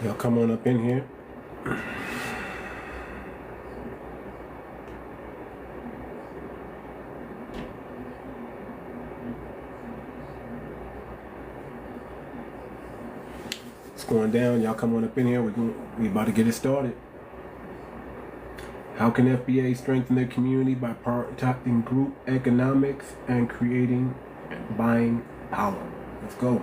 Y'all come on up in here. It's going down. Y'all come on up in here. We about to get it started. How can FBA strengthen their community by prioritizing group economics and creating buying power? Let's go.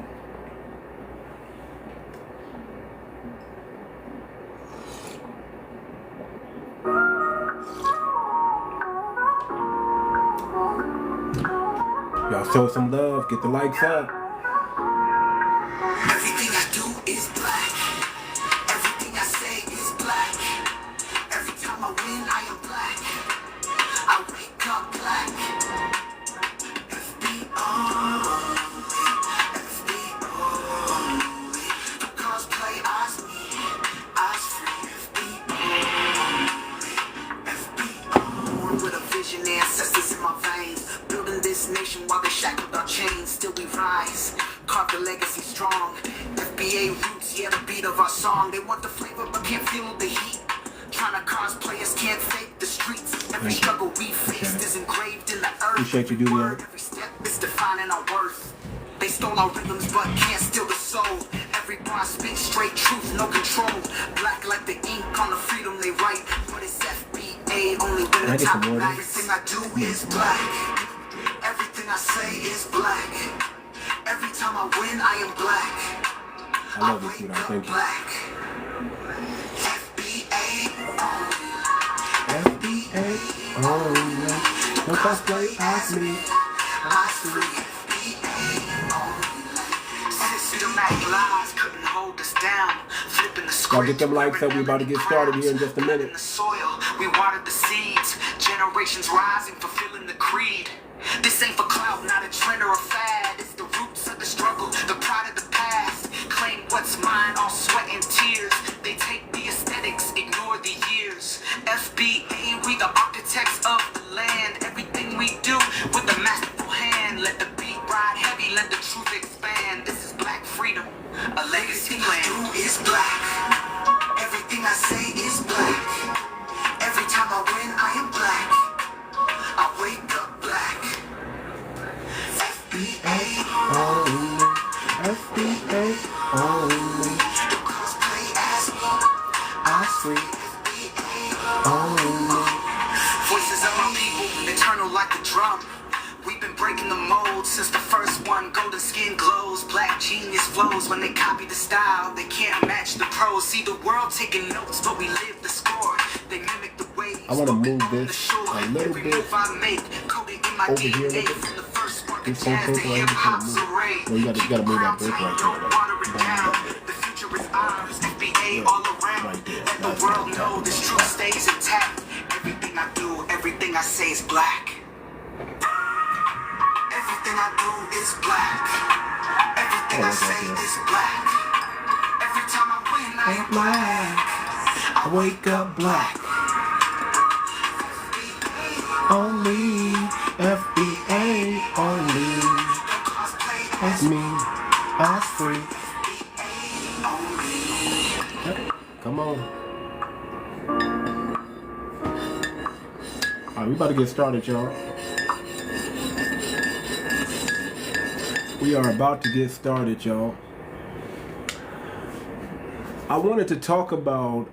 Y'all show some love. Get the likes up. Everything I do is black. Everything I say is black. Every time I win, I am black. I wake up black. The cosplay eyes me. Eyes free. Born with a vision, ancestors in my veins. Building this nation while they shackled our chains. Still we rise. Carve the legacy strong. FBA roots, yeah, the beat of our song. They want the flavor but can't feel the heat. Trying to cosplay us can't fake the streets. Every struggle we faced is engraved in the earth. Appreciate you, Julia. Every step is defining our worth. They stole our rhythms but can't steal the soul. Every bar speaks straight truth, no control. Black like the ink on the freedom they write. But it's FBA only when the top. Everything I do is black. Everything I say is black. Every time I win, I am black. I love you, sweetheart. Thank you. Black. FBA only. No cosplay, ask me. Systematic lies couldn't hold us down. Flipping the script. Y'all get them likes up. We about to get started here in just a minute. In the soil, we watered the seeds. Generations rising, fulfilling the creed. This ain't for clout, not a trend or a fad. It's the roots of the struggle, the pride of the past. Claim what's mine, all sweat and tears. They take the aesthetics, ignore the years. FBA, we the architects of the land. Everything we do with a masterful hand. Let the beat ride heavy, let the truth expand. This is black freedom, a legacy plan. Everything I do is black. Everything I say is black. Every time I win, I am black. I wake up black. FBA only. FBA only. The cosplay as me. Eyes free. Only. Voices of my people, eternal like a drum. We've been breaking the mold since the first one. Golden skin glows, black genius flows. When they copy the style, they can't match the pros. See the world taking notes, but we live the score. They mimic the ways. I want to move this a little bit over here. This whole thing right here is going to move. Well, you gotta move that brick right here. The future is ours, FBA all around. Right there. Let the world know this truth stays intact. Everything I do, everything I say is black. Everything I do is black. Everything I say is black. Every time I win, I am black. I wake up black. Only. FBA only. That's me. Eyes free. Yep. Come on. Alright, we about to get started, y'all. We are about to get started, y'all. I wanted to talk about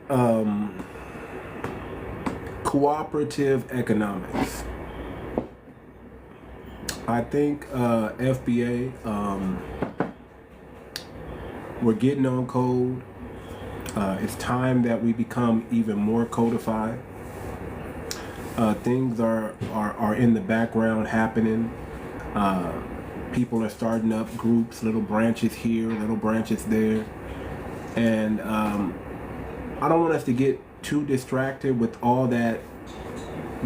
cooperative economics. I think FBA, we're getting on code. It's time that we become even more codified. Things are in the background happening. People are starting up groups, little branches here, little branches there. And I don't want us to get too distracted with all that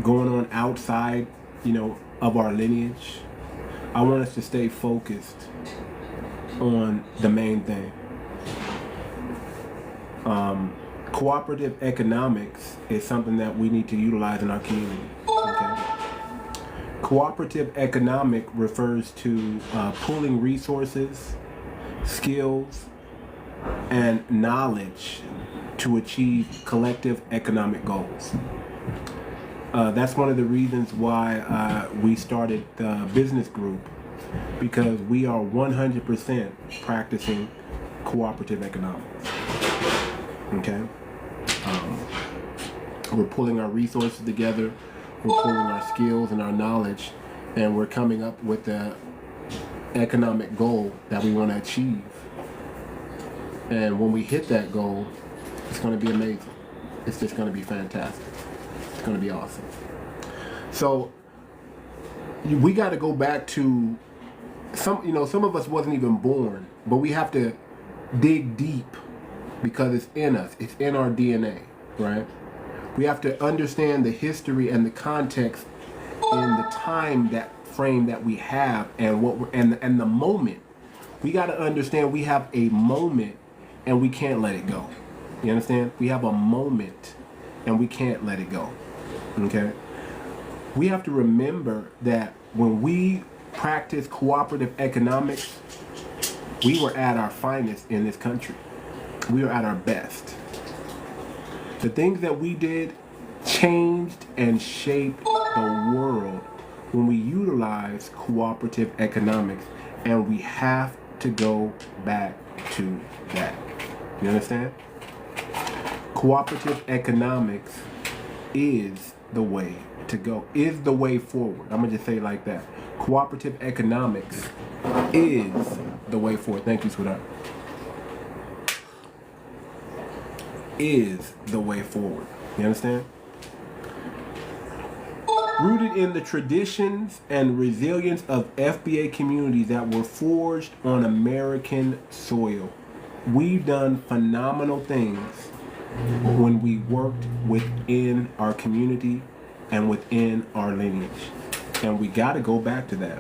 going on outside, of our lineage. I want us to stay focused on the main thing. Cooperative economics is something that we need to utilize in our community. Okay? Cooperative economic refers to pooling resources, skills, and knowledge to achieve collective economic goals. That's one of the reasons why we started the business group, because we are 100% practicing cooperative economics. Okay? We're pulling our resources together, we're pulling our skills and our knowledge, and we're coming up with the economic goal that we want to achieve. And when we hit that goal, it's going to be amazing. It's just going to be fantastic. It's going to be awesome. So we got to go back to some of us wasn't even born, but we have to dig deep because it's in us. It's in our DNA, right? We have to understand the history and the context in the time that frame that we have and what we're, and the moment. We got to understand we have a moment and we can't let it go. You understand? We have a moment and we can't let it go. Okay? We have to remember that when we practice cooperative economics, we were at our finest in this country. We were at our best. The things that we did changed and shaped the world when we utilized cooperative economics, and we have to go back to that. You understand? Cooperative economics is the way to go, is the way forward. I'm gonna just say it like that. Cooperative economics is the way forward. Thank you, sweetheart. Is the way forward. You understand? Rooted in the traditions and resilience of FBA communities that were forged on American soil, we've done phenomenal things when we worked within our community and within our lineage. And we got to go back to that.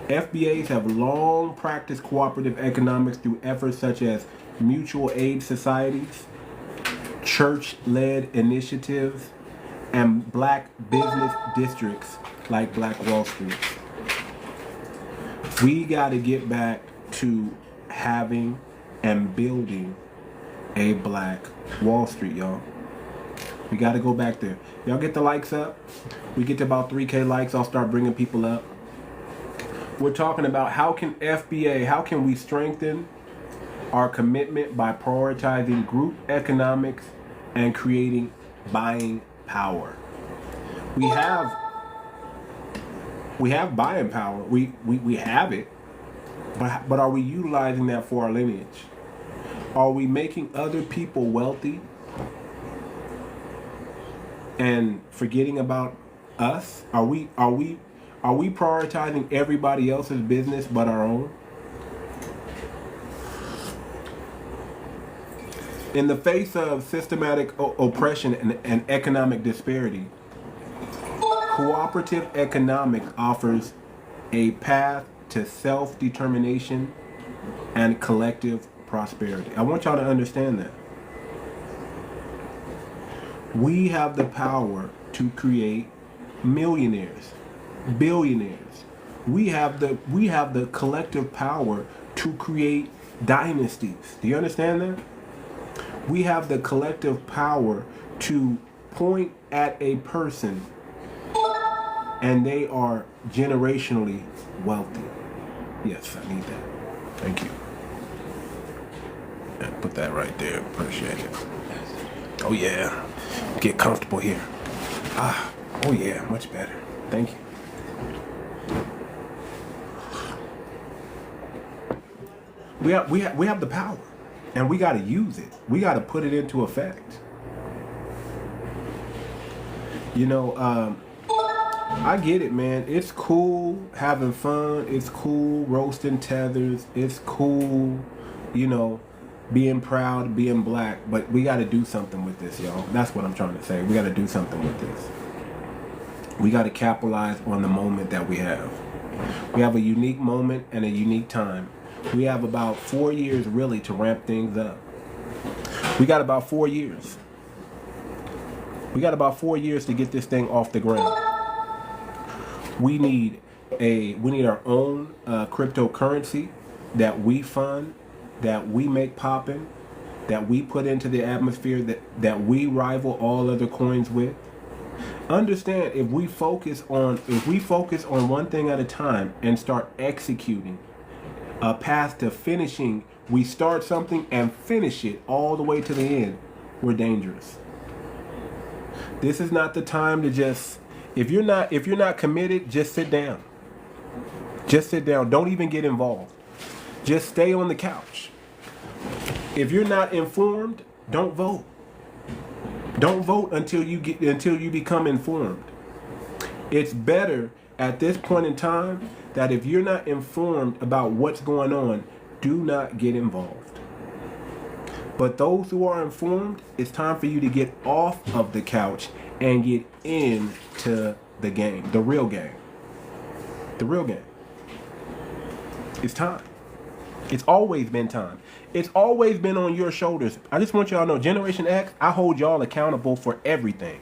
FBAs have long practiced cooperative economics through efforts such as mutual aid societies, church-led initiatives, and black business districts like Black Wall Street. We got to get back to having and building a Black Wall Street, y'all. We got to go back there. Y'all get the likes up. We get to about 3K likes, I'll start bringing people up. We're talking about how can we strengthen our commitment by prioritizing group economics and creating buying power. We have buying power. We have it, but are we utilizing that for our lineage? Are we making other people wealthy and forgetting about us? Are we prioritizing everybody else's business but our own? In the face of systematic oppression and economic disparity, cooperative economics offers a path to self-determination and collective prosperity. I want y'all to understand that. We have the power to create millionaires, billionaires. We have the collective power to create dynasties. Do you understand that? We have the collective power to point at a person and they are generationally wealthy. Yes, I need that. Thank you. Put that right there. Appreciate it. Oh yeah. Get comfortable here. Oh yeah, much better. Thank you. We have the power. And we got to use it. We got to put it into effect. You know, I get it, man. It's cool having fun. It's cool roasting tethers. It's cool, you know, being proud, being Black. But we got to do something with this, y'all. That's what I'm trying to say. We got to do something with this. We got to capitalize on the moment that we have. We have a unique moment and a unique time. We have about 4 years really to ramp things up. We got about 4 years. We got about 4 years to get this thing off the ground. We need our own cryptocurrency that we fund that we make popping, that we put into the atmosphere, that we rival all other coins with. Understand, if we focus on one thing at a time and start executing a path to finishing, we start something and finish it all the way to the end, we're dangerous. This is not the time to just, if you're not committed, just sit down. Just sit down. Don't even get involved. Just stay on the couch. If you're not informed, don't vote. Don't vote until you become informed. It's better at this point in time that if you're not informed about what's going on, do not get involved. But those who are informed, it's time for you to get off of the couch and get into the game, the real game. The real game. It's time. It's always been time. It's always been on your shoulders. I just want y'all to know, Generation X, I hold y'all accountable for everything.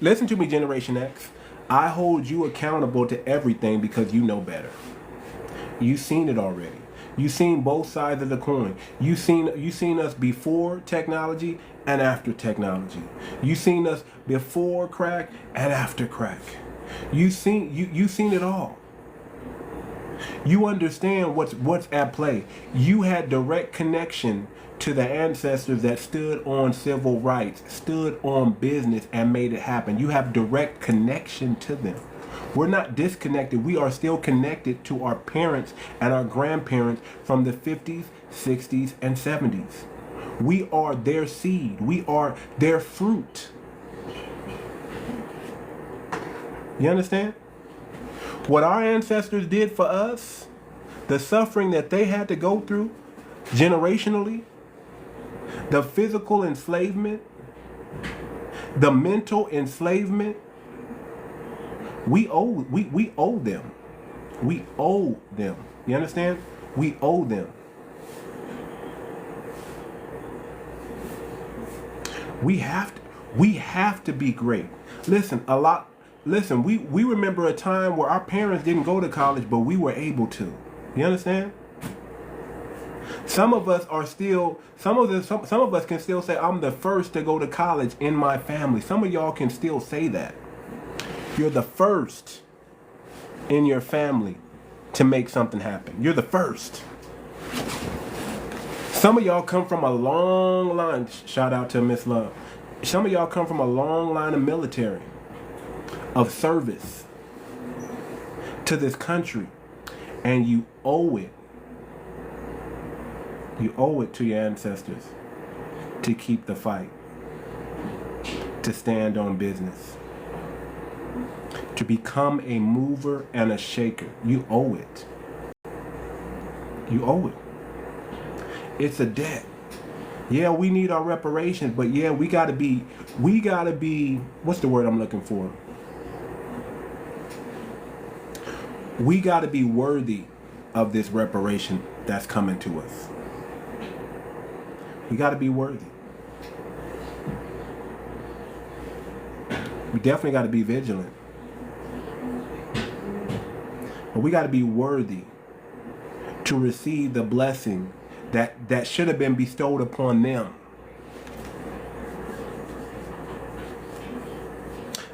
Listen to me, Generation X. I hold you accountable to everything because you know better. You've seen it already. You've seen both sides of the coin. You've seen us before technology and after technology. You've seen us before crack and after crack. You've seen it all. You understand what's at play. You had direct connection to the ancestors that stood on civil rights, stood on business, and made it happen. You have direct connection to them. We're not disconnected. We are still connected to our parents and our grandparents from the 50s, 60s, and 70s. We are their seed. We are their fruit. You understand? What our ancestors did for us, the suffering that they had to go through generationally, the physical enslavement, the mental enslavement, we owe them. We owe them. You understand? We owe them. We have to be great. Listen, we remember a time where our parents didn't go to college, but we were able to. You understand? Some of us can still say, I'm the first to go to college in my family. Some of y'all can still say that. You're the first in your family to make something happen. You're the first. Some of y'all come from a long line. Shout out to Miss Love. Some of y'all come from a long line of military, of service to this country, and you owe it. You owe it to your ancestors to keep the fight, to stand on business, to become a mover and a shaker. You owe it. You owe it. It's a debt. Yeah, we need our reparations, but yeah, we gotta be, what's the word I'm looking for? We gotta be worthy of this reparation that's coming to us. We gotta be worthy. We definitely gotta be vigilant. But we gotta be worthy to receive the blessing that should have been bestowed upon them.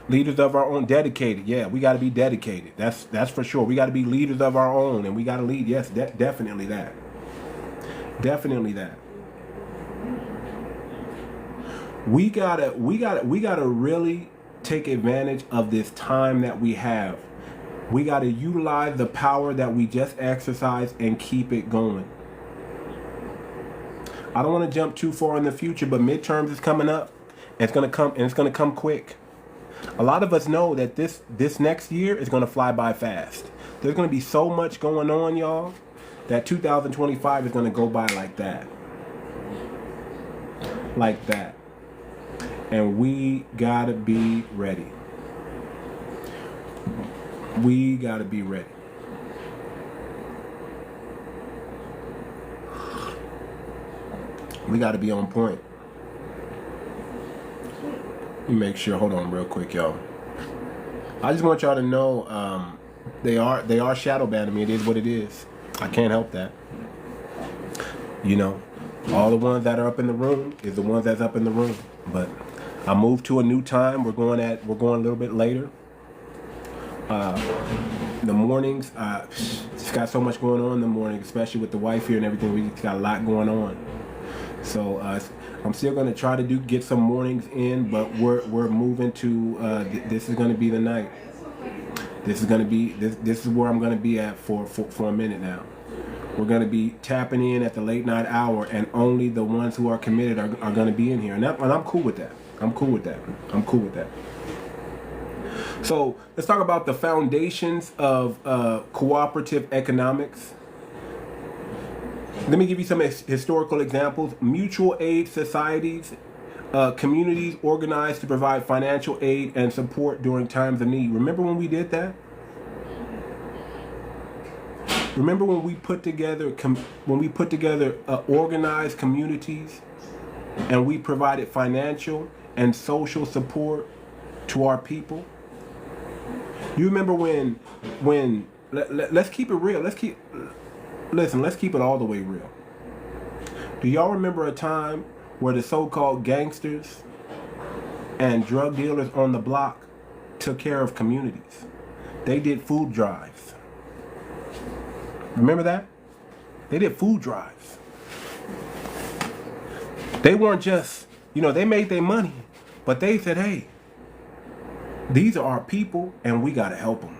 Leaders of our own, dedicated. Yeah, we got to be dedicated. That's for sure. We got to be leaders of our own, and we got to lead. Yes, definitely that. Definitely that. We gotta really take advantage of this time that we have. We got to utilize the power that we just exercised and keep it going. I don't want to jump too far in the future, but midterms is coming up. And it's gonna come quick. A lot of us know that this next year is gonna fly by fast. There's gonna be so much going on, y'all, that 2025 is gonna go by like that. Like that. And we gotta be ready. We gotta be ready. We got to be on point. Let me make sure. Hold on real quick, y'all. I just want y'all to know they are shadow banning me. It is what it is. I can't help that. You know, all the ones that are up in the room is the ones that's up in the room. But I moved to a new time. We're going a little bit later. The mornings, just got so much going on in the morning, especially with the wife here and everything. We just got a lot going on. So I'm still going to try to get some mornings in, but we're moving to this is going to be the night. This is going to be this is where I'm going to be at for a minute now. We're going to be tapping in at the late night hour, and only the ones who are committed are going to be in here, and I'm cool with that. I'm cool with that. I'm cool with that. So let's talk about the foundations of cooperative economics. Let me give you some historical examples. Mutual aid societies, communities organized to provide financial aid and support during times of need. Remember when we did that? Remember when we put together organized communities, and we provided financial and social support to our people? You remember when let's keep it real. Let's keep it all the way real. Do y'all remember a time where the so-called gangsters and drug dealers on the block took care of communities? They did food drives. Remember that? They did food drives. They weren't just, they made their money, but they said, hey, these are our people and we got to help them.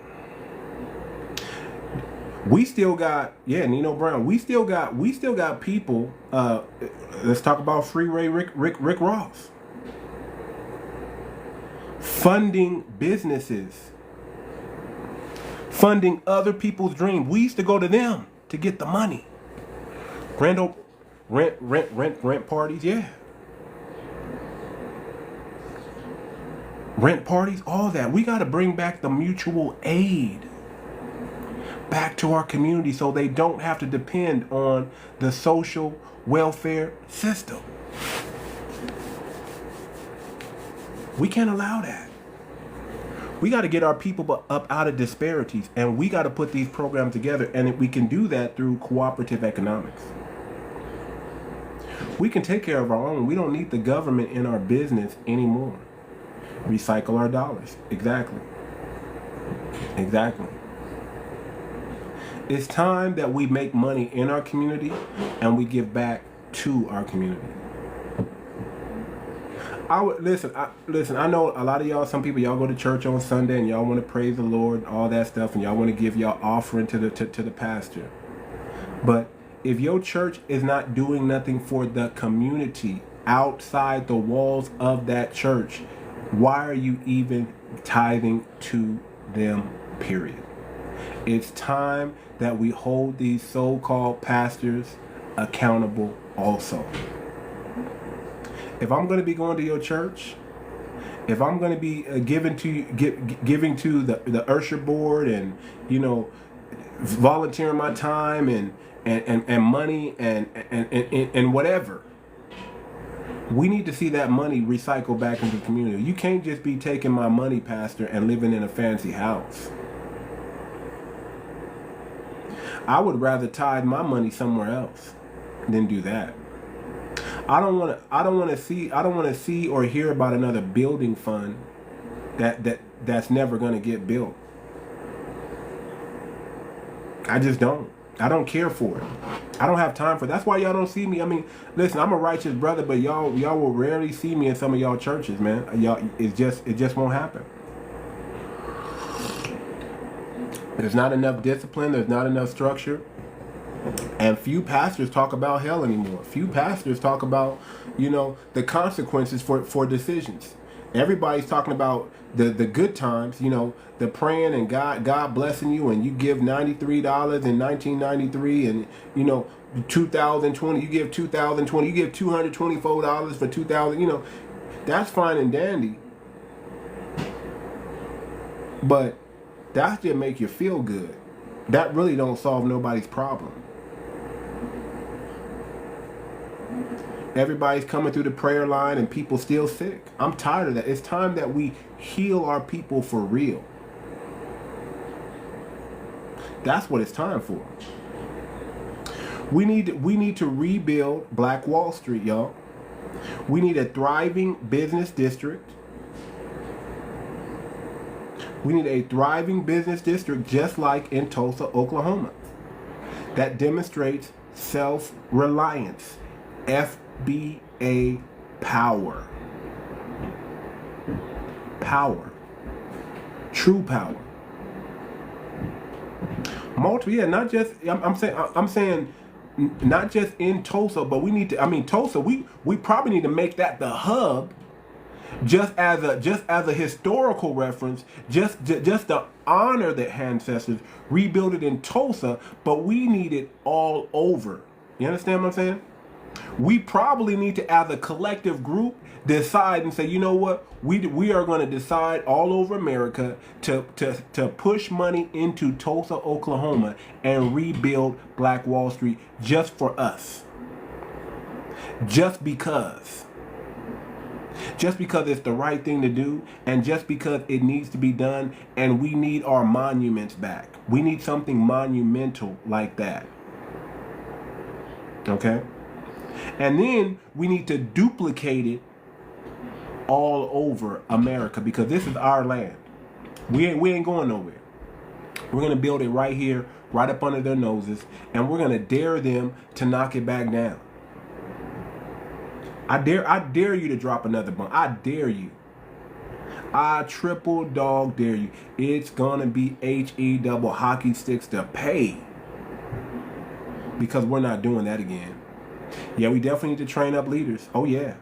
We still got, Nino Brown, we still got people, let's talk about Freeway Rick Ross. Funding businesses. Funding other people's dreams. We used to go to them to get the money. Rent parties, yeah. Rent parties, all that. We got to bring back the mutual aid back to our community so they don't have to depend on the social welfare system. We can't allow that. We got to get our people up out of disparities, and we got to put these programs together, and we can do that through cooperative economics. We can take care of our own. We don't need the government in our business anymore. Recycle our dollars. Exactly. It's time that we make money in our community and we give back to our community. I know a lot of y'all, some people, y'all go to church on Sunday and y'all want to praise the Lord and all that stuff, and y'all want to give y'all offering to the pastor. But if your church is not doing nothing for the community outside the walls of that church, why are you even tithing to them, period? It's time that we hold these so-called pastors accountable also. If I'm going to be going to your church, if I'm going to be giving to the usher board and volunteering my time and money and whatever, we need to see that money recycled back into the community. You can't just be taking my money, pastor, and living in a fancy house. I would rather tithe my money somewhere else than do that. I don't want to see or hear about another building fund that's never going to get built. I just don't. I don't care for it. I don't have time for it. That's why y'all don't see me. I mean, listen, I'm a righteous brother, but y'all will rarely see me in some of y'all churches, man. It just won't happen. There's not enough discipline. There's not enough structure. And few pastors talk about hell anymore. Few pastors talk about, the consequences for decisions. Everybody's talking about the good times, the praying and God blessing you, and you give $93 in 1993, and 2020 you give $2,020, you give $224 for 2000. That's fine and dandy, but that just make you feel good. That really don't solve nobody's problem. Everybody's coming through the prayer line and people still sick. I'm tired of that. It's time that we heal our people for real. That's what it's time for. We need to rebuild Black Wall Street, y'all. We need a thriving business district. We need a thriving business district just like in Tulsa, Oklahoma, that demonstrates self-reliance, FBA power. Power. True power. Not just, I'm saying not just in Tulsa, but we need to, Tulsa, we probably need to make that the hub, just as a historical reference, just to honor the ancestors, rebuild it in Tulsa, but we need it all over. You understand what I'm saying? We probably need to, as a collective group, decide and say, you know what, we are going to decide all over America to push money into Tulsa, Oklahoma, and rebuild Black Wall Street just for us. Just because it's the right thing to do, and just because it needs to be done, and we need our monuments back. We need something monumental like that. Okay? And then we need to duplicate it all over America, because this is our land. We ain't going nowhere. We're going to build it right here, right up under their noses, and we're going to dare them to knock it back down. I dare you to drop another bomb. I dare you. I triple dog dare you. It's gonna be HE double hockey sticks to pay. Because we're not doing that again. Yeah, we definitely need to train up leaders. Oh yeah.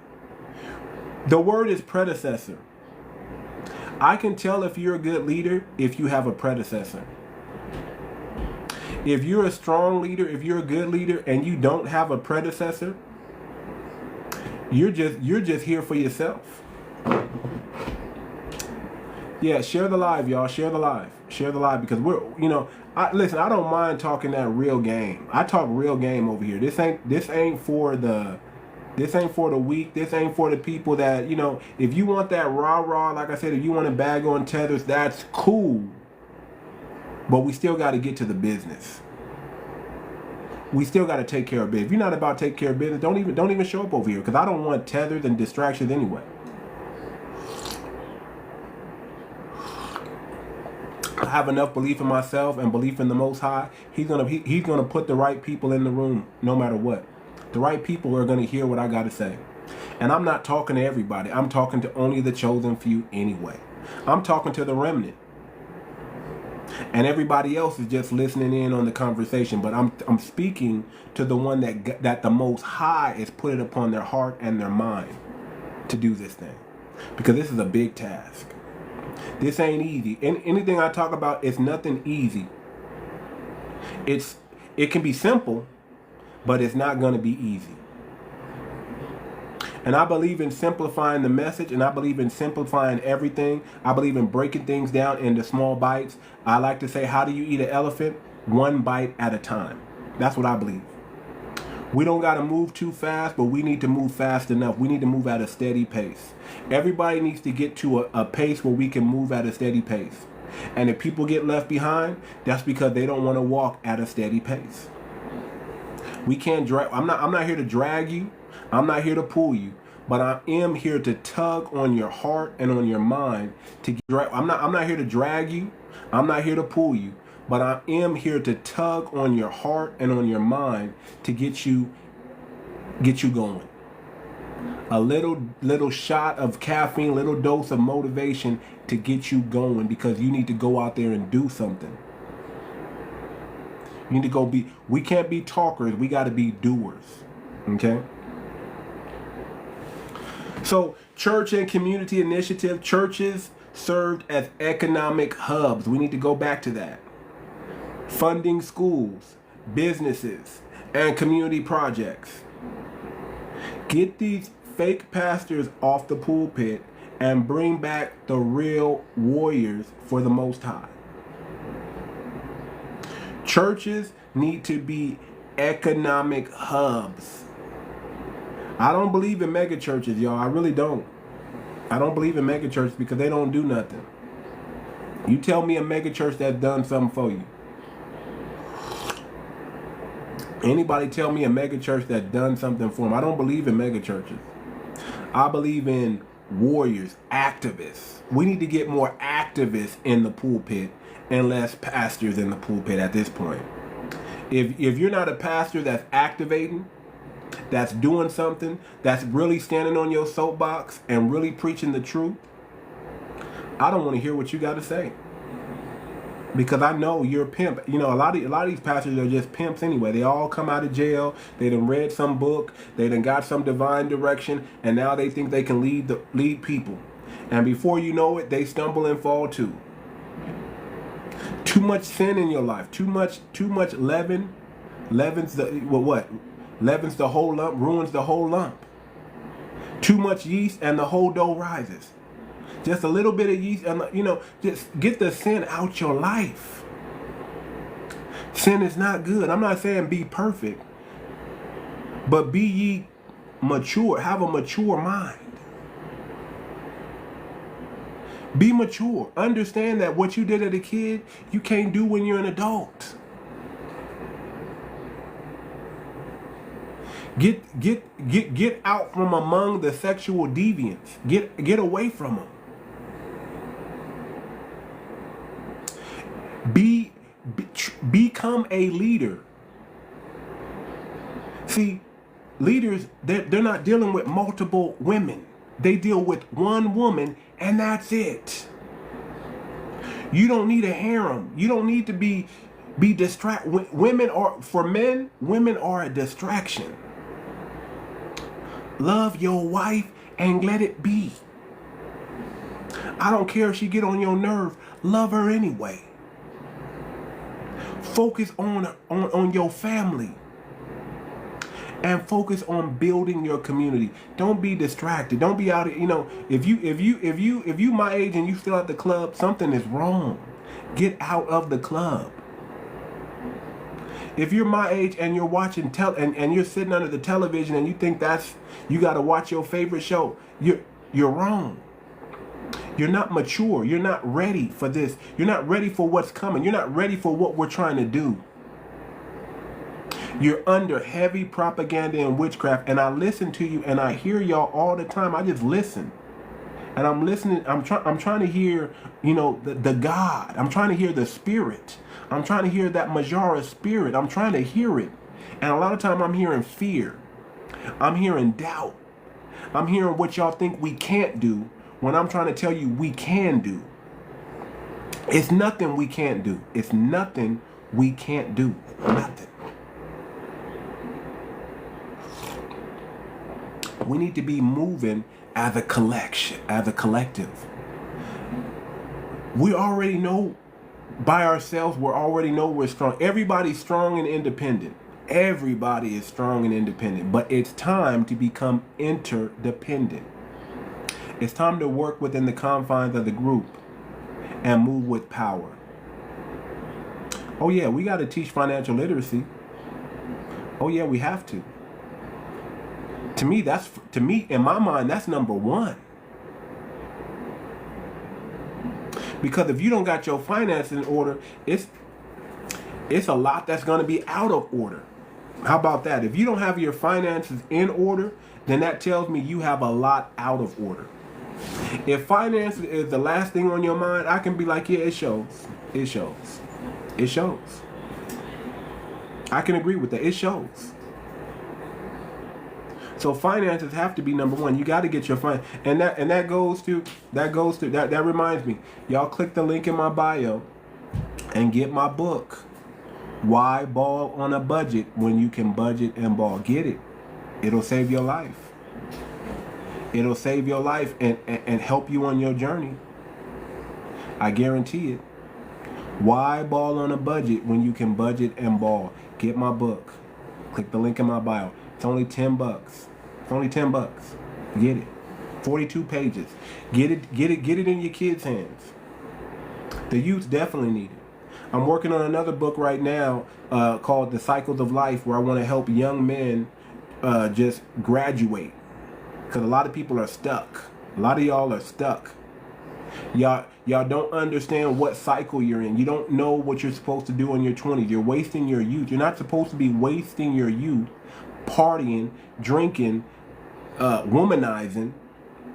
The word is predecessor. I can tell if you're a good leader if you have a predecessor. If you're a strong leader, if you're a good leader and you don't have a predecessor, you're just here for yourself. Yeah, share the live, y'all. Share the live. Share the live, because listen, I don't mind talking that real game. I talk real game over here. This ain't for the weak. This ain't for the people that, if you want that rah-rah, like I said, if you want to bag on tethers, that's cool. But we still got to get to the business. We still got to take care of business. If you're not about to take care of business, don't even show up over here, because I don't want tethers and distractions anyway. I have enough belief in myself and belief in the Most High. He's gonna put the right people in the room, no matter what. The right people are gonna hear what I gotta say. And I'm not talking to everybody. I'm talking to only the chosen few anyway. I'm talking to the remnant. And everybody else is just listening in on the conversation. But I'm speaking to the one that the Most High is put it upon their heart and their mind to do this thing. Because this is a big task. This ain't easy. Anything I talk about is nothing easy. It can be simple, but it's not going to be easy. And I believe in simplifying the message, and I believe in simplifying everything. I believe in breaking things down into small bites. I like to say, how do you eat an elephant? One bite at a time. That's what I believe. We don't got to move too fast, but we need to move fast enough. We need to move at a steady pace. Everybody needs to get to a pace where we can move at a steady pace. And if people get left behind, that's because they don't want to walk at a steady pace. We can't drag. I'm not here to drag you. I'm not here to pull you. But I am here to tug on your heart and on your mind to drag. I'm not here to drag you. I'm not here to pull you. But I am here to tug on your heart and on your mind to get you going. A little shot of caffeine, little dose of motivation to get you going, because you need to go out there and do something. You need to we can't be talkers, we got to be doers. Okay? So, church and community initiative, churches served as economic hubs. We need to go back to that. Funding schools, businesses, and community projects. Get these fake pastors off the pulpit and bring back the real warriors for the Most High. Churches need to be economic hubs. I don't believe in mega churches, y'all. I really don't. I don't believe in mega churches because they don't do nothing. You tell me a mega church that's done something for you. Anybody tell me a mega church that's done something for them? I don't believe in mega churches. I believe in warriors, activists. We need to get more activists in the pulpit and less pastors in the pulpit at this point. If you're not a pastor that's activating, that's doing something, that's really standing on your soapbox and really preaching the truth, I don't want to hear what you got to say. Because I know you're a pimp. You know, a lot of these pastors are just pimps anyway. They all come out of jail. They done read some book. They done got some divine direction, and now they think they can lead people. And before you know it, they stumble and fall too. Too much sin in your life. Too much leaven. Leavens the whole lump. Ruins the whole lump. Too much yeast and the whole dough rises. Just a little bit of yeast, and just get the sin out your life. Sin is not good. I'm not saying be perfect, but be ye mature. Have a mature mind. Be mature. Understand that what you did as a kid, you can't do when you're an adult. Get out from among the sexual deviants. Get away from them. Become a leader. See, leaders, they're not dealing with multiple women. They deal with one woman, and that's it. You don't need a harem. You don't need to be distracted. For men, women are a distraction. Love your wife and let it be. I don't care if she get on your nerve. Love her anyway. Focus on your family. And focus on building your community. Don't be distracted. Don't be out. If you my age and you still at the club, something is wrong. Get out of the club. If you're my age and you're watching and you're sitting under the television and you think you got to watch your favorite show, you're wrong. You're not mature. You're not ready for this. You're not ready for what's coming. You're not ready for what we're trying to do. You're under heavy propaganda and witchcraft, and I listen to you and I hear y'all all the time. I just listen. And I'm listening. I'm trying to hear, the God. I'm trying to hear the spirit. I'm trying to hear that 𝗤𝗇 spirit. I'm trying to hear it. And a lot of time I'm hearing fear. I'm hearing doubt. I'm hearing what y'all think we can't do when I'm trying to tell you we can do. It's nothing we can't do. It's nothing we can't do. Nothing. We need to be moving as a collection, as a collective. We already know by ourselves, we're strong. Everybody's strong and independent. Everybody is strong and independent, but it's time to become interdependent. It's time to work within the confines of the group and move with power. Oh yeah, we got to teach financial literacy. Oh yeah, we have to. To me, in my mind, that's number one. Because if you don't got your finances in order, it's a lot that's going to be out of order. How about that? If you don't have your finances in order, then that tells me you have a lot out of order. If finances is the last thing on your mind, I can be like, yeah, it shows. It shows. It shows. I can agree with that. It shows. So finances have to be number one. You got to get your and that reminds me. Y'all click the link in my bio and get my book. Why ball on a budget when you can budget and ball? Get it. It'll save your life. It'll save your life and help you on your journey. I guarantee it. Why ball on a budget when you can budget and ball? Get my book. Click the link in my bio. It's only $10. It's only $10. Get it. 42 pages. Get it in your kids' hands. The youth definitely need it. I'm working on another book right now called The Cycles of Life, where I want to help young men just graduate. Because a lot of people are stuck. A lot of y'all are stuck. Y'all don't understand what cycle you're in. You don't know what you're supposed to do in your 20s. You're wasting your youth. You're not supposed to be wasting your youth partying, drinking, womanizing.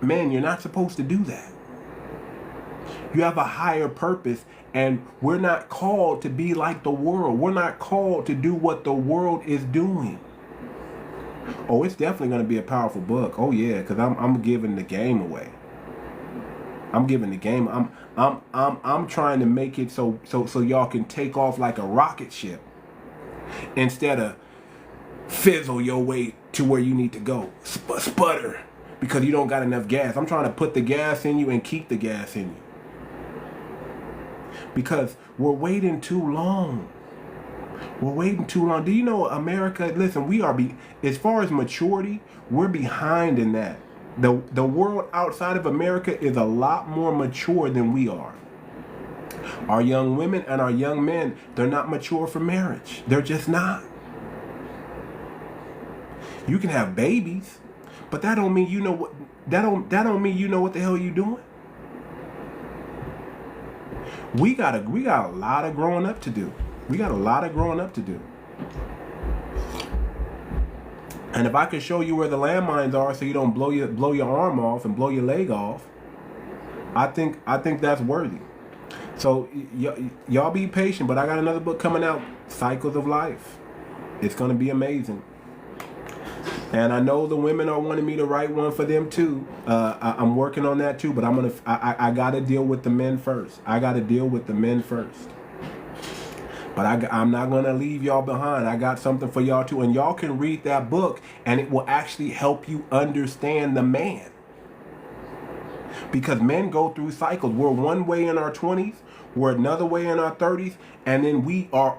Man, you're not supposed to do that. You have a higher purpose, and we're not called to be like the world. We're not called to do what the world is doing. Oh, it's definitely going to be a powerful book. Oh yeah, because I'm giving the game away. I'm giving the game. I'm trying to make it so y'all can take off like a rocket ship instead of fizzle your way to where you need to go. Sputter because you don't got enough gas. I'm trying to put the gas in you and keep the gas in you. Because we're waiting too long. We're waiting too long. Do you know America? Listen, we are as far as maturity, we're behind in that. The world outside of America is a lot more mature than we are. Our young women and our young men, they're not mature for marriage. They're just not. You can have babies, but that don't mean you know what that don't mean you know what the hell you doing. We got a lot of growing up to do. We got a lot of growing up to do. And if I could show you where the landmines are so you don't blow your arm off and blow your leg off, I think that's worthy. So y'all be patient, but I got another book coming out, Cycles of Life. It's going to be amazing. And I know the women are wanting me to write one for them too. I'm working on that too, but I got to deal with the men first. I got to deal with the men first. But I'm not going to leave y'all behind. I got something for y'all too. And y'all can read that book and it will actually help you understand the man. Because men go through cycles. We're one way in our 20s, we're another way in our 30s, and then we are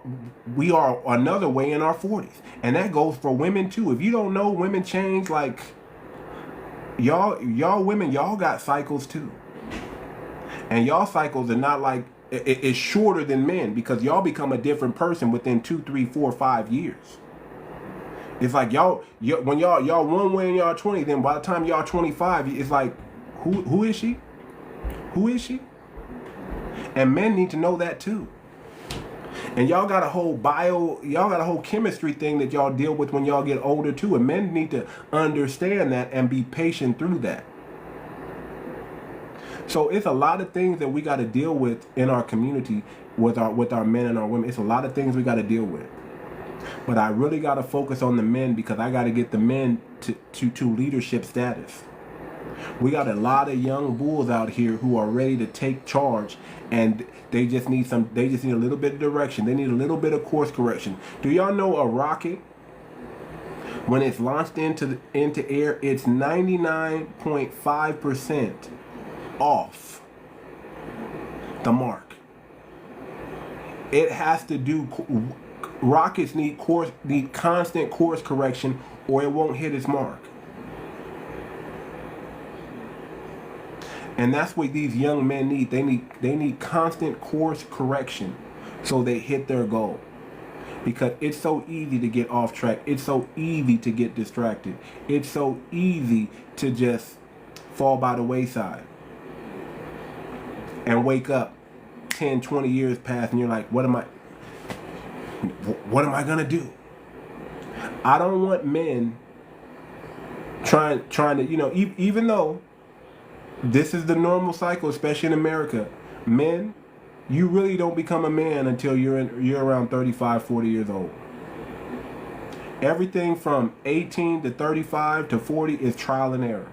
another way in our 40s. And that goes for women too. If you don't know, women change. Like y'all women, y'all got cycles too. And y'all cycles are not like it's shorter than men, because y'all become a different person within 2, 3, 4, 5 years. It's like when y'all one way in y'all 20, then by the time y'all 25, it's like, who is she? Who is she? And men need to know that too. And y'all got a whole chemistry thing that y'all deal with when y'all get older too. And men need to understand that and be patient through that. So it's a lot of things that we got to deal with in our community with our men and our women. It's a lot of things we got to deal with. But I really got to focus on the men, because I got to get the men to leadership status. We got a lot of young bulls out here who are ready to take charge, and they just need a little bit of direction. They need a little bit of course correction. Do y'all know a rocket, when it's launched into air, it's 99.5% off the mark? It has to do, rockets need constant course correction, or it won't hit its mark. And that's what these young men need. They need constant course correction so they hit their goal. Because it's so easy to get off track. It's so easy to get distracted. It's so easy to just fall by the wayside. And wake up 10, 20 years past and you're like, what am I going to do? I don't want men trying to, even though this is the normal cycle, especially in America. Men, you really don't become a man until you're around 35, 40 years old. Everything from 18 to 35 to 40 is trial and error.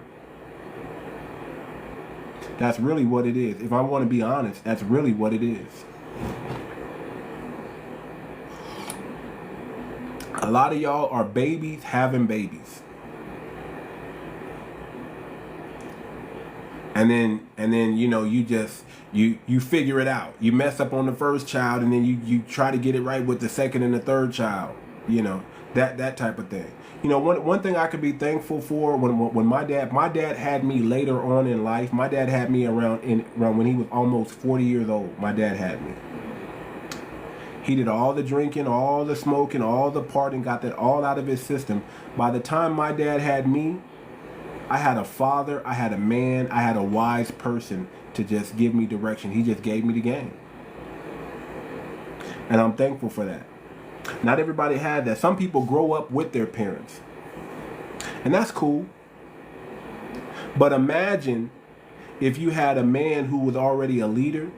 That's really what it is. If I want to be honest, that's really what it is. A lot of y'all are babies having babies. And then you figure it out. You mess up on the first child, and then you try to get it right with the second and the third child. That type of thing. One thing I could be thankful for, when my dad had me later on in life. My dad had me around when he was almost 40 years old. My dad had me. He did all the drinking, all the smoking, all the partying, got that all out of his system. By the time my dad had me, I had a father, I had a man, I had a wise person to just give me direction. He just gave me the game. And I'm thankful for that. Not everybody had that. Some people grow up with their parents. And that's cool. But imagine if you had a man who was already a leader,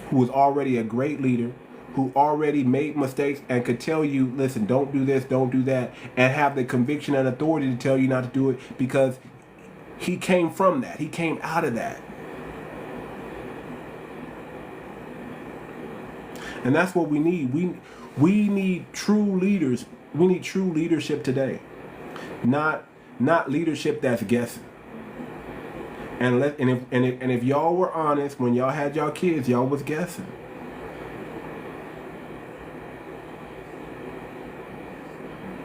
who was already a great leader, who already made mistakes and could tell you, listen, don't do this, don't do that, and have the conviction and authority to tell you not to do it because he came from that. He came out of that. And that's what we need. We need true leaders. We need true leadership today. Not leadership that's guessing. And if y'all were honest, when y'all had y'all kids, y'all was guessing.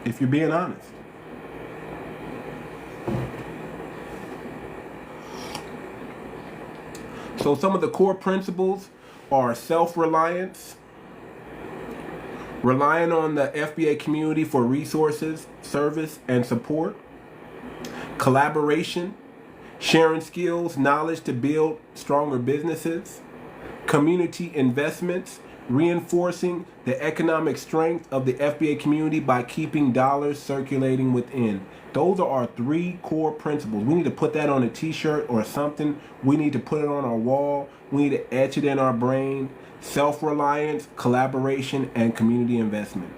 If you're being honest. So some of the core principles are self-reliance, relying on the FBA community for resources, service, and support, collaboration, sharing skills, knowledge to build stronger businesses, community investments, reinforcing the economic strength of the FBA community by keeping dollars circulating within. Those are our 3 core principles. We need to put that on a t-shirt or something. We need to put it on our wall. We need to etch it in our brain. Self-reliance, collaboration, and community investment.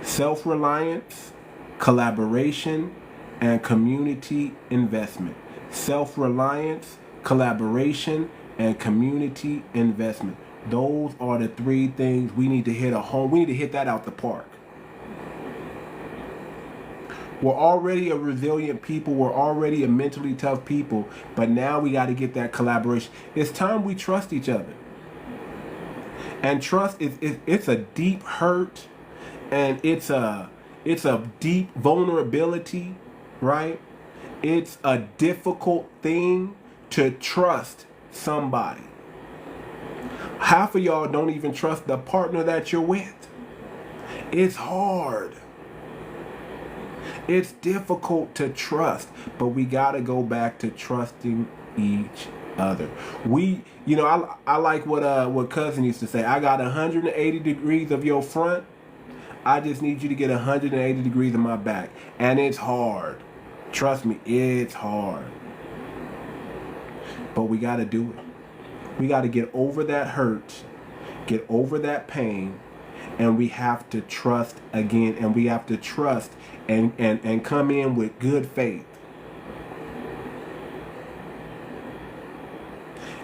Self-reliance, collaboration, and community investment. Self-reliance, collaboration, and community investment. Those are the 3 things we need to hit a home. We need to hit that out the park. We're already a resilient people. We're already a mentally tough people. But now we got to get that collaboration. It's time we trust each other. And trust it's a deep hurt, and it's a deep vulnerability, right? It's a difficult thing to trust somebody. Half of y'all don't even trust the partner that you're with. It's hard. It's difficult to trust, but we got to go back to trusting each other. I like what cousin used to say. I got 180 degrees of your front. I just need you to get 180 degrees of my back. And it's hard. Trust me, it's hard. But we got to do it. We got to get over that hurt, get over that pain, and we have to trust again, and we have to trust and come in with good faith.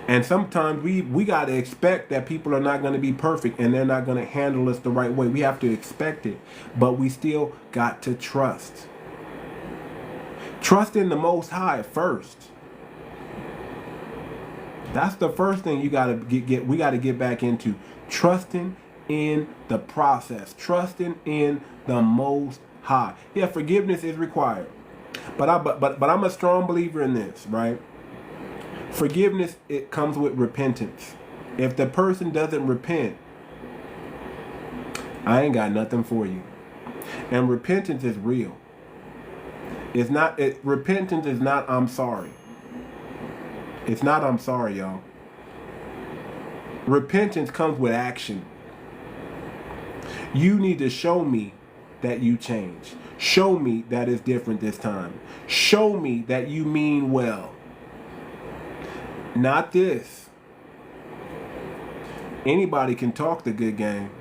And sometimes we got to expect that people are not going to be perfect and they're not going to handle us the right way. We have to expect it, but we still got to trust. Trust in the Most High first. That's the first thing you got to we got to get back into. Trusting in the process. Trusting in the Most High. Yeah, forgiveness is required. But I'm a strong believer in this, right? Forgiveness, it comes with repentance. If the person doesn't repent, I ain't got nothing for you. And repentance is real. Repentance is not I'm sorry. It's not I'm sorry, y'all. Repentance comes with action. You need to show me that you changed. Show me that it's different this time. Show me that you mean well. Not this. Anybody can talk the good game.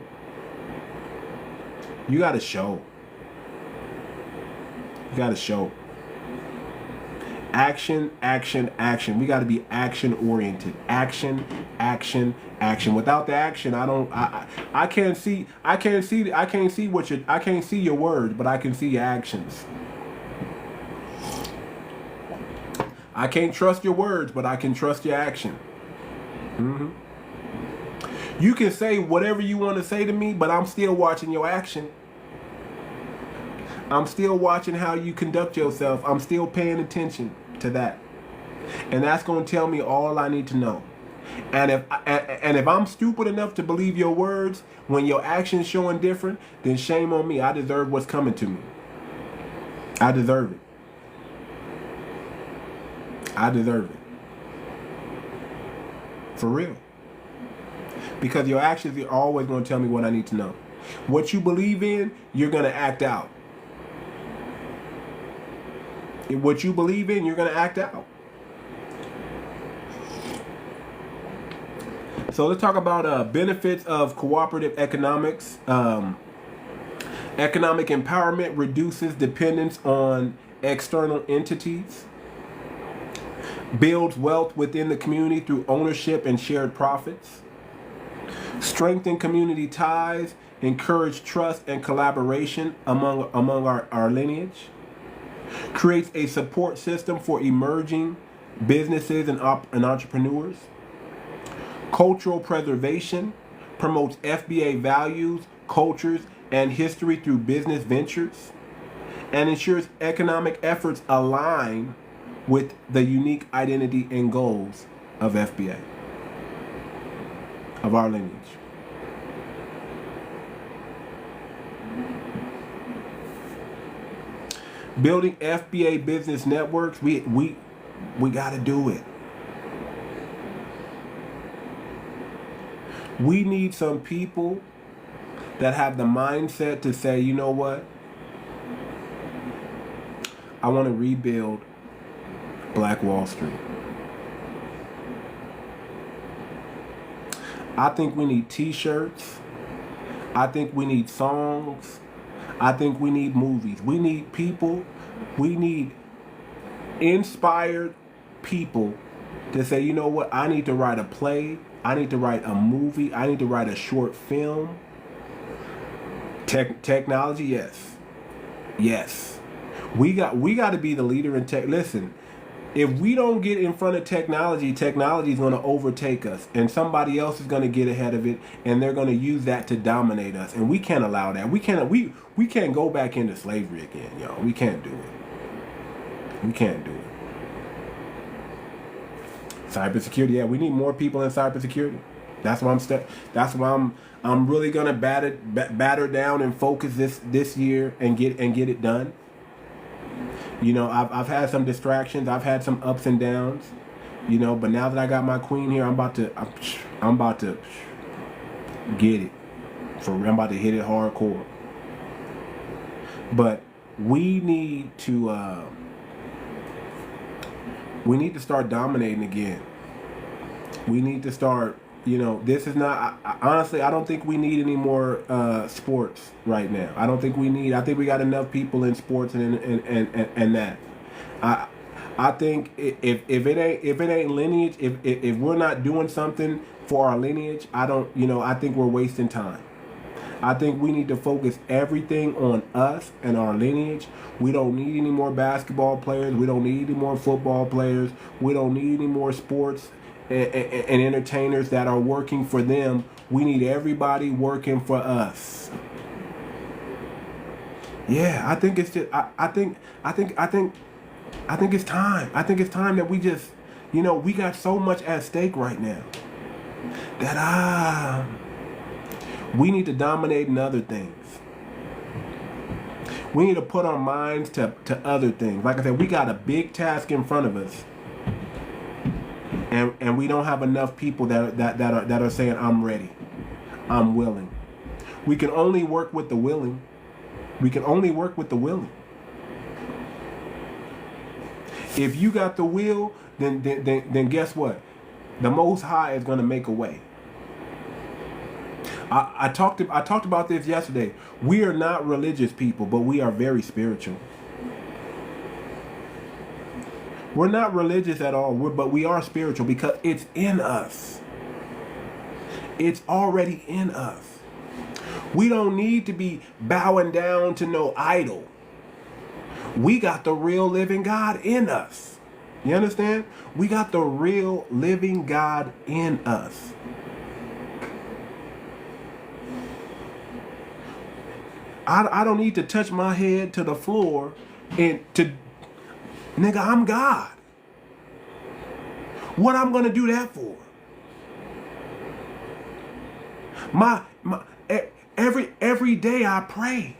You got to show. You got to show. Action, action, action. We got to be action oriented. Action, action, action. Without the action, I can't see your words, but I can see your actions. I can't trust your words, but I can trust your action. You can say whatever you want to say to me, but I'm still watching your action. I'm still watching how you conduct yourself. I'm still paying attention to that. And that's going to tell me all I need to know. And if I'm stupid enough to believe your words when your actions showing different, then shame on me. I deserve what's coming to me. I deserve it. I deserve it. For real. Because your actions are always going to tell me what I need to know. What you believe in, you're going to act out. What you believe in, you're going to act out. So let's talk about benefits of cooperative economics. Economic empowerment reduces dependence on external entities. Builds wealth within the community through ownership and shared profits. Strengthen community ties. Encourage trust and collaboration among our lineage. Creates a support system for emerging businesses and entrepreneurs. Cultural preservation. Promotes FBA values, cultures, and history through business ventures. And ensures economic efforts align with the unique identity and goals of FBA, of our lineage. Building FBA business networks, we got to do it. We need some people that have the mindset to say, you know what? I want to rebuild Black Wall Street. I think we need t-shirts. I think we need songs. I think we need movies. We need people. We need inspired people to say, you know what? I need to write a play. I need to write a movie. I need to write a short film. Technology, yes. Yes. We got to be the leader in tech. Listen, if we don't get in front of technology, technology is going to overtake us, and somebody else is going to get ahead of it, and they're going to use that to dominate us, and we can't allow that. We can't go back into slavery again, y'all. We can't do it. We can't do it. Cybersecurity, yeah, we need more people in cybersecurity. That's why I'm really gonna batter down and focus this year and get it done. You know, I've had some distractions, I've had some ups and downs, you know, but now that I got my queen here, I'm about to get it. I'm about to hit it hardcore. But we need to start dominating again. We need to start, you know, this is not, honestly, I don't think we need any more sports right now. I think we got enough people in sports and that. I think if it ain't lineage, if we're not doing something for our lineage, I think we're wasting time. I think we need to focus everything on us and our lineage. We don't need any more basketball players. We don't need any more football players. We don't need any more sports and entertainers that are working for them. We need everybody working for us. Yeah, I think it's just I think it's time. I think it's time that we just, you know, we got so much at stake right now that we need to dominate in other things. We need to put our minds to other things. Like I said, we got a big task in front of us. And we don't have enough people that are saying, I'm ready. I'm willing. We can only work with the willing. We can only work with the willing. If you got the will, then guess what? The Most High is going to make a way. I talked about this yesterday. We are not religious people, but we are very spiritual. We're not religious at all, but we are spiritual because it's in us. It's already in us. We don't need to be bowing down to no idol. We got the real living God in us. You understand? We got the real living God in us. I don't need to touch my head to the floor and to, nigga, I'm God. What I'm gonna do that for? Every day I pray.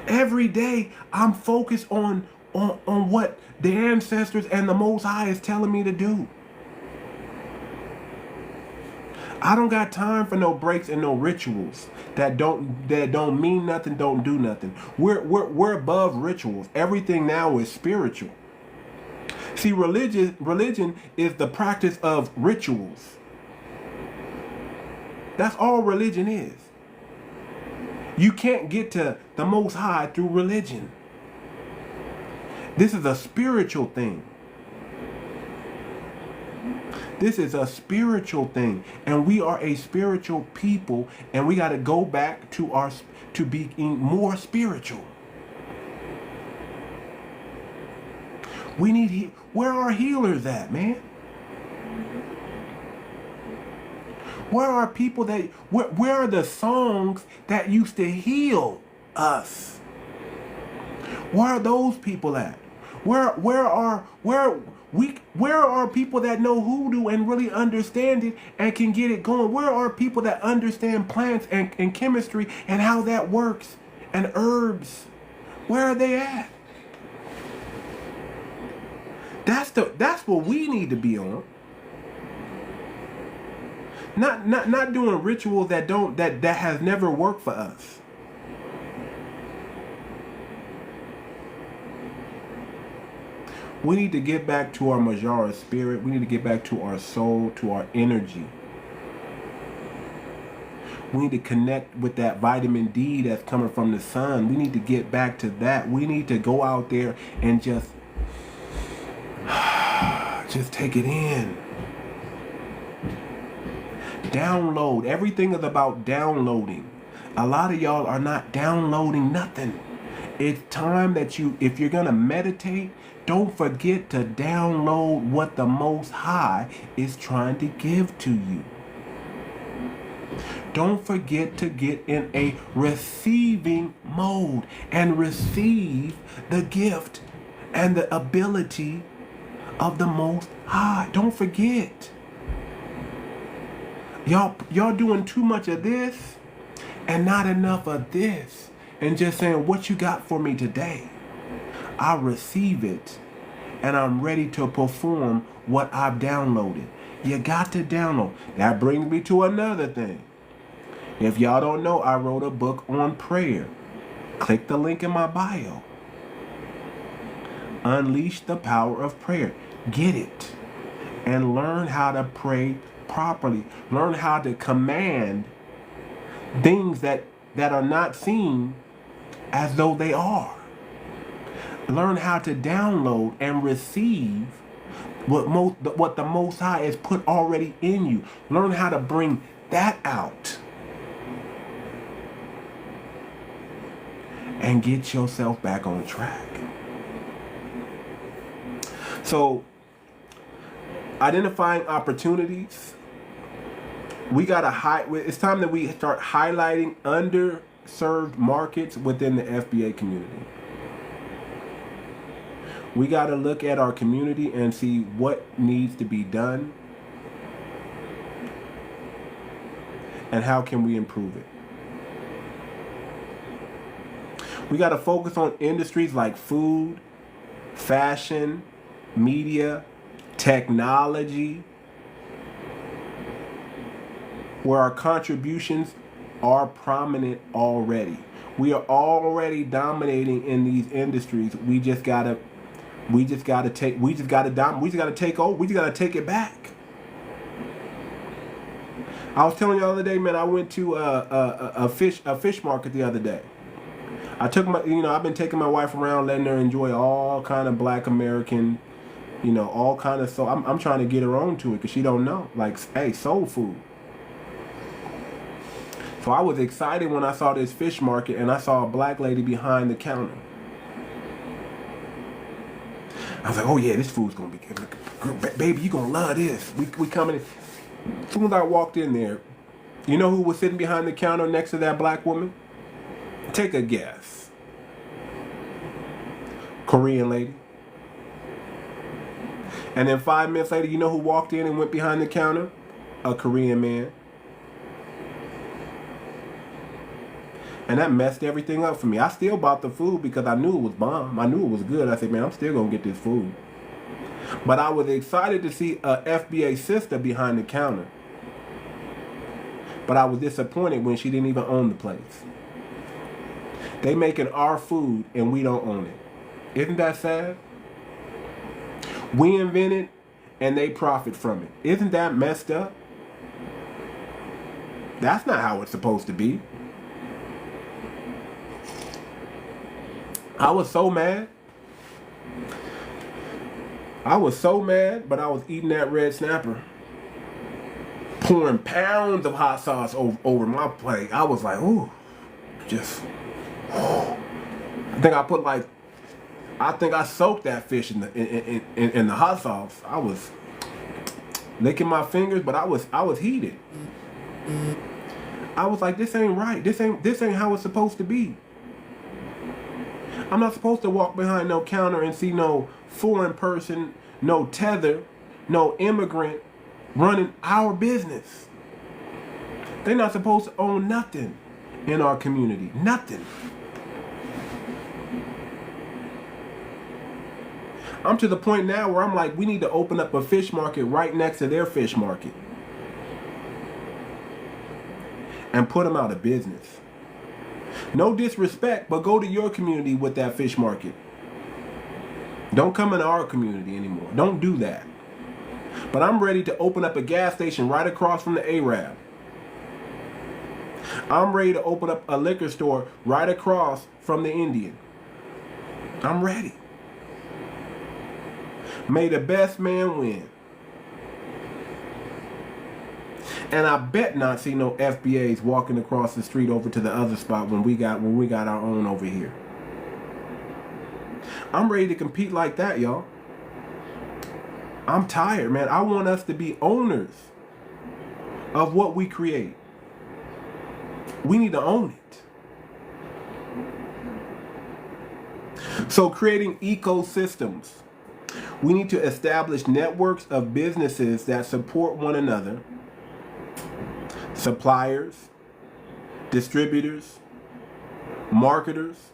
Every day I'm focused on on what the ancestors and the Most High is telling me to do. I don't got time for no breaks and no rituals that don't mean nothing, don't do nothing. We're above rituals. Everything now is spiritual. See, religion is the practice of rituals. That's all religion is. You can't get to the Most High through religion. This is a spiritual thing. This is a spiritual thing, and we are a spiritual people, and we got to go back to being more spiritual. We need where are healers at, man? Where are people that where are the songs that used to heal us? Where are those people at? Where are people that know hoodoo and really understand it and can get it going? Where are people that understand plants and chemistry and how that works and herbs? Where are they at? That's what we need to be on. Not doing rituals that has never worked for us. We need to get back to our Majara spirit. We need to get back to our soul, to our energy. We need to connect with that vitamin D that's coming from the sun. We need to get back to that. We need to go out there and just take it in. Download. Everything is about downloading. A lot of y'all are not downloading nothing. It's time that if you're going to meditate, don't forget to download what the Most High is trying to give to you. Don't forget to get in a receiving mode and receive the gift and the ability of the Most High. Don't forget. Y'all doing too much of this and not enough of this, and just saying, what you got for me today? I receive it, and I'm ready to perform what I've downloaded. You got to download. That brings me to another thing. If y'all don't know, I wrote a book on prayer. Click the link in my bio. Unleash the power of prayer. Get it. And learn how to pray properly. Learn how to command things that are not seen as though they are. Learn how to download and receive what the Most High has put already in you. Learn how to bring that out. And get yourself back on track. So, identifying opportunities. It's time that we start highlighting underserved markets within the FBA community. We got to look at our community and see what needs to be done and how can we improve it. We got to focus on industries like food, fashion, media, technology, where our contributions are prominent already. We are already dominating in these industries. We just gotta take over. We just gotta take it back. I was telling you the other day, man, I went to a fish market the other day. I've been taking my wife around, letting her enjoy all kind of Black American, all kind of soul. I'm trying to get her on to it because she don't know, like, hey, soul food. So I was excited when I saw this fish market and I saw a Black lady behind the counter. I was like, oh yeah, this food's gonna be good. Baby, you gonna love this. We coming in. As soon as I walked in there, you know who was sitting behind the counter next to that Black woman? Take a guess. Korean lady. And then 5 minutes later, you know who walked in and went behind the counter? A Korean man. And that messed everything up for me. I still bought the food because I knew it was bomb. I knew it was good. I said, man, I'm still going to get this food. But I was excited to see a FBA sister behind the counter. But I was disappointed when she didn't even own the place. They making our food and we don't own it. Isn't that sad? We invent it and they profit from it. Isn't that messed up? That's not how it's supposed to be. I was so mad. I was so mad, but I was eating that red snapper. Pouring pounds of hot sauce over my plate. I was like, ooh, just, ooh. I think I soaked that fish in the hot sauce. I was licking my fingers, but I was heated. I was like, this ain't right. This ain't how it's supposed to be. I'm not supposed to walk behind no counter and see no foreign person, no tether, no immigrant running our business. They're not supposed to own nothing in our community. Nothing. I'm to the point now where I'm like, we need to open up a fish market right next to their fish market. And put them out of business. No disrespect, but go to your community with that fish market. Don't come into our community anymore. Don't do that. But I'm ready to open up a gas station right across from the Arab. I'm ready to open up a liquor store right across from the Indian. I'm ready. May the best man win. And I bet not see no FBAs walking across the street over to the other spot when we got our own over here. I'm ready to compete like that, y'all. I'm tired, man. I want us to be owners of what we create. We need to own it. So creating ecosystems. We need to establish networks of businesses that support one another. Suppliers, distributors, marketers.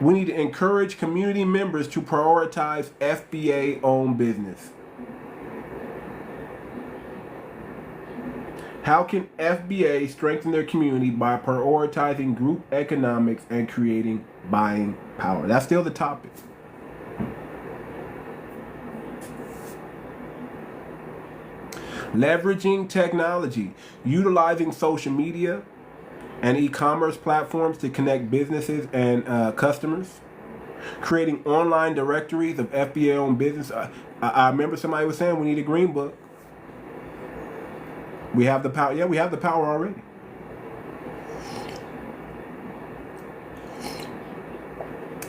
We need to encourage community members to prioritize FBA-owned business. How can FBA strengthen their community? By prioritizing group economics and creating buying power. That's still the topic. Leveraging technology, utilizing social media and e-commerce platforms to connect businesses and customers, creating online directories of FBA-owned business. I remember somebody was saying we need a green book. We have the power. Yeah, we have the power already.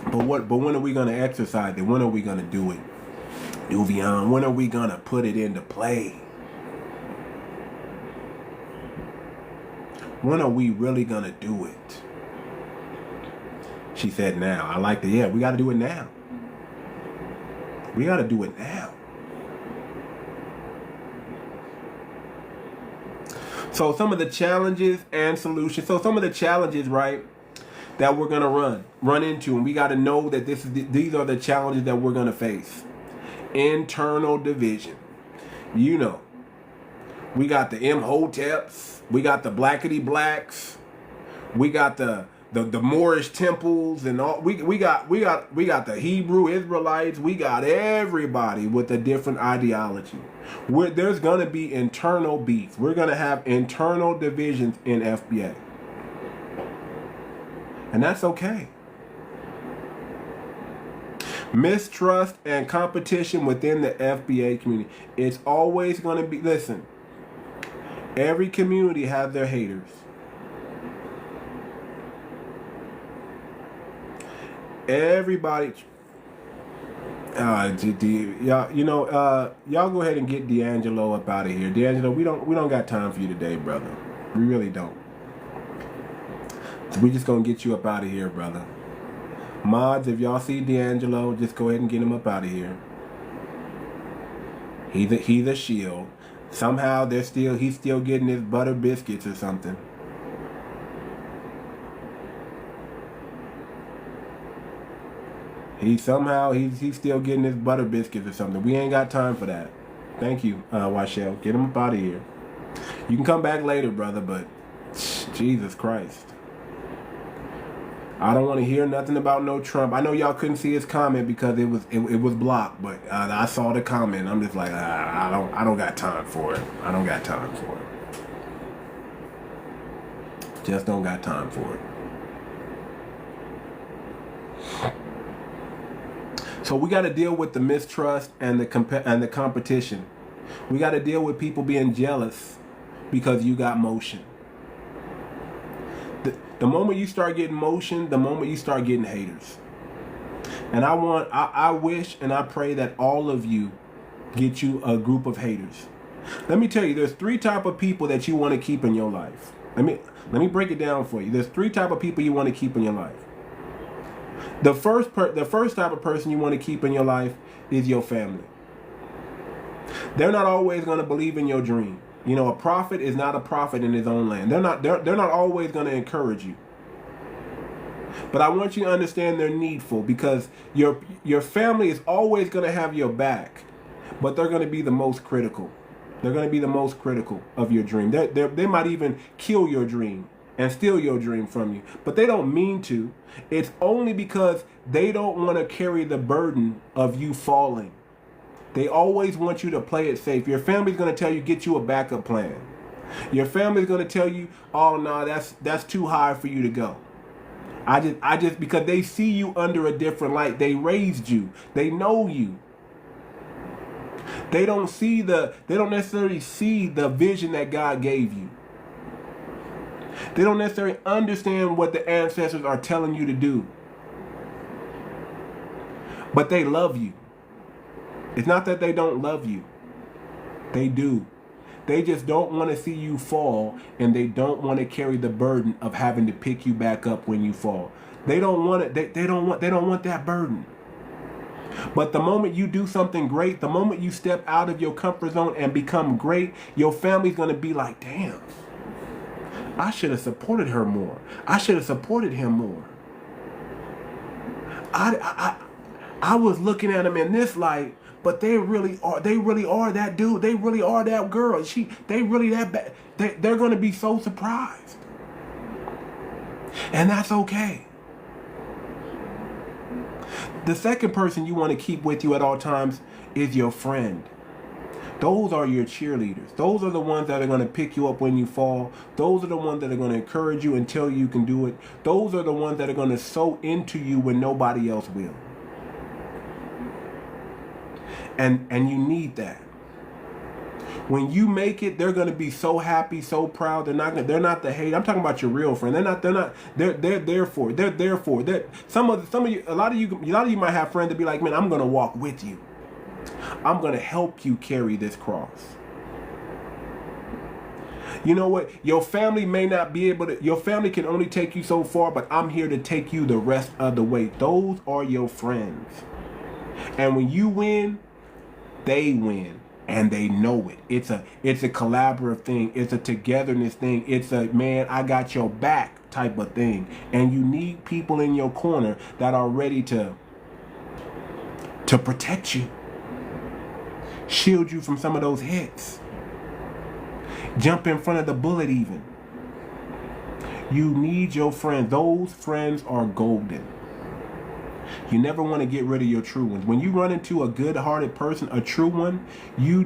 But when are we going to exercise it? When are we going to do it? Uvion, when are we going to put it into play? When are we really going to do it? She said now. I like the, yeah, we got to do it now. We got to do it now. So some of the challenges and solutions. So some of the challenges, right, that we're going to run into. And we got to know that these are the challenges that we're going to face. Internal division. You know, we got the 𝗵𝗄𝗵𝘵, we got the blackety blacks, we got the Moorish temples, and all. We got the Hebrew Israelites. We got everybody with a different ideology. There's gonna be internal beef. We're gonna have internal divisions in FBA, and that's okay. Mistrust and competition within the FBA community. It's always going to be, listen, every community has their haters. Everybody, y'all go ahead and get D'Angelo up out of here. D'Angelo, we don't got time for you today, brother. We really don't. We just gonna get you up out of here, brother. Mods, if y'all see D'Angelo, just go ahead and get him up out of here. He's a shield. Somehow he's still getting his butter biscuits or something. He's still getting his butter biscuits or something. We ain't got time for that. Thank you, 𝗏𝗏. Get him up out of here. You can come back later, brother, but Jesus Christ. I don't want to hear nothing about no Trump. I know y'all couldn't see his comment because it was blocked, but I saw the comment. I'm just like, I don't got time for it. I don't got time for it. Just don't got time for it. So we got to deal with the mistrust and the competition. We got to deal with people being jealous because you got motion. The moment you start getting motion, the moment you start getting haters. And I wish and I pray that all of you get you a group of haters. Let me tell you, there's 3 types of people that you want to keep in your life. Let me break it down for you. There's 3 types of people you want to keep in your life. The first type of person you want to keep in your life is your family. They're not always going to believe in your dream. You know, a prophet is not a prophet in his own land. They're not always going to encourage you. But I want you to understand they're needful, because your family is always going to have your back, but they're going to be the most critical. They're going to be the most critical of your dream. They might even kill your dream and steal your dream from you, but they don't mean to. It's only because they don't want to carry the burden of you falling. They always want you to play it safe. Your family's going to tell you, get you a backup plan. Your family's going to tell you, oh no, that's too high for you to go. I just because they see you under a different light. They raised you. They know you. They don't necessarily see the vision that God gave you. They don't necessarily understand what the ancestors are telling you to do. But they love you. It's not that they don't love you. They do. They just don't want to see you fall, and they don't want to carry the burden of having to pick you back up when you fall. They don't want it. They don't want that burden. But the moment you do something great, the moment you step out of your comfort zone and become great, your family's going to be like, damn, I should have supported her more. I should have supported him more. I was looking at him in this light, but they really are that dude. They really are that girl. They really that bad. They're going to be so surprised. And that's okay. The second person you want to keep with you at all times is your friend. Those are your cheerleaders. Those are the ones that are going to pick you up when you fall. Those are the ones that are going to encourage you and tell you can do it. Those are the ones that are going to sow into you when nobody else will. And you need that. When you make it, they're going to be so happy, so proud. They're not the hate. I'm talking about your real friend. They're there for it. They're there for it. Some of you, a lot of you might have friends that be like, man, I'm going to walk with you. I'm going to help you carry this cross. You know what? Your family may not be able to, your family can only take you so far, but I'm here to take you the rest of the way. Those are your friends. And when you win, they win, and they know it. It's a collaborative thing. It's a togetherness thing. It's a, man, I got your back type of thing. And you need people in your corner that are ready to protect you, shield you from some of those hits, jump in front of the bullet even. You need your friends. Those friends are golden. You never want to get rid of your true ones. When you run into a good-hearted person, a true one, you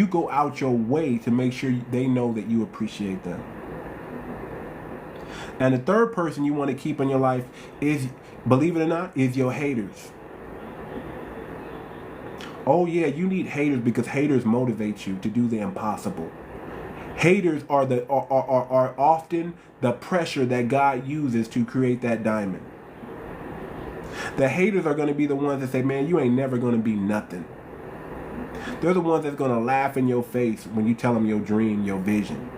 go out your way to make sure they know that you appreciate them. And the third person you want to keep in your life is, believe it or not, is your haters. Oh yeah, you need haters because haters motivate you to do the impossible. Haters are often the pressure that God uses to create that diamond. The haters are going to be the ones that say, man, you ain't never going to be nothing. They're the ones that's going to laugh in your face when you tell them your dream, your vision.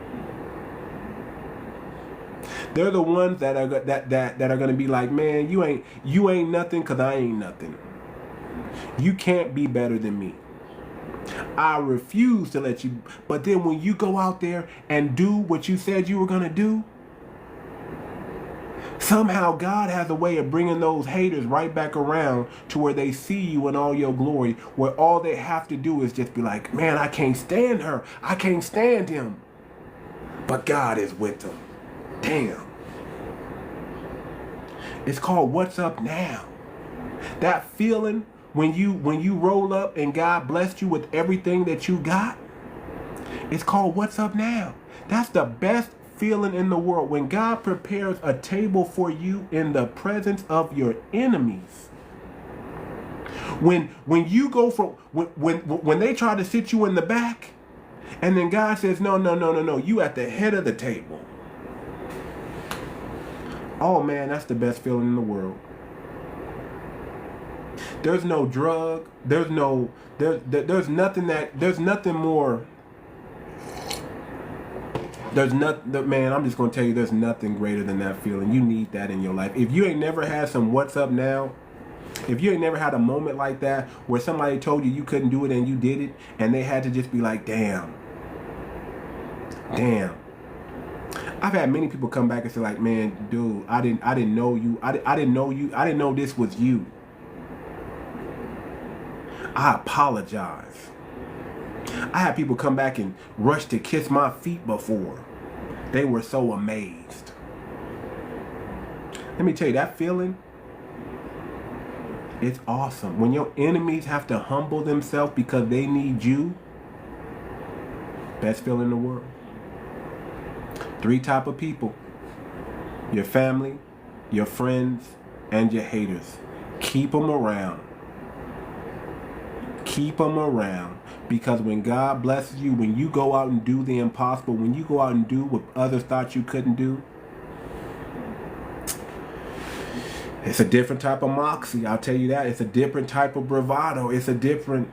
They're the ones that are going to be like, man, you ain't nothing because I ain't nothing. You can't be better than me. I refuse to let you. But then when you go out there and do what you said you were going to do, Somehow God has a way of bringing those haters right back around to where they see you in all your glory, where all they have to do is just be like, man, I can't stand her. I can't stand him. But God is with them. Damn. It's called what's up now. That feeling when you roll up and God blessed you with everything that you got, it's called what's up now. That's the best feeling in the world, when God prepares a table for you in the presence of your enemies. When you go from when they try to sit you in the back, and then God says, no, you at the head of the table. Oh man, that's the best feeling in the world. There's no drug, there's nothing more. Man, I'm just going to tell you, there's nothing greater than that feeling. You need that in your life. If you ain't never had some what's up now, if you ain't never had a moment like that where somebody told you couldn't do it and you did it, and they had to just be like, damn. I've had many people come back and say like, man, dude, I didn't know you. I didn't know this was you. I apologize. I had people come back and rush to kiss my feet before. They were so amazed. Let me tell you, that feeling, it's awesome. When your enemies have to humble themselves because they need you, best feeling in the world. 3 types of people: your family, your friends, and your haters. Keep them around. Keep them around. Because when God blesses you, when you go out and do the impossible, when you go out and do what others thought you couldn't do, it's a different type of moxie. I'll tell you that. It's a different type of bravado. It's a different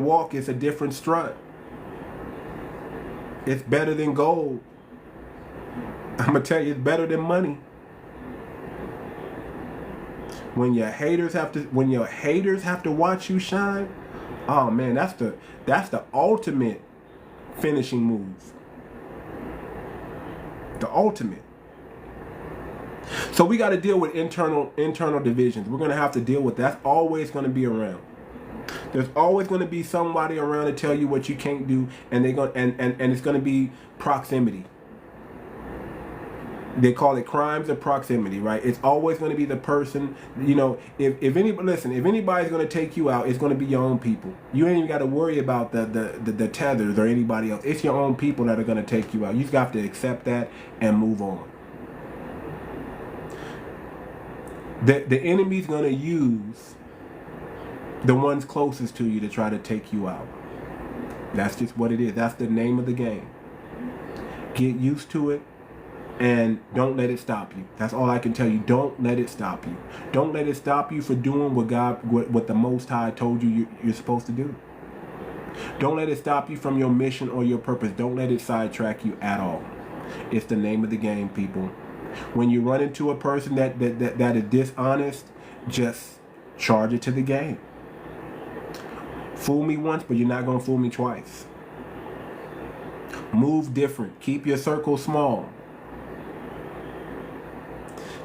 walk. It's a different strut. It's better than gold. I'm gonna tell you, it's better than money. When your haters have to watch you shine, oh man, that's the ultimate finishing move. The ultimate. So we got to deal with internal divisions. We're going to have to deal with that. That's always going to be around. There's always going to be somebody around to tell you what you can't do, and it's going to be proximity. They call it crimes of proximity, right? It's always going to be the person, if anybody's going to take you out, it's going to be your own people. You ain't even got to worry about the tethers or anybody else. It's your own people that are going to take you out. You just have to accept that and move on. The enemy's going to use the ones closest to you to try to take you out. That's just what it is. That's the name of the game. Get used to it. And don't let it stop you. That's all I can tell you. Don't let it stop you. Don't let it stop you for doing what the Most High told you you're supposed to do. Don't let it stop you from your mission or your purpose. Don't let it sidetrack you at all. It's the name of the game, people. When you run into a person that is dishonest, just charge it to the game. Fool me once, but you're not going to fool me twice. Move different. Keep your circle small.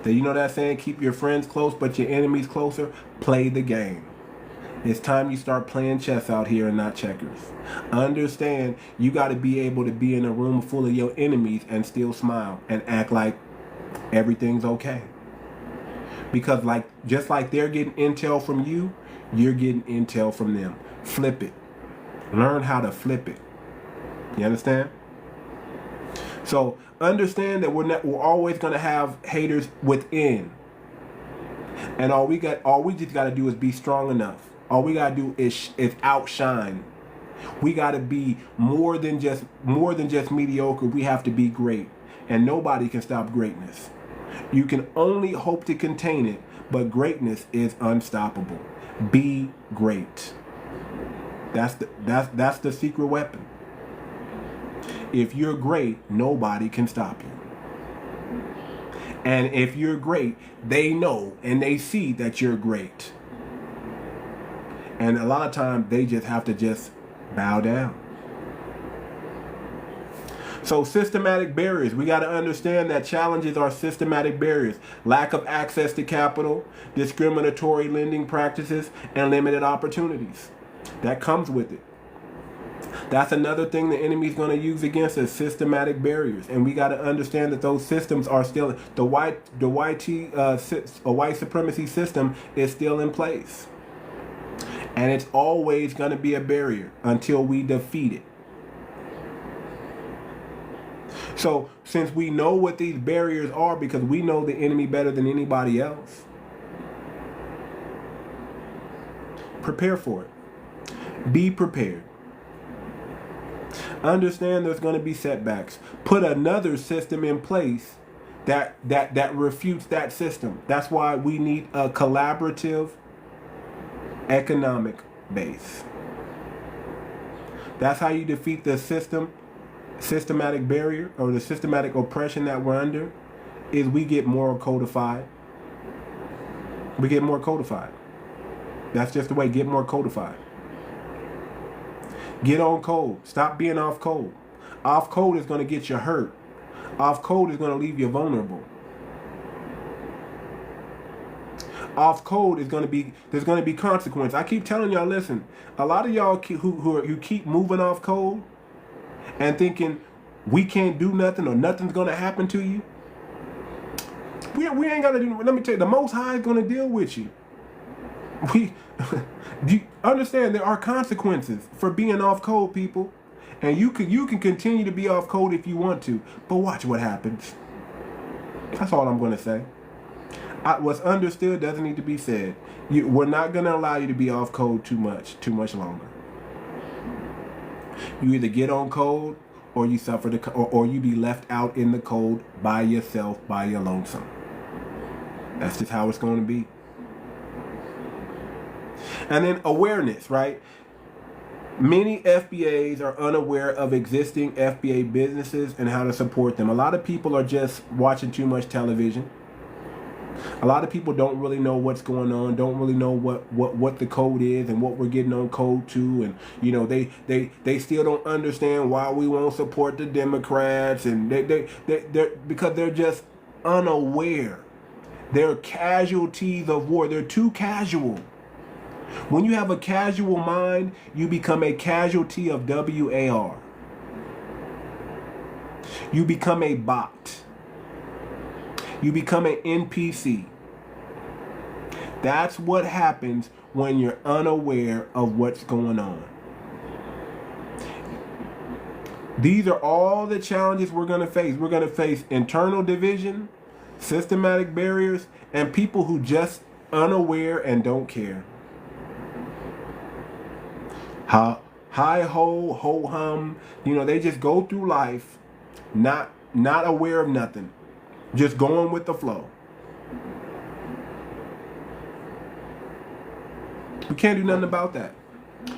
You know that saying, keep your friends close but your enemies closer? Play the game. It's time you start playing chess out here and not checkers. Understand, you got to be able to be in a room full of your enemies and still smile and act like everything's okay. Because just like they're getting intel from you, you're getting intel from them. Flip it. Learn how to flip it. You understand? So understand that we're always going to have haters within. And all we just got to do is be strong enough. All we got to do is outshine. We got to be more than just mediocre. We have to be great. And nobody can stop greatness. You can only hope to contain it, but greatness is unstoppable. Be great. That's the secret weapon. If you're great, nobody can stop you. And if you're great, they know and they see that you're great. And a lot of times they just have to bow down. So systematic barriers. We got to understand that challenges are systematic barriers. Lack of access to capital, discriminatory lending practices, and limited opportunities. That comes with it. That's another thing the enemy's going to use against us, systematic barriers. And we got to understand that those systems are still, the white supremacy system is still in place. And it's always going to be a barrier until we defeat it. So since we know what these barriers are, because we know the enemy better than anybody else, prepare for it. Be prepared. Understand there's going to be setbacks. Put another system in place that refutes that system. That's why we need a collaborative economic base. That's how you defeat the systematic barrier or the systematic oppression that we're under, is we get more codified. We get more codified. That's just the way. Get more codified. Get on code. Stop being off code. Off code is going to get you hurt. Off code is going to leave you vulnerable. Off code is going to be, there's going to be consequence. I keep telling y'all, listen, a lot of y'all who keep moving off code and thinking we can't do nothing or nothing's going to happen to you. We ain't got to do, let me tell you, the Most High is going to deal with you. You understand there are consequences for being off code, people. And you can continue to be off code if you want to, but watch what happens. That's all I'm going to say. What's understood doesn't need to be said. We're not going to allow you to be off code too much longer. You either get on code or you suffer or you be left out in the cold by yourself, by your lonesome. That's just how it's going to be. And then awareness, right? Many FBAs are unaware of existing FBA businesses and how to support them. A lot of people are just watching too much television. A lot of people don't really know what's going on, don't really know what the code is and what we're getting on code to. And, you know, they still don't understand why we won't support the Democrats. And they're because they're just unaware. They're casualties of war. They're too casual. When you have a casual mind, you become a casualty of WAR. You become a bot. You become an NPC. That's what happens when you're unaware of what's going on. These are all the challenges we're going to face. We're going to face internal division, systematic barriers, and people who just unaware and don't care. Hi ho, ho hum. You know, they just go through life not aware of nothing. Just going with the flow. We can't do nothing about that.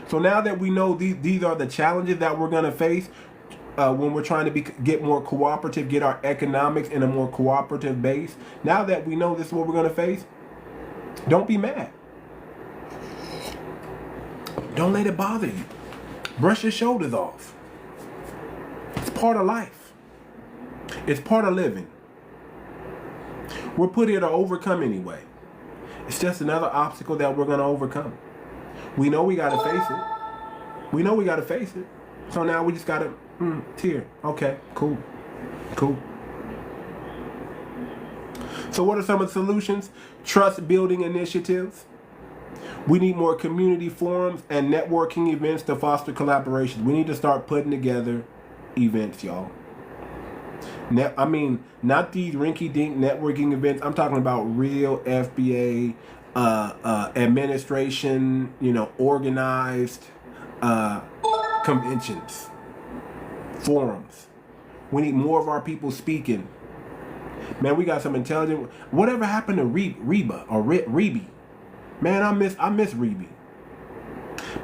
So now that we know these are the challenges that we're going to face when we're trying to get more cooperative, get our economics in a more cooperative base. Now that we know this is what we're going to face, don't be mad. Don't let it bother you. Brush your shoulders off. It's part of life. It's part of living. We're put here to overcome anyway. It's just another obstacle that we're going to overcome. We know we got to face it. We know we got to face it. So now we just got to, tear. Okay, cool. Cool. So what are some of the solutions? Trust building initiatives. We need more community forums and networking events to foster collaboration. We need to start putting together events, y'all. I mean, not these rinky-dink networking events. I'm talking about real FBA administration, you know, organized conventions, forums. We need more of our people speaking. Man, we got some intelligent. Whatever happened to Reba or Reby? Man, I miss Reby.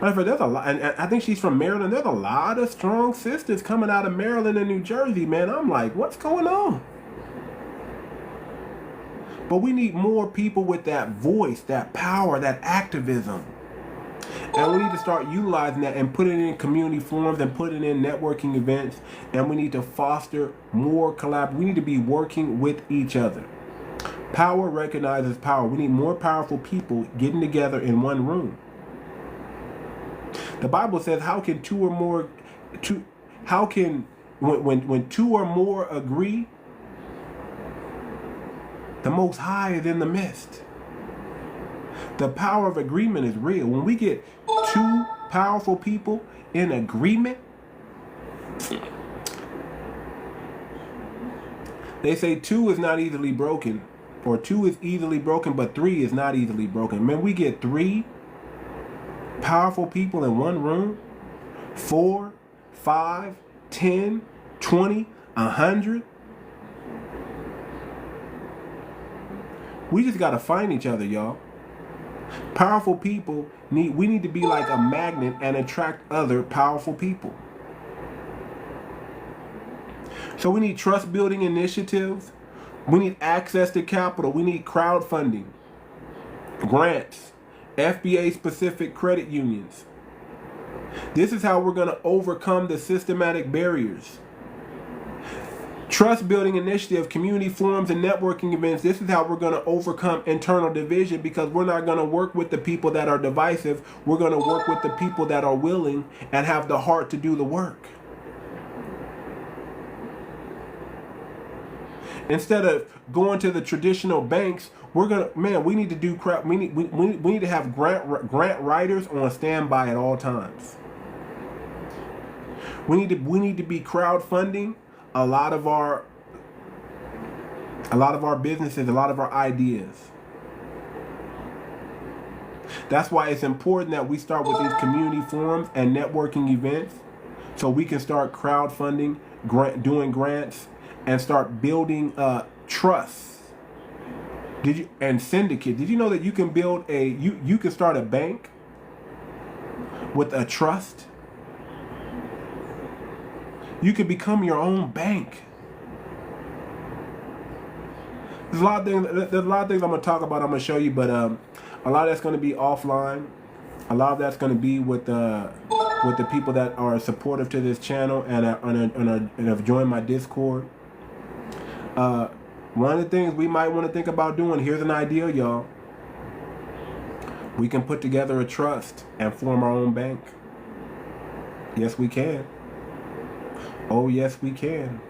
But there's a lot, and I think she's from Maryland. There's a lot of strong sisters coming out of Maryland and New Jersey, man. I'm like, what's going on? But we need more people with that voice, that power, that activism. And we need to start utilizing that and put it in community forums and put it in networking events. And we need to foster more we need to be working with each other. Power recognizes power. We need more powerful people getting together in one room. The Bible says, how can when two or more agree, the Most High is in the midst. The power of agreement is real. When we get two powerful people in agreement, they say two is not easily broken, or two is easily broken, but three is not easily broken. Man, we get three powerful people in one room, 4, 5, 10, 20, 100. We just got to find each other, y'all. Powerful people we need to be like a magnet and attract other powerful people. So we need trust building initiatives. We need access to capital. We need crowdfunding, grants, FBA specific credit unions. This is how we're going to overcome the systematic barriers. Trust building initiative, community forums, and networking events. This is how we're going to overcome internal division, because we're not going to work with the people that are divisive. We're going to work with the people that are willing and have the heart to do the work. Instead of going to the traditional banks, we need to do we need to have grant writers on standby at all times. We need to be crowdfunding a lot of our businesses, a lot of our ideas. That's why it's important that we start with these community forums and networking events, so we can start crowdfunding, doing grants, and start building trust. And syndicate. Did you know that you can build you can start a bank with a trust? You can become your own bank. There's a lot of things I'm going to talk about, I'm going to show you, but a lot of that's going to be offline. A lot of that's going to be with the people that are supportive to this channel and have joined my Discord. One of the things we might want to think about doing, here's an idea, y'all. We can put together a trust and form our own bank. Yes, we can. Oh, yes, we can.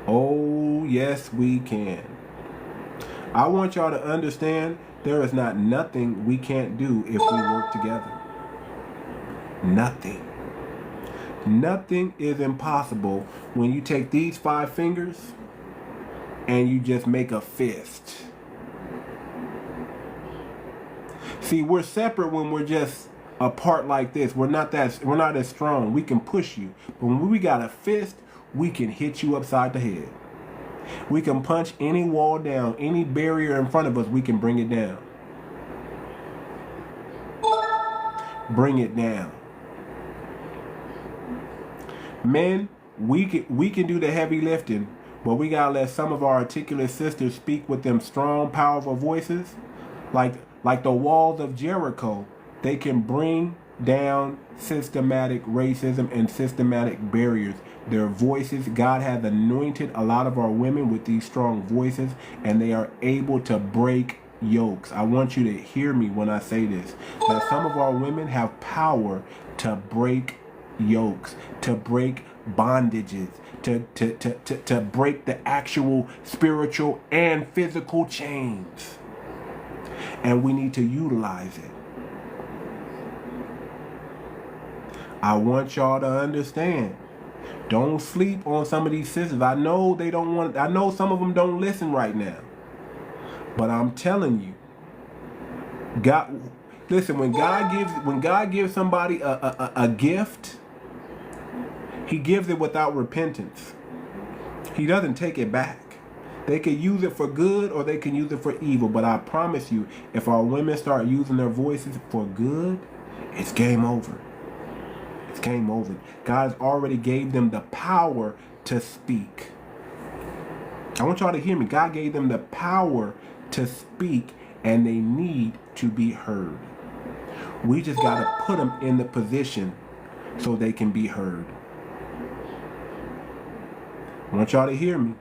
Oh, yes, we can. I want y'all to understand there is not nothing we can't do if we work together. Nothing. Nothing is impossible when you take these 5 fingers and you just make a fist. See, we're separate when we're just apart like this. We're not as strong. We can push you. But when we got a fist, we can hit you upside the head. We can punch any wall down, any barrier in front of us, we can bring it down. Bring it down. Men, we can do the heavy lifting, but we gotta let some of our articulate sisters speak with them strong, powerful voices, like the walls of Jericho. They can bring down systematic racism and systematic barriers. Their voices, God has anointed a lot of our women with these strong voices, and they are able to break yokes. I want you to hear me when I say this, that some of our women have power to break yokes, to break bondages, to break the actual spiritual and physical chains. And we need to utilize it. I want y'all to understand. Don't sleep on some of these sisters. I know some of them don't listen right now. But I'm telling you, listen, when God gives somebody a gift, He gives it without repentance. He doesn't take it back. They can use it for good or they can use it for evil. But I promise you, if our women start using their voices for good, it's game over. It's game over. God already gave them the power to speak. I want y'all to hear me. God gave them the power to speak, and they need to be heard. We just got to put them in the position so they can be heard. I want y'all to hear me.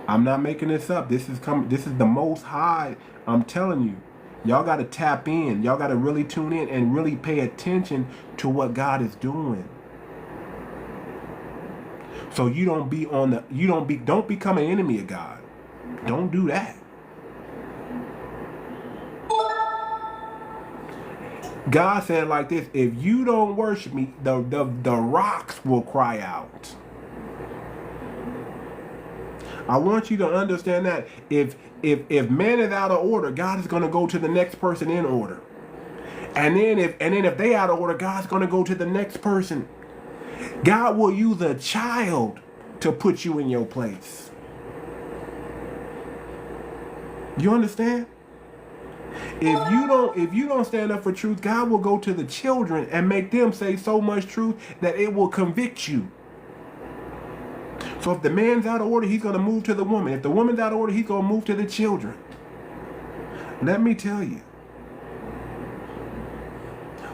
I'm not making this up. This is the Most High. I'm telling you. Y'all got to tap in. Y'all got to really tune in and really pay attention to what God is doing. So you don't become an enemy of God. Don't do that. God said like this, if you don't worship me, the rocks will cry out. I want you to understand that if man is out of order, God is going to go to the next person in order. And then if they out of order, God's going to go to the next person. God will use a child to put you in your place. You understand? If you don't stand up for truth, God will go to the children and make them say so much truth that it will convict you. So if the man's out of order, he's going to move to the woman. If the woman's out of order, he's going to move to the children. Let me tell you.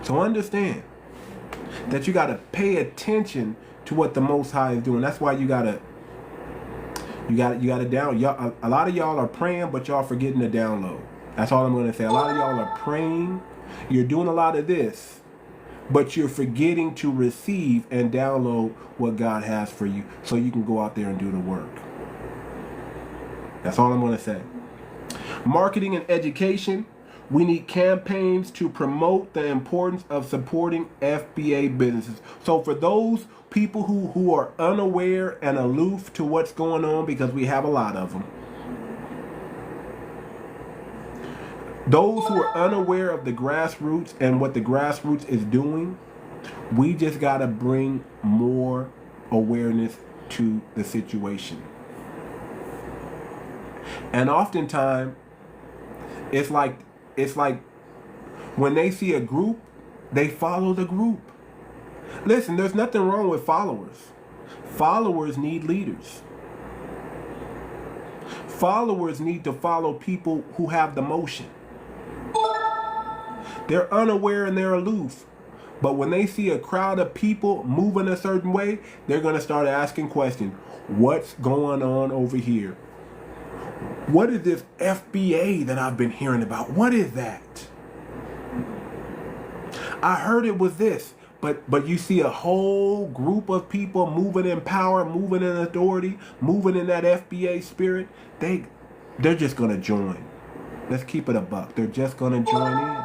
So understand that you got to pay attention to what the Most High is doing. That's why you got to down. Y'all, a lot of y'all are praying, but y'all forgetting to download. That's all I'm going to say. A lot of y'all are praying. You're doing a lot of this, but you're forgetting to receive and download what God has for you so you can go out there and do the work. That's all I'm going to say. Marketing and education. We need campaigns to promote the importance of supporting FBA businesses. So for those people who are unaware and aloof to what's going on, because we have a lot of them, those who are unaware of the grassroots and what the grassroots is doing, we just got to bring more awareness to the situation. And oftentimes, it's like when they see a group, they follow the group. Listen, there's nothing wrong with followers. Followers need leaders. Followers need to follow people who have the motion. They're unaware and they're aloof. But when they see a crowd of people moving a certain way, they're going to start asking questions. What's going on over here? What is this FBA that I've been hearing about? What is that? I heard it was this. But you see a whole group of people moving in power, moving in authority, moving in that FBA spirit. They're just going to join. Let's keep it a buck. They're just going to join in.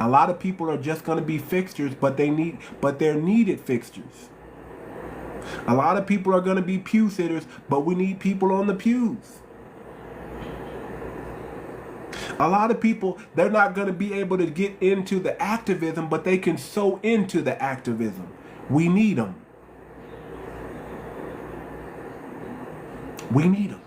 A lot of people are just going to be fixtures, but they're needed fixtures. A lot of people are going to be pew sitters, but we need people on the pews. A lot of people, they're not going to be able to get into the activism, but they can sow into the activism. We need them. We need them.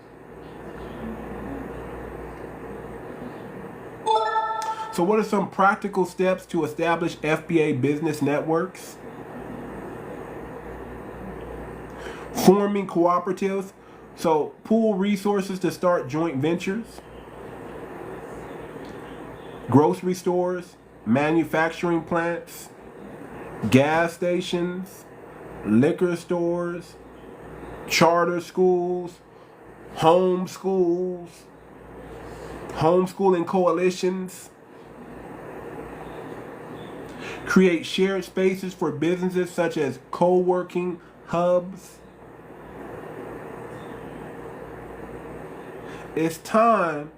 So what are some practical steps to establish FBA business networks? Forming cooperatives. So pool resources to start joint ventures. Grocery stores, manufacturing plants, gas stations, liquor stores, charter schools, homeschooling coalitions. Create shared spaces for businesses such as co-working hubs. It's time.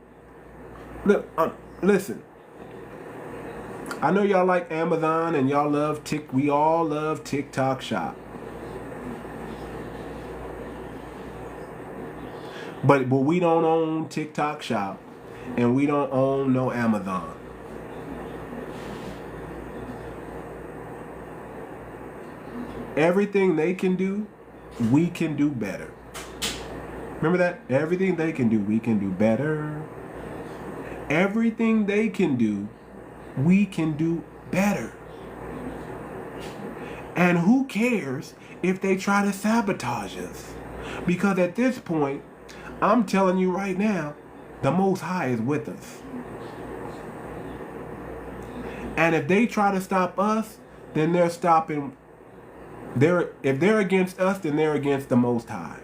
Look, listen. I know y'all like Amazon and y'all love we all love TikTok Shop. But we don't own TikTok Shop and we don't own no Amazon. Everything they can do, we can do better. Remember that? Everything they can do, we can do better. Everything they can do, we can do better. And who cares if they try to sabotage us? Because at this point, I'm telling you right now, the Most High is with us. And if they try to stop us, then they're stopping. If they're against us, then they're against the Most High.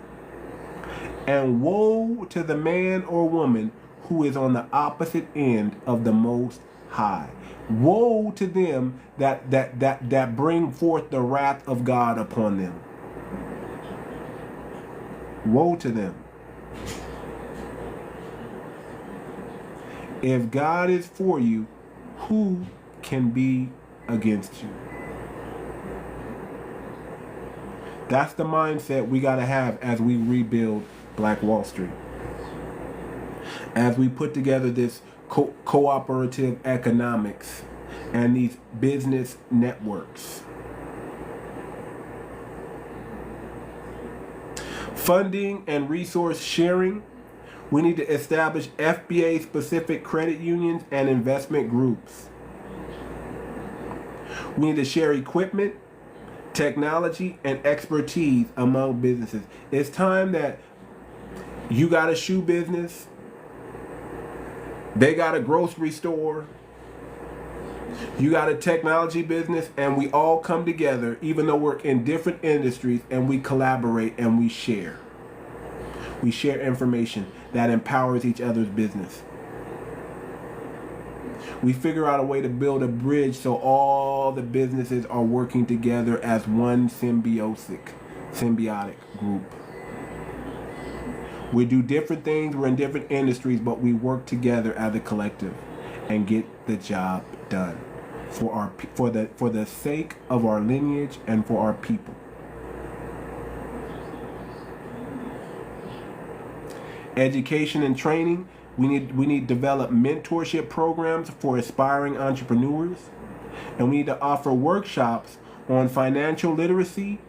And woe to the man or woman who is on the opposite end of the Most High. Woe to them that bring forth the wrath of God upon them. Woe to them. If God is for you, who can be against you? That's the mindset we got to have as we rebuild Black Wall Street. As we put together this cooperative economics and these business networks. Funding and resource sharing. We need to establish FBA-specific credit unions and investment groups. We need to share equipment, technology, and expertise among businesses. It's time that you got a shoe business, they got a grocery store, you got a technology business, and we all come together, even though we're in different industries, and we collaborate and we share. We share information that empowers each other's business. We figure out a way to build a bridge so all the businesses are working together as one symbiotic group. We do different things, we're in different industries, but we work together as a collective and get the job done for the sake of our lineage and for our people. Education and training. We need to develop mentorship programs for aspiring entrepreneurs, and we need to offer workshops on financial literacy,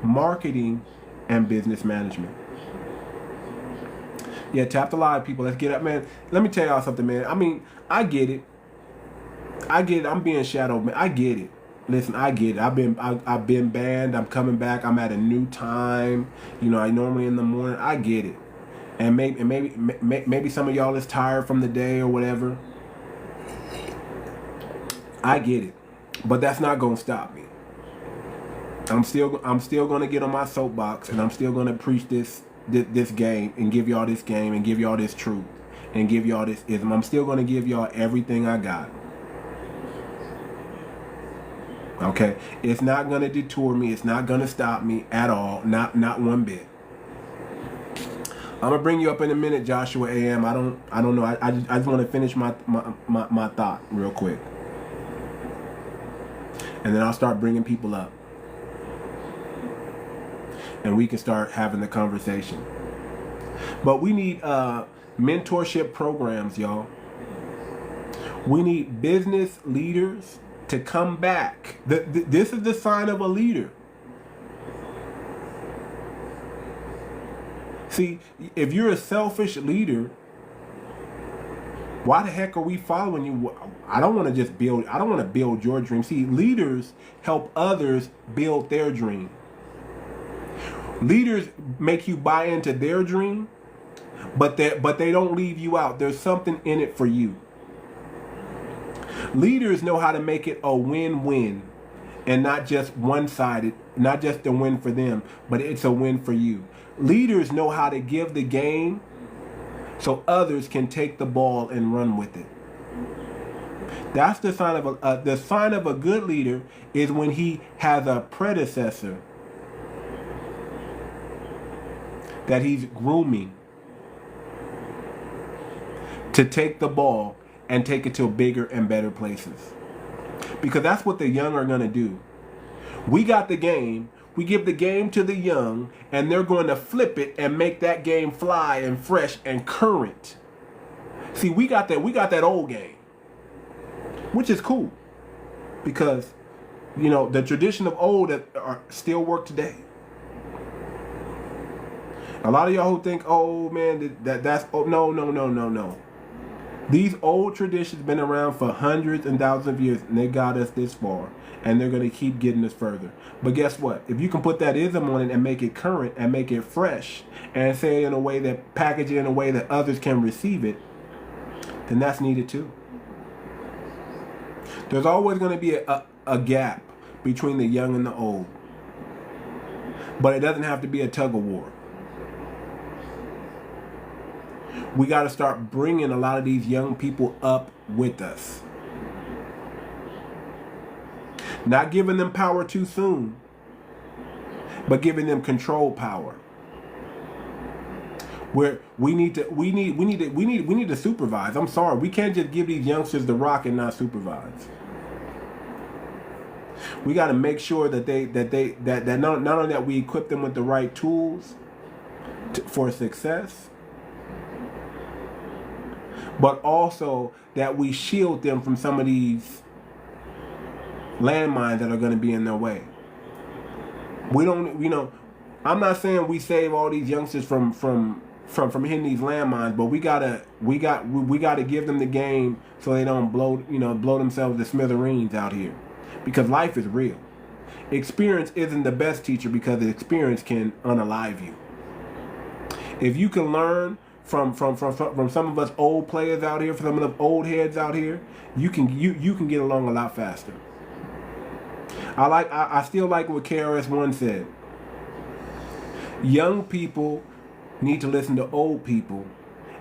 marketing, and business management. Yeah, tap the live, people. Let's get up, man. Let me tell y'all something, man. I mean, I get it. I'm being shadowed, man. I get it. Listen, I get it. I've been banned. I'm coming back. I'm at a new time. You know, I normally in the morning. I get it. And maybe some of y'all is tired from the day or whatever. I get it, but that's not gonna stop me. I'm still gonna get on my soapbox, and I'm still gonna preach this game and give y'all this game and give y'all this truth and give y'all this ism. I'm still gonna give y'all everything I got. Okay, it's not gonna detour me. It's not gonna stop me at all. Not one bit. I'm gonna bring you up in a minute, Joshua AM. I don't know. I just want to finish my thought real quick, and then I'll start bringing people up, and we can start having the conversation. But we need mentorship programs, y'all. We need business leaders to come back. This is the sign of a leader. See, if you're a selfish leader, why the heck are we following you? I don't want to build your dream. See, leaders help others build their dream. Leaders make you buy into their dream, but they don't leave you out. There's something in it for you. Leaders know how to make it a win-win and not just one-sided, not just a win for them, but it's a win for you. Leaders know how to give the game so others can take the ball and run with it. That's the sign of a good leader is when he has a predecessor that he's grooming to take the ball and take it to bigger and better places. Because that's what the young are going to do. We got the game. We give the game to the young, and they're going to flip it and make that game fly and fresh and current. See, we got that old game, which is cool, because you know the tradition of old that are still work today. A lot of y'all who think, oh man, that's no. These old traditions been around for hundreds and thousands of years, and they got us this far, and they're going to keep getting us further. But guess what? If you can put that ism on it and make it current and make it fresh and say it in a way that, package it in a way that others can receive it, then that's needed too. There's always going to be a gap between the young and the old. But it doesn't have to be a tug of war. We got to start bringing a lot of these young people up with us. Not giving them power too soon, but giving them control power. Where we need to supervise. I'm sorry, we can't just give these youngsters the rock and not supervise. We got to make sure that not only that we equip them with the right tools for success, but also that we shield them from some of these landmines that are going to be in their way. We don't, I'm not saying we save all these youngsters from hitting these landmines, but we gotta give them the game so they don't blow themselves to smithereens out here, because life is real. Experience isn't the best teacher, because the experience can unalive you. If you can learn from some of us old players out here, from some of the old heads out here, you can get along a lot faster. I still like what 𝗥𝗶𝗴𝗵𝘁𝘀 said. Young people need to listen to old people,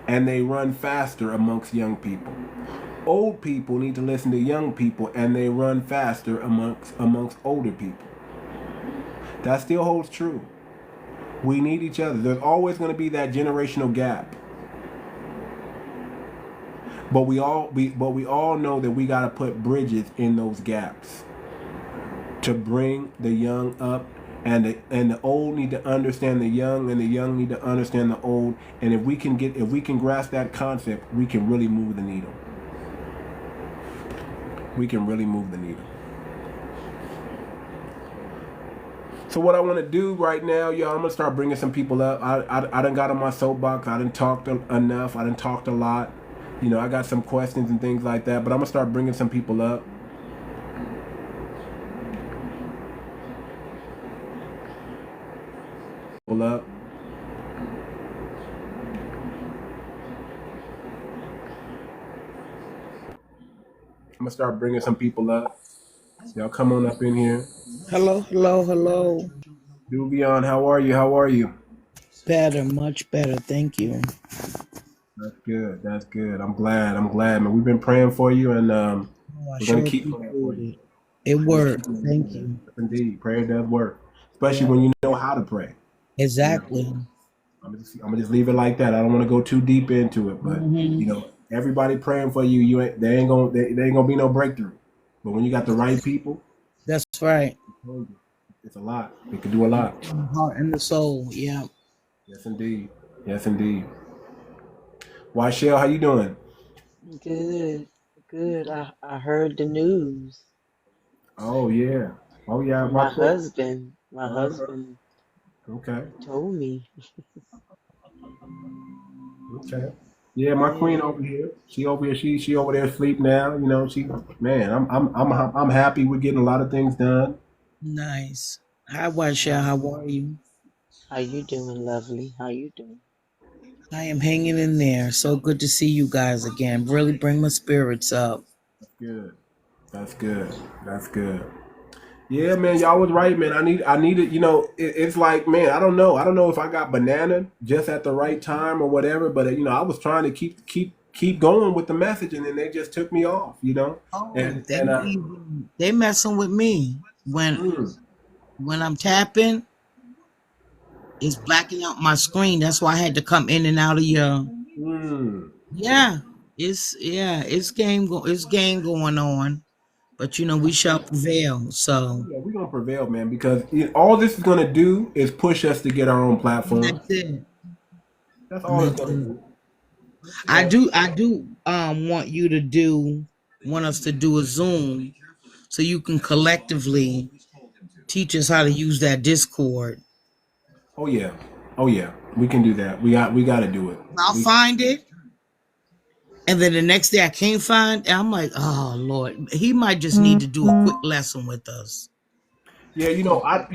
and they run faster amongst young people. Old people need to listen to young people, and they run faster amongst older people. That still holds true. We need each other. There's always going to be that generational gap. But we all know that we got to put bridges in those gaps to bring the young up, and the old need to understand the young, and the young need to understand the old. And if we can grasp that concept, we can really move the needle. We can really move the needle. So what I want to do right now, y'all, I'm gonna start bringing some people up. I done got on my soapbox. I done talked enough. I done talked a lot. I got some questions and things like that. But I'm gonna start bringing some people up. Up. I'm gonna start bringing some people up. Y'all come on up in here. Hello. 𝗣𝗲𝗿𝗵𝘁𝘁, how are you? How are you? Better, much better. Thank you. That's good. That's good. I'm glad, man. We've been praying for you, and we're gonna keep praying for you. It worked. Thank you. Indeed, prayer does work, especially when you know how to pray. Exactly. I'm gonna just leave it like that. I don't want to go too deep into it, but everybody praying for you. There ain't gonna be no breakthrough. But when you got the right people, that's right. It's a lot. It can do a lot. The heart and the soul. Yeah. Yes, indeed. Yes, indeed. 𝗤𝗏𝗴𝗵𝘁𝘀, how you doing? Good. I heard the news. Oh yeah. My husband Okay. told me. Okay. Yeah, my queen over here. She over here. She over there asleep now. I'm happy we're getting a lot of things done. Nice. Hi, 𝗤𝗏𝗴𝗵, how are you? How you doing, lovely? How you doing? I am hanging in there. So good to see you guys again. Really bring my spirits up. That's good. That's good. That's good. Yeah, man, y'all was right, man. I needed, it's like, man, I don't know if I got banana just at the right time or whatever, but I was trying to keep going with the message, and then they just took me off, Oh, they messing with me when I'm tapping. It's blacking out my screen. That's why I had to come in and out of your. Yeah, it's game going on. But we shall prevail. So yeah, we're gonna prevail, man, because all this is gonna do is push us to get our own platform. That's it. That's all it's gonna do. I do want us to do a Zoom so you can collectively teach us how to use that Discord. Oh yeah, we can do that. We got to do it. I'll find it. And then the next day I can't find, and I'm like, oh Lord, he might just need to do a quick lesson with us. Yeah, what I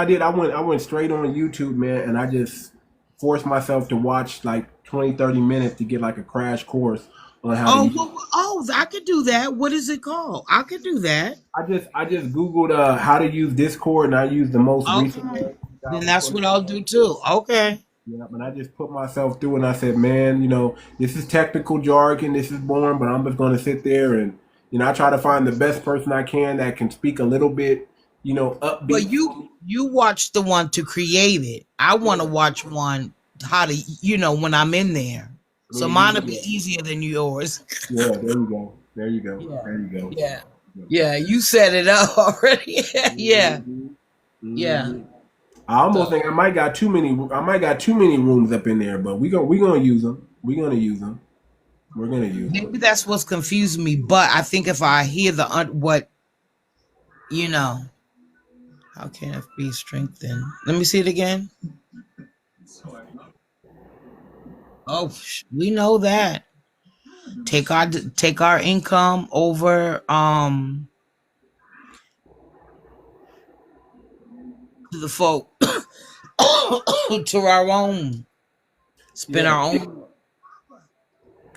did? I went straight on YouTube, man, and I just forced myself to watch like 20-30 minutes to get like a crash course on how to Oh, use it. I could do that. What is it called? I could do that. I just googled how to use Discord, and I used the most recent Okay. one, Then that's what I'll do too. Okay. Yeah, and I just put myself through, and I said, man, this is technical jargon, this is boring, but I'm just going to sit there and, I try to find the best person I can that can speak a little bit, Well, upbeat. you watch the one to create it. I want to watch one how to when I'm in there. So mine will be easier than yours. Yeah, there you go. There you go. Yeah. There you go. Yeah. Yeah, you set it up already. Yeah. Yeah. I almost think I might got too many rooms up in there, but we're gonna use them. We're gonna use them. We're gonna use them. Maybe that's what's confusing me. But I think if I hear how can it be strengthened? Let me see it again. Oh, we know that. Take our income over to the folk to our own. Spend our own.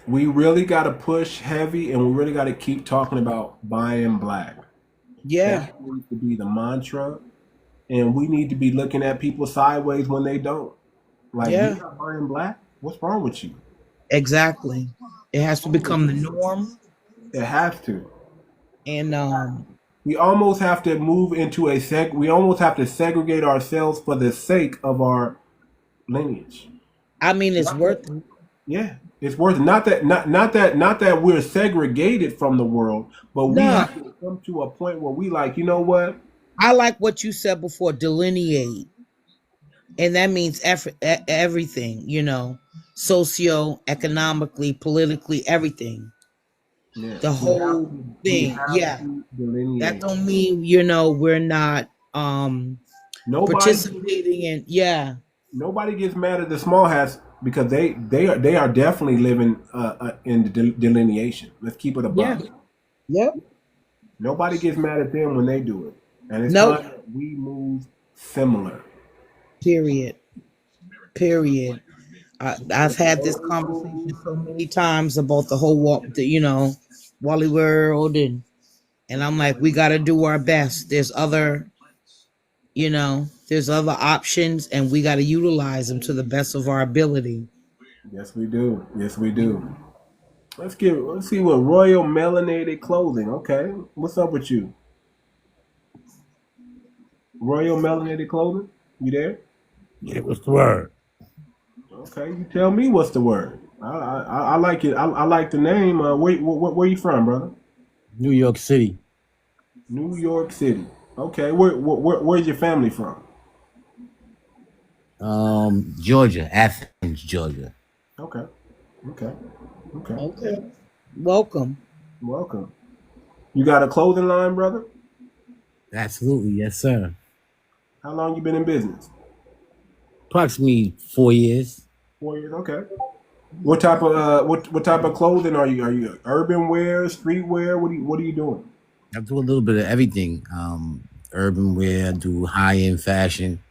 We really got to push heavy, and we really got to keep talking about buying black. Yeah. That needs to be the mantra, and we need to be looking at people sideways when they don't. Like, you're not buying black? What's wrong with you? Exactly. It has to become the norm. It has to. And we almost have to move into we almost have to segregate ourselves for the sake of our lineage. I mean, it's worth it. Yeah, it's worth it. Not that we're segregated from the world, but we have to come to a point where we like, you know what? I like what you said before, delineate. And that means everything, socio-economically, politically, everything. Yeah. The whole thing. Yeah. That don't mean, we're not participating in, Nobody gets mad at the small hats because they are definitely living in the delineation. Let's keep it above. Yeah. Yep. Nobody gets mad at them when they do it. And it's time that we move similar. Period. I've had this conversation so many times about the whole Wally World, and I'm like, we got to do our best. There's other options, and we got to utilize them to the best of our ability. Yes, we do. Yes, we do. Let's see what Royal Melanated Clothing. Okay, what's up with you? Royal Melanated Clothing, you there? Yeah, what's the word? Okay, you tell me what's the word. I like it. I like the name. Where you from, brother? New York City. New York City. Okay, where's your family from? Georgia, Athens, Georgia. Okay. Welcome. You got a clothing line, brother? Absolutely, yes, sir. How long you been in business? Approximately 4 years. 4 years, okay. What type of clothing are you? Are you urban wear, street wear? What are you doing? I do a little bit of everything. Urban wear, I do high end fashion,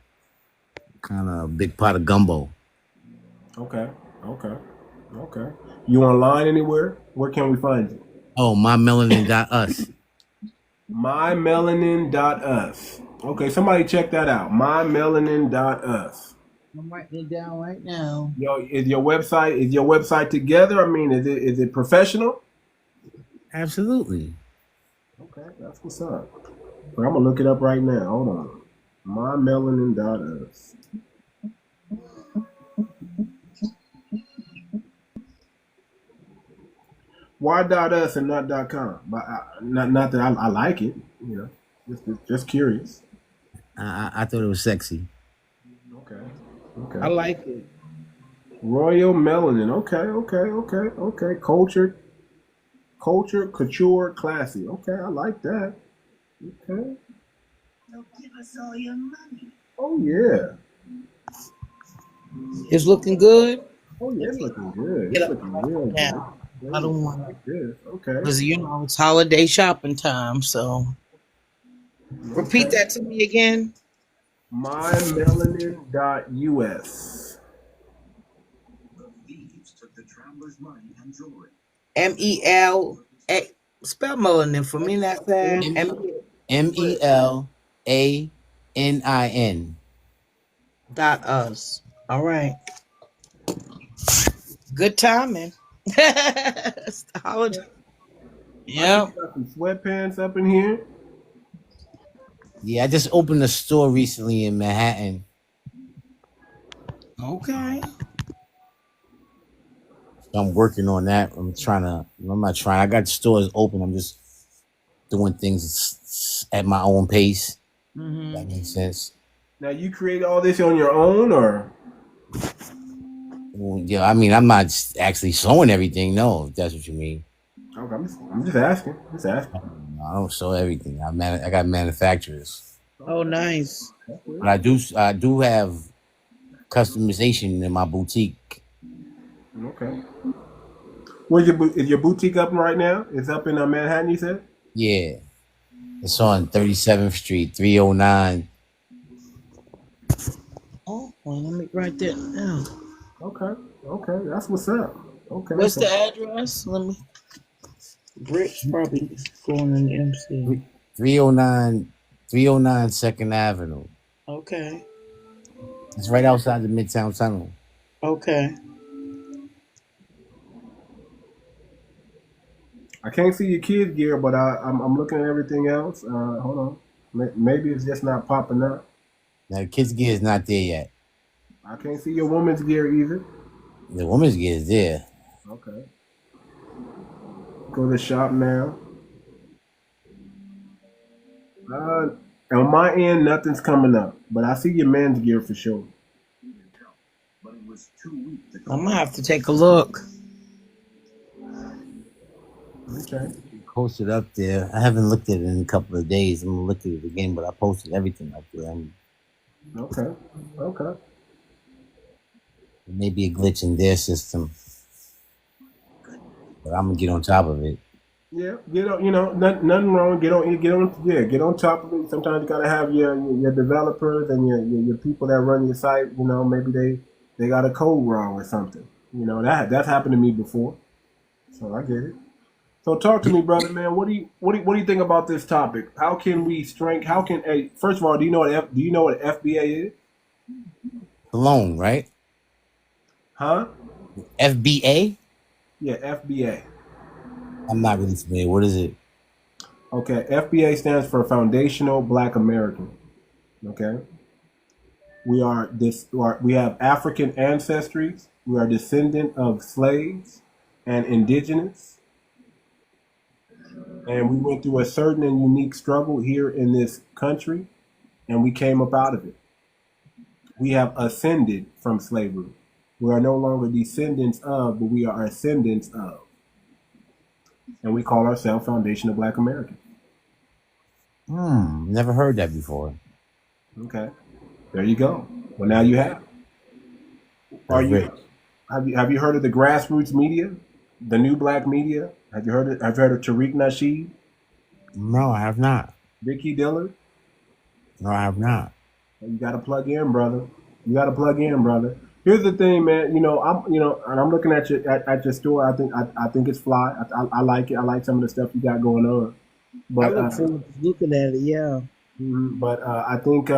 kind of a big pot of gumbo. Okay. You online anywhere? Where can we find you? Oh, mymelanin.us. Mymelanin.us. Okay, somebody check that out. Mymelanin.us. I'm writing it down right now. Is your website together? I mean, is it professional? Absolutely. Okay, that's what's up. I'm gonna look it up right now. Hold on. Mymelanin.us. Why .us and not .com? Not that I like it. Just curious. I thought it was sexy. Okay. I like it. Royal Melanin. Okay. Culture, couture, classy. Okay, I like that. Okay. They'll give us all your money. Oh yeah. It's looking good. Oh yeah, it's looking good. Get It's up looking real good. I don't want like this. Okay. Because it's holiday shopping time. So repeat that to me again. Mymelanin.us. The thieves took the traveler's money and jewelry. MEL. Spell melanin for me. That's that. MELANIN. .us. All right. Good timing. It's the holiday. I see Yep. you got some sweatpants up in here. Yeah, I just opened a store recently in Manhattan. Okay. So I'm working on that. I'm not trying. I got stores open. I'm just doing things at my own pace. That makes sense. Now you create all this on your own, or? Well, yeah, I mean, I'm not actually showing everything. No, if that's what you mean. Okay, I'm just asking. Just asking. No, I don't show everything. I got manufacturers, Oh, nice. but I do have customization in my boutique. Okay. Is your boutique up right now? It's up in Manhattan, you said? Yeah, it's on 37th Street, 309. Oh, well, let me write that down. Okay, that's what's up. Okay. What's the address? Let me. Rick's probably going in the MC. 309 2nd Avenue. Okay. It's right outside the Midtown Tunnel. Okay. I can't see your kids gear, but I'm looking at everything else. Hold on. Maybe it's just not popping up. Now, the kids' gear is not there yet. I can't see your woman's gear either. The women's gear is there. Okay. Go to the shop now. On my end, nothing's coming up, but I see your men's gear for sure. I'm gonna have to take a look. Okay. Posted up there. I haven't looked at it in a couple of days. I'm gonna look at it again, but I posted everything up there. Okay. It may be a glitch in their system, but I'm gonna get on top of it. Yeah, nothing wrong. Get on top of it. Sometimes you gotta have your developers and your people that run your site. Maybe they got a code wrong or something. That's happened to me before, so I get it. So talk to me, brother, man. What do you think about this topic? How can we first of all, do you know what FBA is? Alone, right? Huh? FBA? Yeah, FBA. I'm not really familiar. What is it? Okay, FBA stands for Foundational Black American. Okay, we have African ancestries. We are descendant of slaves and indigenous, and we went through a certain and unique struggle here in this country, and we came up out of it. We have ascended from slavery. We are no longer descendants of, but we are ascendants of. And we call ourselves Foundational Black American. Never heard that before. Okay. There you go. Well, now you have. Have you heard of the grassroots media? The new black media? Have you heard of 𝗔𝗶𝗴𝗵𝘁𝘀 Nasheed? No, I have not. Vicky Dillard? No, I have not. You got to plug in, brother. Here's the thing, man. I'm looking at your store. I think it's fly. I like it. I like some of the stuff you got going on. But I look forward to looking at it. Yeah. But I think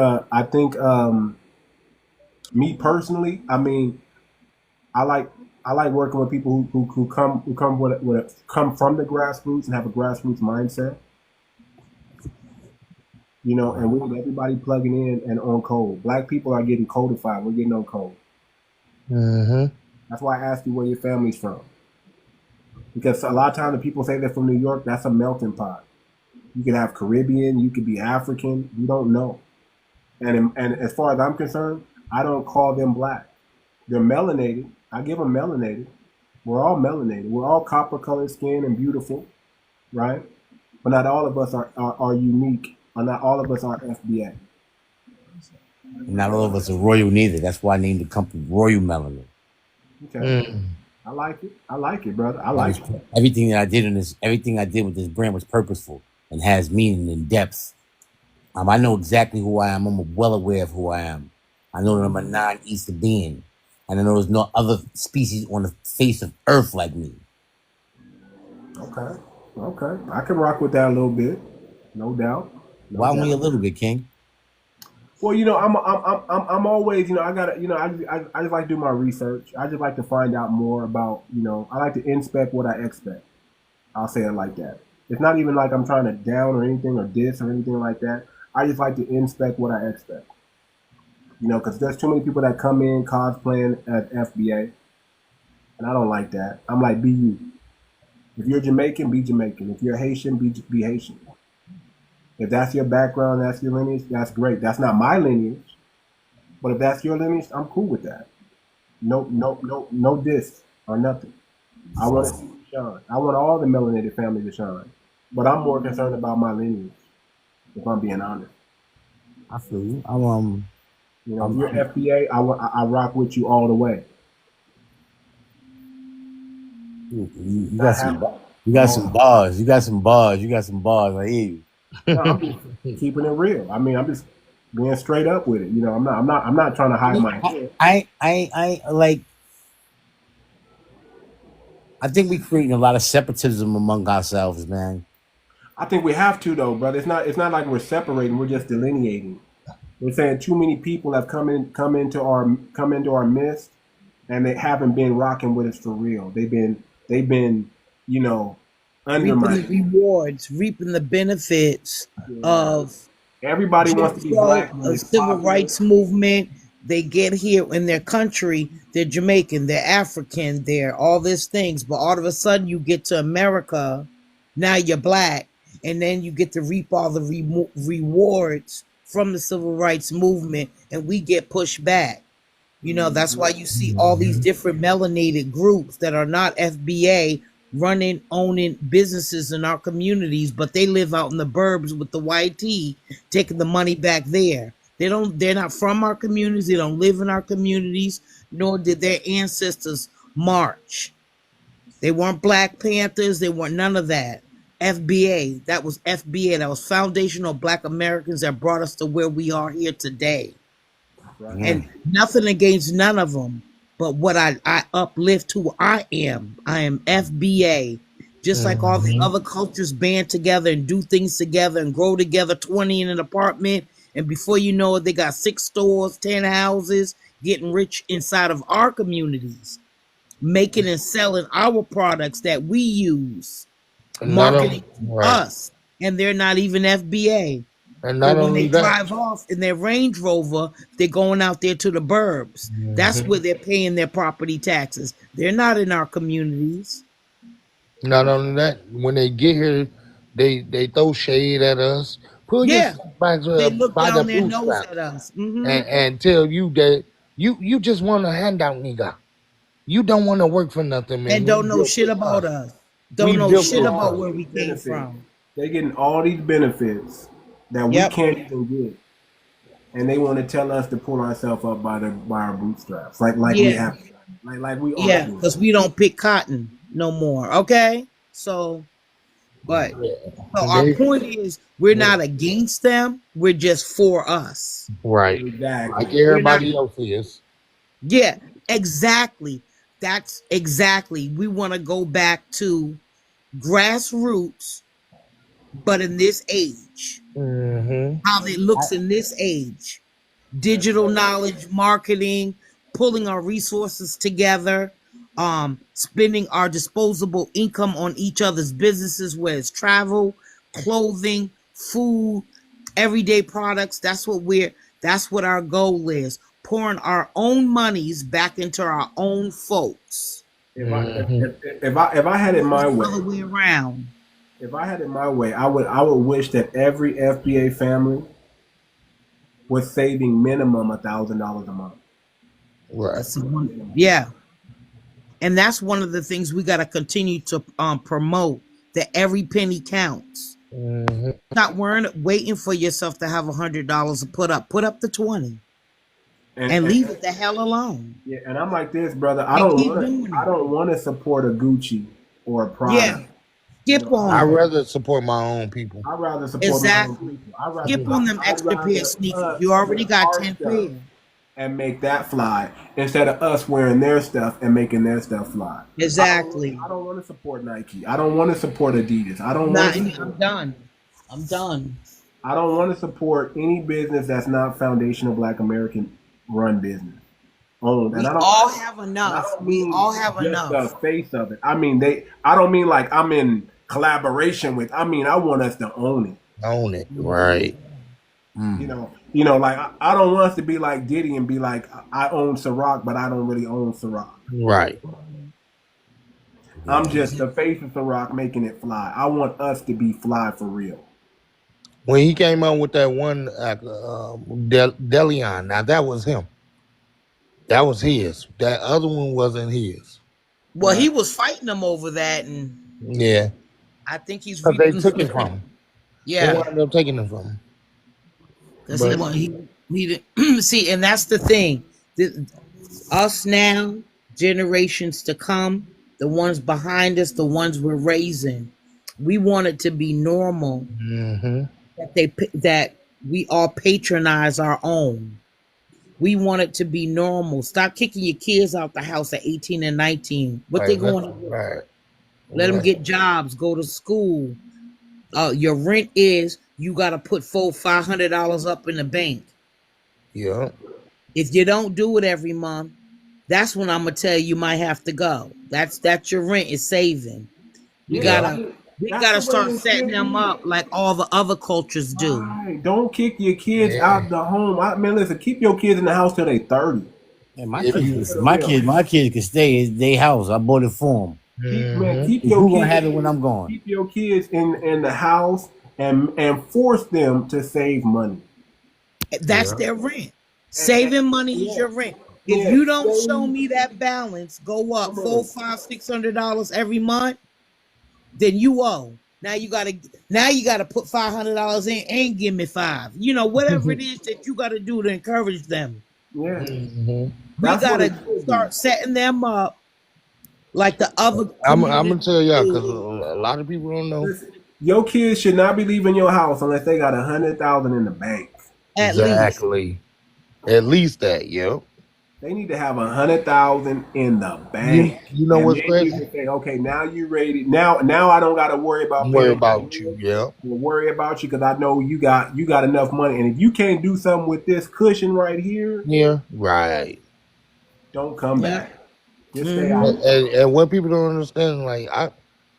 me personally, I mean, I like working with people who come from the grassroots and have a grassroots mindset. And we need everybody plugging in and on code. Black people are getting codified. We're getting on code. That's why I asked you where your family's from. Because a lot of times the people say they're from New York, that's a melting pot. You could have Caribbean, you could be African, you don't know. And as far as I'm concerned, I don't call them black. They're melanated. I give them melanated. We're all melanated. We're all copper colored skin and beautiful, right? But not all of us are unique, or not all of us are FBA. Not all of us are royal neither. That's why I named the company Royal Melanin. Okay. I like it, brother. I like it. Everything I did with this brand was purposeful and has meaning and depth. I know exactly who I am. I'm well aware of who I am. I know that I'm a non-Easter being. And I know there's no other species on the face of Earth like me. Okay. Okay. I can rock with that a little bit. No doubt. No Why only a doubt. little bit, King? Well, you know, I'm always, you know, I gotta, you know, I just like to do my research. I just like to find out more about, you know, I like to inspect what I expect. I'll say it like that. It's not even like I'm trying to down or anything or diss or anything like that. I just like to inspect what I expect. You know, because there's too many people that come in cosplaying at FBA, and I don't like that. I'm like, be you. If you're Jamaican, be Jamaican. If you're Haitian, be Haitian. If that's your background, that's your lineage, that's great. That's not my lineage, but if that's your lineage, I'm cool with that. No diss or nothing. I want to see you shine. I want all the melanated family to shine, but I'm more concerned about my lineage. If I'm being honest, I feel you. you know, if you're FBA, I rock with you all the way. You got some. You got some bars. You got some bars. You got some bars. I hear you. No, I'm just keeping it real. I mean, I'm just being straight up with it. You know, I'm not trying to hide my head. I like. I think we're creating a lot of separatism among ourselves, man. I think we have to though, brother. It's not like we're separating. We're just delineating. We're saying too many people have come into our midst, and they haven't been rocking with us for real. They've been, you know, undermining. Reaping the rewards, reaping the benefits of everybody wants to be black. A civil rights movement. They get here in their country, they're Jamaican, they're African, they're all these things, but all of a sudden you get to America, now you're black, and then you get to reap all the rewards from the civil rights movement, and we get pushed back. You know, that's why you see all these different melanated groups that are not FBA running, owning businesses in our communities, but they live out in the burbs with the white tee, taking the money back there. They're not from our communities, they don't live in our communities, nor did their ancestors march. They weren't Black Panthers, they weren't none of that. FBA, that was FBA, that was foundational Black Americans that brought us to where we are here today. Right. And nothing against none of them, but what I uplift who I am FBA. Just like all the other cultures band together and do things together and grow together, 20 in an apartment, and before you know it, they got 6 stores, 10 houses, getting rich inside of our communities, making and selling our products that we use, marketing to us, and they're not even FBA. And not when only they drive off in their Range Rover, they're going out there to the burbs. That's where they're paying their property taxes. They're not in our communities. Not only that, when they get here, they throw shade at us. Pull your back they look by down the their nose bootstrap at us and tell you that you just want a handout, nigga. You don't want to work for nothing, man. And don't know shit about us. Don't know shit about where we came from. They're getting all these benefits that we can't even get, and they want to tell us to pull ourselves up by our bootstraps, like we have, like we are. Because we don't pick cotton no more. Okay, so, but so our point is, we're not against them. We're just for us. Right. Exactly. Like everybody else is. Yeah. Exactly. That's exactly. We want to go back to grassroots, but in this age, how it looks in this age, digital knowledge, marketing, pulling our resources together, spending our disposable income on each other's businesses, whether it's travel, clothing, food, everyday products. That's what our goal is. Pouring our own monies back into our own folks. If I had it my way, other way around. If I had it my way, I would wish that every FBA family was saving minimum $1,000 a month. Right. Yeah. And that's one of the things we got to continue to promote, that every penny counts. Not waiting for yourself to have $100 to put up the 20 and leave it the hell alone. Yeah, and I'm like this, brother. I don't want to support a Gucci or a Prada. Yeah. Skip on. I'd rather support my own people. I'd rather support my own people. Skip on them extra pair of sneakers. You already got 10 pair. and make that fly instead of us wearing their stuff and making their stuff fly. Exactly. I don't want to support Nike. I don't want to support Adidas. I don't want Not. to. I'm done. I'm done. I don't want to support any business that's not foundational Black American run business owned. And We I don't. all have I enough. don't We mean all have just enough. the face of it. I mean I don't mean like I'm in collaboration with. I mean I want us to own it. Own it, right? You know, like I don't want us to be like Diddy and be like I own Ciroc, but I don't really own Ciroc. Right. I'm just the face of Ciroc making it fly. I want us to be fly for real. When he came out with that one 𝗖𝗂𝗿𝗵𝘁𝘀𝗀, now that was him. That was his. That other one wasn't his. Well, he was fighting them over that, and Yeah, I think he's. because they took it from him. They Yeah, wound up taking it from him. because he didn't see, and that's the thing. Us now, generations to come, the ones behind us, the ones we're raising, we want it to be normal that we all patronize our own. We want it to be normal. Stop kicking your kids out the house at 18 and 19. What they going to do? Right. Let them get jobs, go to school. Your rent is you got to put $500 up in the bank. Yeah. If you don't do it every month, that's when I'm gonna tell you might have to go. That's your rent is saving. We gotta start setting them up like all the other cultures do. Right. Don't kick your kids out the home. I mean, listen, keep your kids in the house till they 30. Yeah, my kids can stay in their house. I bought it for them. Keep your Who gonna have it when I'm gone? Keep your kids in the house and force them to save money. That's their rent. Saving money is your rent. If you don't show me that balance, go up $400, $500, $600 every month, then you owe. Now you gotta put $500 in and give me $5. You know, whatever it is that you gotta do to encourage them. Yeah. We gotta start setting them up like the other. I'm gonna tell y'all because a lot of people don't know. Listen, your kids should not be leaving your house unless they got $100,000 in the bank. Exactly. At least that, yo. They need to have $100,000 in the bank. You know what's crazy? You can say, okay, now you ready. Now I don't gotta worry about you. Yeah. We'll worry about you because I know you got enough money. And if you can't do something with this cushion right here, right. Don't come back. Just stay out. And what people don't understand, like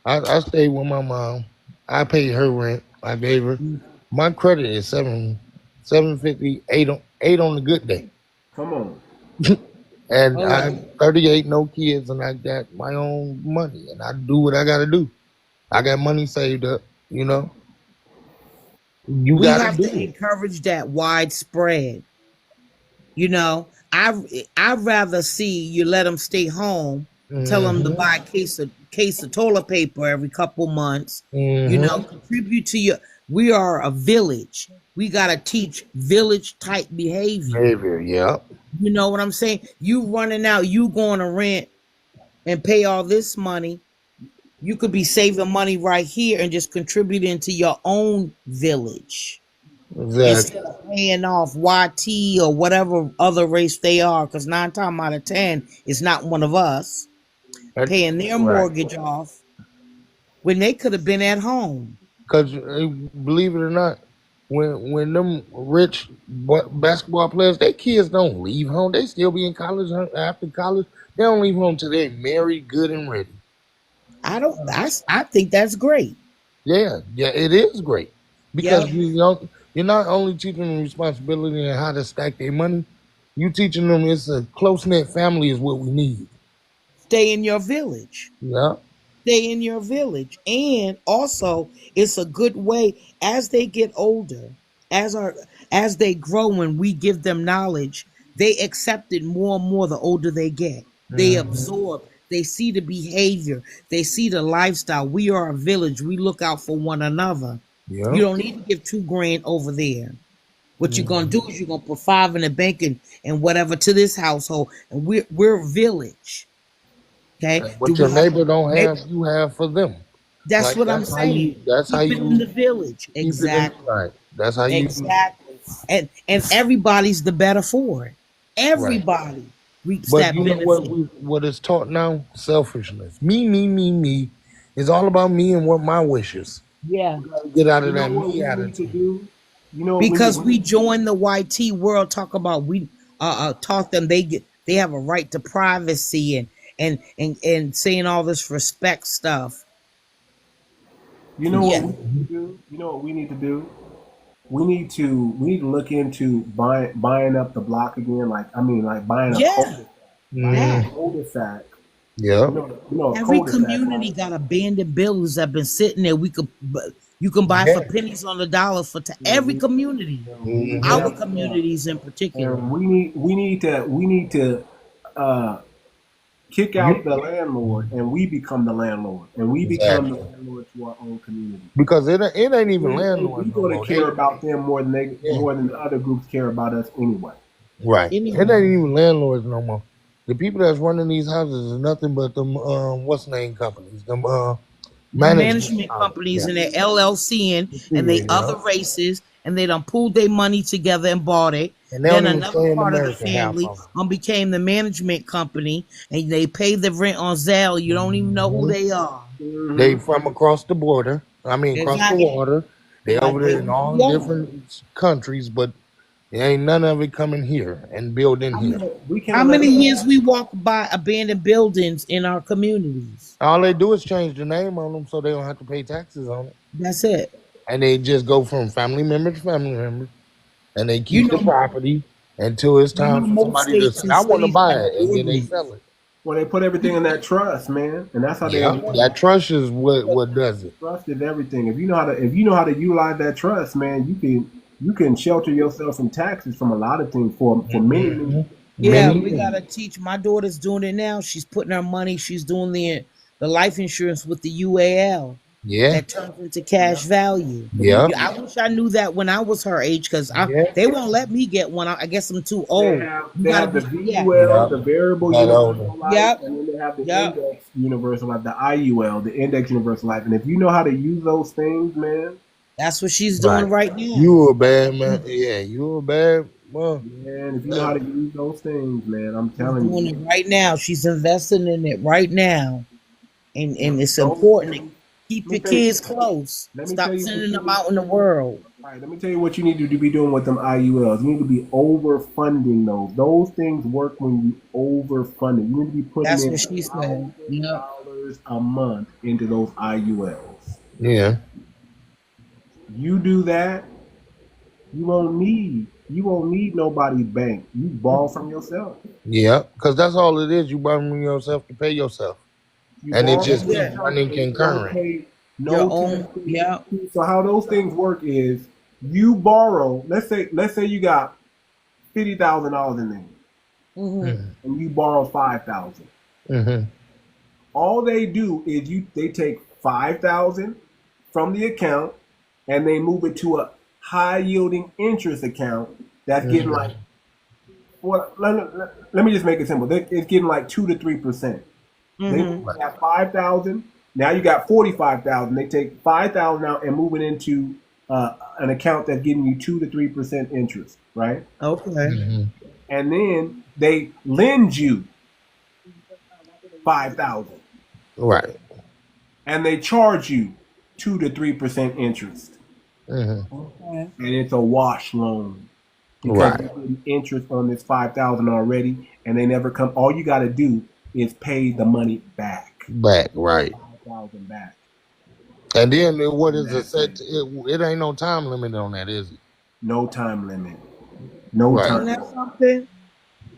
I stayed with my mom. I paid her rent. I gave her. My credit is 750, 8 on the good day. Come on. And I'm 38, no kids, and I got my own money, and I do what I gotta do. I got money saved up, you know. We have to encourage that widespread. You know, I'd rather see you let them stay home, tell them to buy a case of toilet paper every couple months. You know, contribute to your. We are a village. We gotta teach village type behavior. You know what I'm saying? You running out, you going to rent and pay all this money. You could be saving money right here and just contributing to your own village. Exactly. Instead of paying off YT or whatever other race they are, because 9 times out of 10, it's not one of us. Paying their mortgage off when they could have been at home. Because believe it or not, when them rich basketball players, their kids don't leave home. They still be in college after college. They don't leave home till they're married, good and ready. I think that's great. Yeah, it is great because you're not only teaching them responsibility and how to stack their money. You teaching them it's a close knit family is what we need. Stay in your village. Yeah. Stay in your village. And also it's a good way as they get older, as they grow and we give them knowledge, they accept it more and more the older they get. They absorb, they see the behavior, they see the lifestyle. We are a village. We look out for one another. Yeah. You don't need to give $2,000 over there. What you're gonna do is you're gonna put $5 in the bank and whatever to this household. And we're a village. Okay. What your neighbor don't have, you have for them. That's like, what I'm saying. That's how you in the village. Exactly. Right. That's how you exactly. And everybody's the better for it. Everybody reaps But that you know benefit. what is taught now? Selfishness. Me. It's all about me and what my wishes. Yeah. We gotta get out You of know that what me we need to attitude. do? You know what we Because we need? join the YT world, talk about we taught them they have a right to privacy and saying all this respect stuff. You know what Yeah. we need to do? You know what we need to do? We need to look into buying up the block again. Like buying a Yeah. Mm, cul-de-sac. yeah. A Every cul-de-sac. community got abandoned buildings that been sitting there. You can buy for Yeah. pennies on the dollar every community. We Hmm. Our have, communities in particular. and we need to kick out You, the landlord, and we become the landlord, and we become the exactly. landlord to our own community. Because it ain't even We landlords no going to more. care They about them yeah. more than the other groups care about us anyway. Right. It ain't Anyway, even landlords no more. The people that's running these houses is nothing but them what's name companies. Them management management companies. companies Yeah. and their LLC and they Yeah. other races and they done pulled their money together and bought it. And they Then don't even another stay in part of the America, half family of them. became the management company and they pay the rent on Zelle. You don't even know who Mhm. they are. They Hmm. from across the border. I mean, across the Exactly. water. They Like over they there in in New all York. different countries, but there ain't none of it coming here and building How here. many, We how can't let many them. years we walk by abandoned buildings in our communities? All they do is change the name on them so they don't have to pay taxes on it. That's it. And they just go from family member to family member, and they You keep the know, property until it's time for most somebody to states say, and "I want to cities buy have it," and then they ordinance. sell it. Well, they put everything in that trust, man, and that's how they Yeah, avoid that trust is what does it. trust is everything. If you know how to utilize that trust, man, you can shelter yourself from taxes from a lot of things for many Mhm. Yeah, Many we years. gotta teach. My daughter's doing it now. She's putting her money. She's doing the life insurance with the UAL Yeah, that turns into cash value. yeah, Yeah, I wish I knew that when I was her age, because yeah, they won't let me get one. I guess I'm too They old. have You they gotta have the be, yeah, VUL, yeah. the variable That older. universal life, yep, and then they have the yep. index universal life, the IUL, the index universal life. And if you know how to use those things, man, That's what she's doing Right. right now. You a bad man. Yeah, you a bad well. if you know how to use those things, man, I'm She's telling doing you, it right now. She's investing in it right now, and it's those important to things. keep Let me your tell you. kids close. Let me tell Stop you what sending you them need. out in the world. All right, let me tell you what you need to be doing with them IULs. You need to be overfunding those. Those things work when you overfund it. You need to be putting That's in what she said. Yep. $1,000 a month into those IULs. Yeah, You do that, you won't need nobody's bank. You borrow from yourself. yeah. Because that's all it is. You borrowing yourself to pay yourself, You and it borrow That's just from keep it. yourself, running and you don't concurrent. pay Your no own. taxes. Yep. So how those things work is you borrow. Let's say you got $50,000 in there, Hmm. Mm-hmm. and you borrow 5,000. Mm-hmm. All they do is they take 5,000 from the account and they move it to a high yielding interest account that's getting like, well, let me just make it simple. It's getting like 2 to 3%. They Hmm. have 5,000. Now you got 45,000. They take 5,000 out and move it into an account that's giving you 2 to 3% interest, right? Okay. Mm-hmm. And then they lend you 5,000 Right. and they charge you 2 to 3% interest. Mm-hmm. Okay. And it's a wash loan because Right. you're getting interest on this 5,000 already, and they never come. All you got to do is pay the money back, Back. Right. 5,000 back. And then what And is it that's set? it. It ain't no time limit on that, is it? No time limit. No Right. Isn't time that limit. something?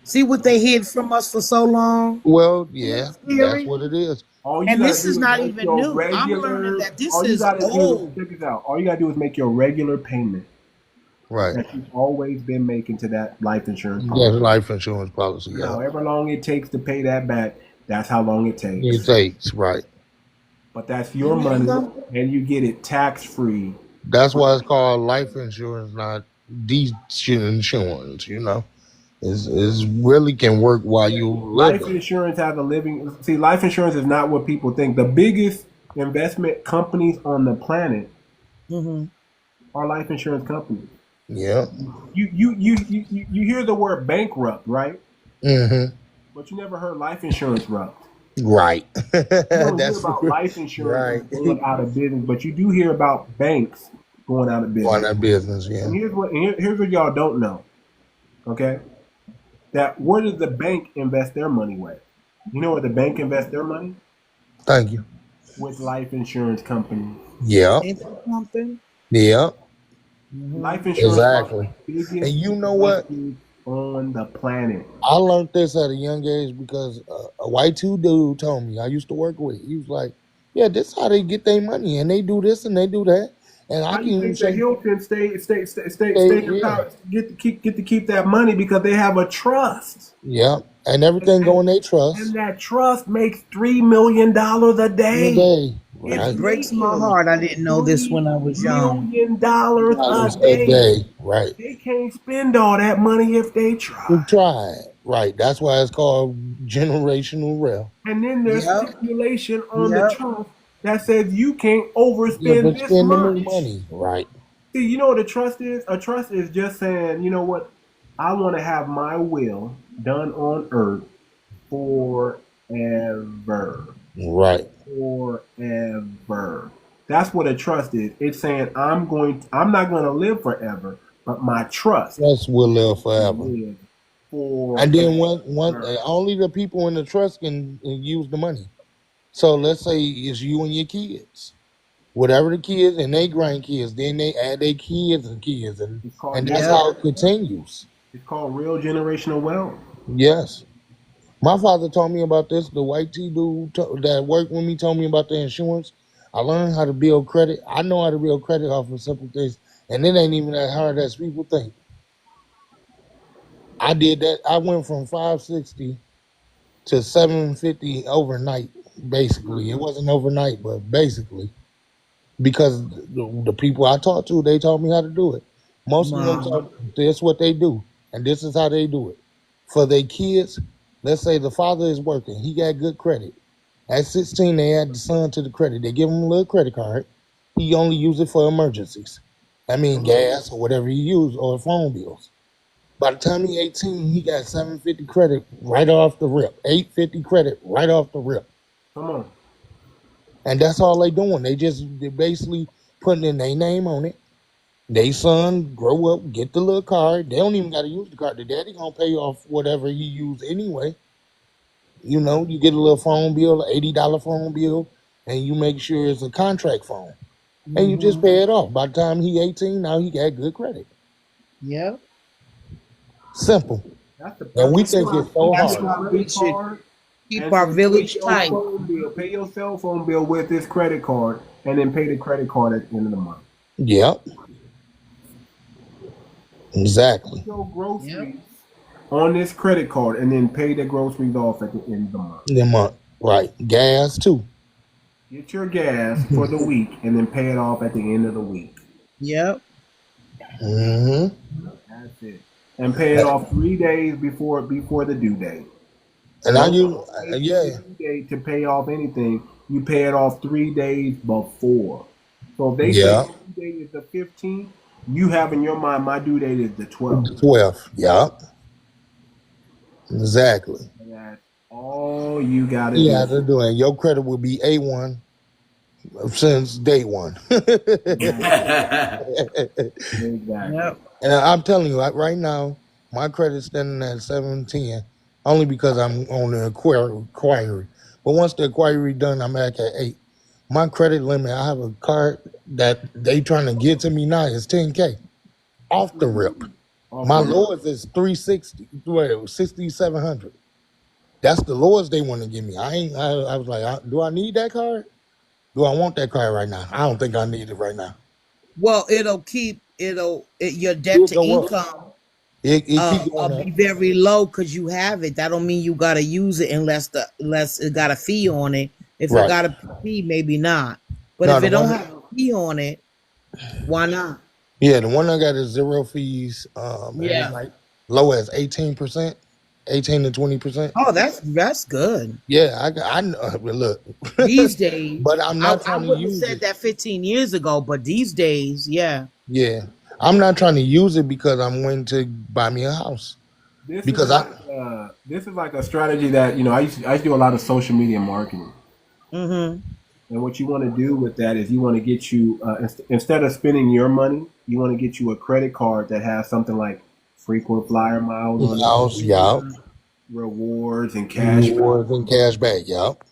See what they hid from us for so long? Well, Isn't yeah, that that's scary? what it is. All you And got to this is do is not make even your new. I'm learning regular. that this All you is got to do, old. check this out. All you got to do is make your regular payment Right. that you've always been making to that life insurance That's policy. life insurance policy. And Yeah. however long it takes to pay that back, that's how long it It takes. takes right. But that's your Isn't that money, something? and you get it tax free. That's why it's called life insurance, not insurance. You know, it's really can work while you Life living. insurance has a living. See, life insurance is not what people think. The biggest investment companies on the planet Hmm. are life insurance companies. Yeah. You hear the word bankrupt, right? Mm-hmm. But you never heard life insurance rupt. Right. You don't hear That's about life insurance right. going out of business, but you do hear about banks going out of On business. that business, yeah. And here's what y'all don't know, okay? That where does the bank invest their money with? You know where the bank invests their money? Thank you. With life insurance companies. Yeah. Ain't that something? Yeah. Life insurance Exactly. are the biggest And you know what? investors on the planet. I learned this at a young age because a white dude told me I used to work with. He was like, "Yeah, this is how they get their money, and they do this and they do that." And I How can you even think the say, Hilton yeah, get to keep that money because they have a trust. yeah, and everything go in their And trust. that trust makes $3 million a In a day. day, It's right? Breaks my making heart. I didn't know this when I $3 was young. million a Dollars a day. day, right? They can't spend all that money if they We try. tried, right? That's why it's called generational wealth. And then there's Yep. stipulation on the Yep. trust that says you can't Yeah, overspend but this spending the much. money, right? See, you know what a trust is? A trust is just saying, you know what? I want to have my will done on earth forever. Right. Forever. That's what a trust is. It's saying I'm not going to live forever, but my trust Trust will live will forever. live forever. And then only the people in the trust can use the money. So let's say it's you and your kids. Whatever the kids and they grandkids, then they add their kids and kids, and It's called and that's Yep. how it continues. it's called real generational wealth. Yes, my father told me about this. The white dude that worked with me told me about the insurance. I learned how to build credit. I know how to build credit off of simple things, and it ain't even that hard as people think. I did that. I went from 560 to 750 overnight. Basically, it wasn't overnight, but basically. Because the people I talked to, they told me how to do it. Most of them Wow. told me this is what they do, and this is how they do it. For their kids, let's say the father is working, he got good credit. At 16, they add the son to the credit. They give him a little credit card. He only use it for emergencies. I mean, gas or whatever he use or phone bills. By the time he 18, he got 750 credit right off the rip. 850 credit right off the rip. Come on. And that's all they doing. They basically putting in their name on it. They son grow up, get the little card. They don't even got to use the card. The daddy gonna pay off whatever he used anyway. You know, you get a little phone bill, an $80 phone bill, and you make sure it's a contract phone, and you just pay it off. By the time he 18, now he got good credit. Yep. Simple. That's the And we perfect think time. it's so That's hard. why we should keep And our then village tight. pay your cell phone bill with this credit card, and then pay the credit card at the end of the month. Yep. Exactly. Your groceries on this credit card, and then pay the groceries off at the end of the month. The month. Right. Gas too. Get your gas for the week, and then pay it off at the end of the week. Yep. Mm-hmm. That's it. And pay it off 3 days before the due date. And I use Due date to pay off anything, you pay it off 3 days before. So if they say Yeah. your due date is the 15th, you have in your mind my due date is the 12th. 12. Yep. Exactly. And that's all you gotta Yeah, do. they're doing. Your credit will be A1 since day one. Exactly. Yep. And I'm telling you, right now, my credit's standing at 710, only because I'm on the inquiry. But once the inquiry done, I'm back at 8. My credit limit, I have a card that they trying to get to me now is 10K off the rip. My lowest is 360, 6,700. That's the lowest they want to give me. I was like, do I need that card? Do I want that card right now? I don't think I need it right now. Well, your debt It'll to go up. income It keep going up. be very low because you have it. That don't mean you gotta use it unless it got a fee on it. If it Right. got a fee, maybe not. But No, if the it don't one- have a fee on it, why not? Yeah, the one I got is 0 fees. And Yeah. it's like low as 18%, 18 to 20%. Oh, that's good. Yeah, I look. These days, But I'm not I trying to wouldn't have use said it. that 15 years ago, but these days, yeah. Yeah, I'm not trying to use it because I'm waiting to buy me a house. This is Because I like a strategy that I used to do a lot of social media marketing. Mm-hmm. And what you want to do with that is you want to get you instead of spending your money, you want to get you a credit card that has something like frequent flyer miles on it, house, yup. rewards and cash back. Rewards and cash back, yup.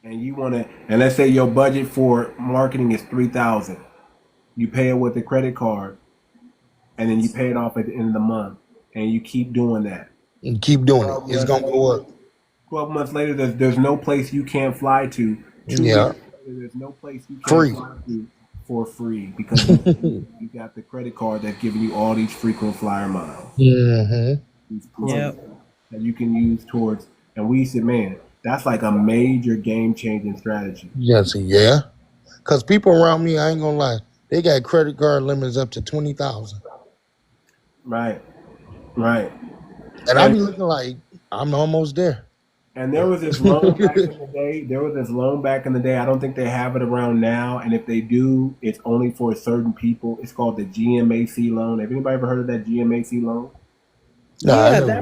And you want to, and let's say your budget for marketing is 3,000. You pay it with a credit card, and then you pay it off at the end of the month, and you keep doing that. And keep doing it. 12 It's months gonna go up. later, 12 months later, there's no place you can't fly to. 2 years Yeah. later, there's no place you can't Free. fly to for free because you got the credit card that's giving you all these frequent flyer miles, Mm-hmm. these Yep. points that you can use towards. And we said, man, that's like a major game changing strategy. Yes, yeah. Cause people around me, I ain't gonna lie, they got credit card limits up to 20,000. Right, right. And I be looking like I'm almost there. And there was this loan back in the day. I don't think they have it around now. And if they do, it's only for certain people. It's called the GMAC loan. Have anybody ever heard of that GMAC loan? Nah, I Yeah,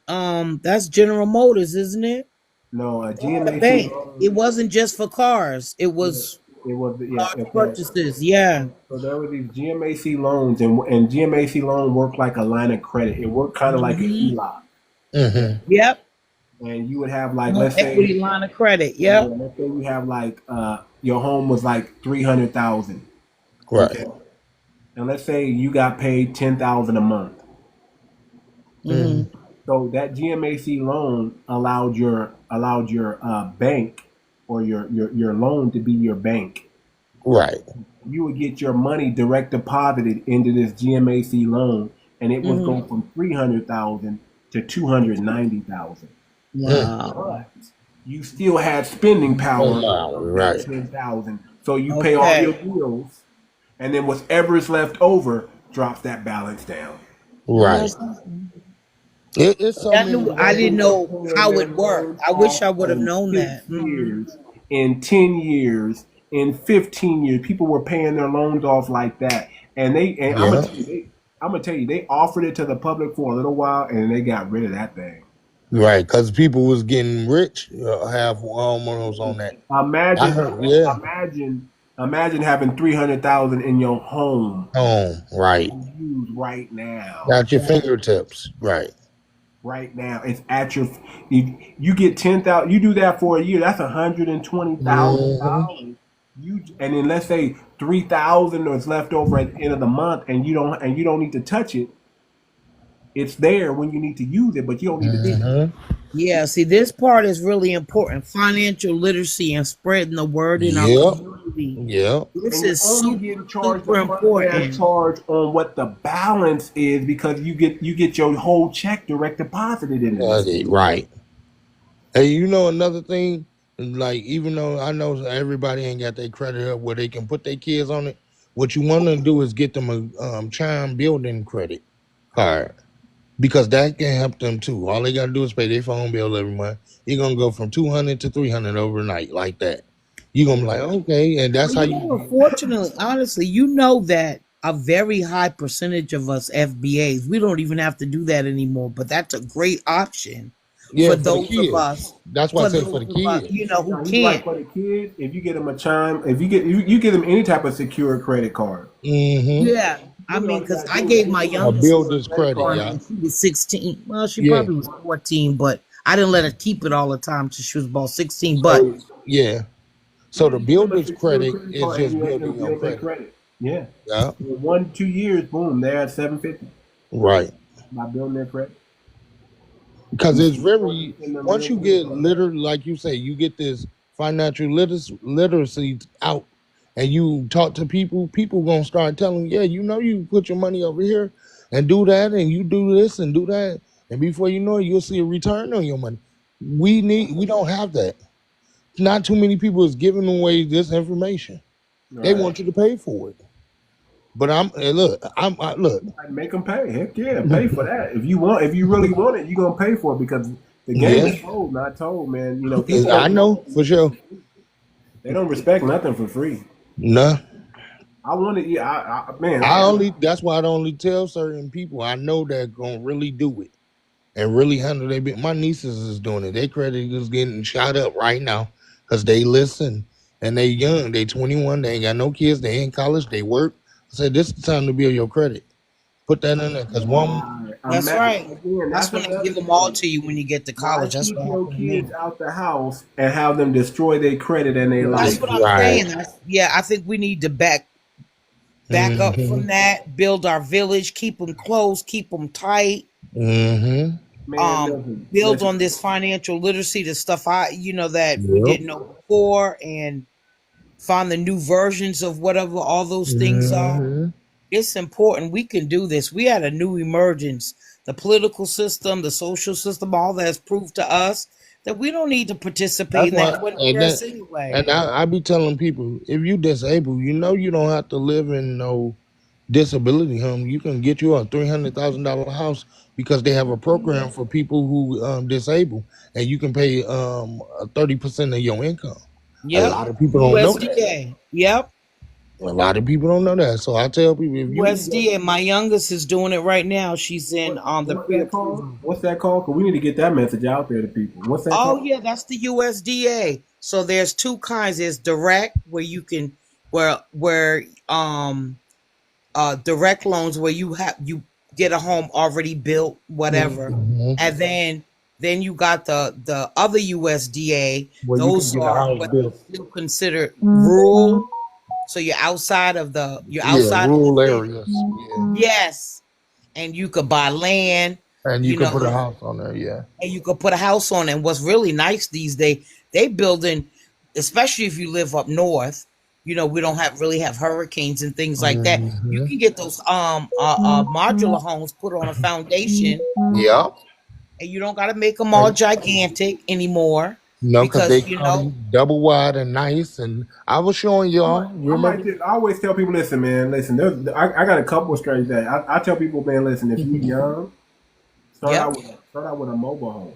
know. that's General Motors, isn't it? No, a The GMAC bank. loan. It wasn't just for cars. It was It was large okay. purchases. Yeah. So there were these GMAC loans, and GMAC loan worked like a line of credit. It worked kind of like an Mm-hmm. HELOC. Mm-hmm. Yep. And you would have like, No let's equity say, line of credit. Yep. let's say you have like your home was like 300,000. Right. Okay. And let's say you got paid 10,000 a month. Mm-hmm. So that GMAC loan allowed your bank or your loan to be your bank. Right. You would get your money direct deposited into this GMAC loan, and it would go from 300,000 to 290,000. Wow. But you still had spending power of Right. that 10,000. So you pay all your bills, and then whatever is left over drops that balance down. Right. It's so many. I didn't know how it worked. I wish I would have known that. 6 years, in 10 years, in 15 years, people were paying their loans off like that. And I'm gonna tell you, they offered it to the public for a little while, and they got rid of that thing. Right, because people was getting rich, have homeowners on that. I heard, yeah. Imagine having 300,000 in your home Right. used right now. At your fingertips. Right. Right now, it's at your. You get 10,000. You do that for a year. That's $120,000. And then let's say 3,000 is left over at the end of the month, and you don't need to touch it. It's there when you need to use it, but you don't need to touch it. Yeah, see, this part is really important. Financial literacy and spreading the word in our community. Yeah. This And is you're only getting charged super important. charge on what the balance is because you get your whole check direct deposited in it. Right. Hey, you know another thing? Like, even though I know everybody ain't got their credit up where they can put their kids on it, what you want to do is get them a Chime building credit card. Because that can help them too. All they gotta do is pay their phone bill every month. You're gonna go from 200 to 300 overnight like that. You're gonna be like, okay, and that's how you. Unfortunately, honestly, you know that a very high percentage of us FBAs, we don't even have to do that anymore. But that's a great option for those of us. That's why I said for the kids. Who can't. For the kids, if you get them a Chime, if you get them any type of secure credit card. Mm-hmm. Yeah. I mean, because I gave my youngest a builder's credit, yeah. She was 16. Well, she probably was 14, but I didn't let her keep it all the time till she was about 16. But so the builder's credit is just building your credit. Yeah. Yeah. 1-2 years, boom, they're at 750. Right. By building their credit. Because it's very once you get like you say, you get this financial literacy out. And you talk to people gonna start telling you, you put your money over here and do that, and you do this and do that, and before you know it, you'll see a return on your money. We don't have that. Not too many people is giving away this information. Right. They want you to pay for it. But look. Make them pay. Heck yeah, pay for that. If you really want it, you're gonna pay for it because the game is told, not told, man. I know for sure. They don't respect nothing for free. No. I want to. Yeah, man. That's why I only tell certain people I know that gonna really do it and really handle their bit. My nieces is doing it. Their credit is getting shot up right now because they listen and they young. They 21. They ain't got no kids. They in college. They work. I said this is the time to build your credit. Put that in there because one. That's right. Again, That's that's when they another give them all thing. to you when you get to Why college. That's keep what your happened to me. kids out the house and have them destroy their credit and their That's life? what I'm saying. Yeah, I think we need to back up from that, build our village, keep them close, keep them tight. Man, listen, Build on this financial literacy, the stuff that we Yep. didn't know before, and find the new versions of whatever all those things are. It's important. We can do this. We had a new emergence. The political system, the social system, all that has proved to us that we don't need to participate That's in why, that and mess anyway. I be telling people, if you disabled, you don't have to live in no disability home. You can get you a $300,000 house because they have a program for people who disabled, and you can pay 30% of your income. A Yep. lot of people don't know that. USDA. Yep. A lot of people don't know that. So I tell people, if you USDA. My youngest is doing it right now. She's in on the what's that called? pre-approval. What's that called? Because we need to get that message out there to people. What's that Oh called? yeah, that's the USDA. So there's two kinds. There's direct where you can where direct loans where you get a home already built, whatever. And then you got the other USDA. where you can Those get a are house what built, still considered rural. So you're outside of the rural city. areas, Yes. And you could buy land, and you you can know, put a house on there, and you could put a house on it. And what's really nice these days, they building, especially if you live up north, we don't really have hurricanes and things like that. You can get those modular homes put on a foundation, yeah. and you don't got to make them all And gigantic anymore no, because they because come double wide and nice. And I was showing y'all. Remember? I always tell people, listen, man, listen. I got a couple of strategies that I tell people, man, listen. If you're young, start Yep. out with a mobile home.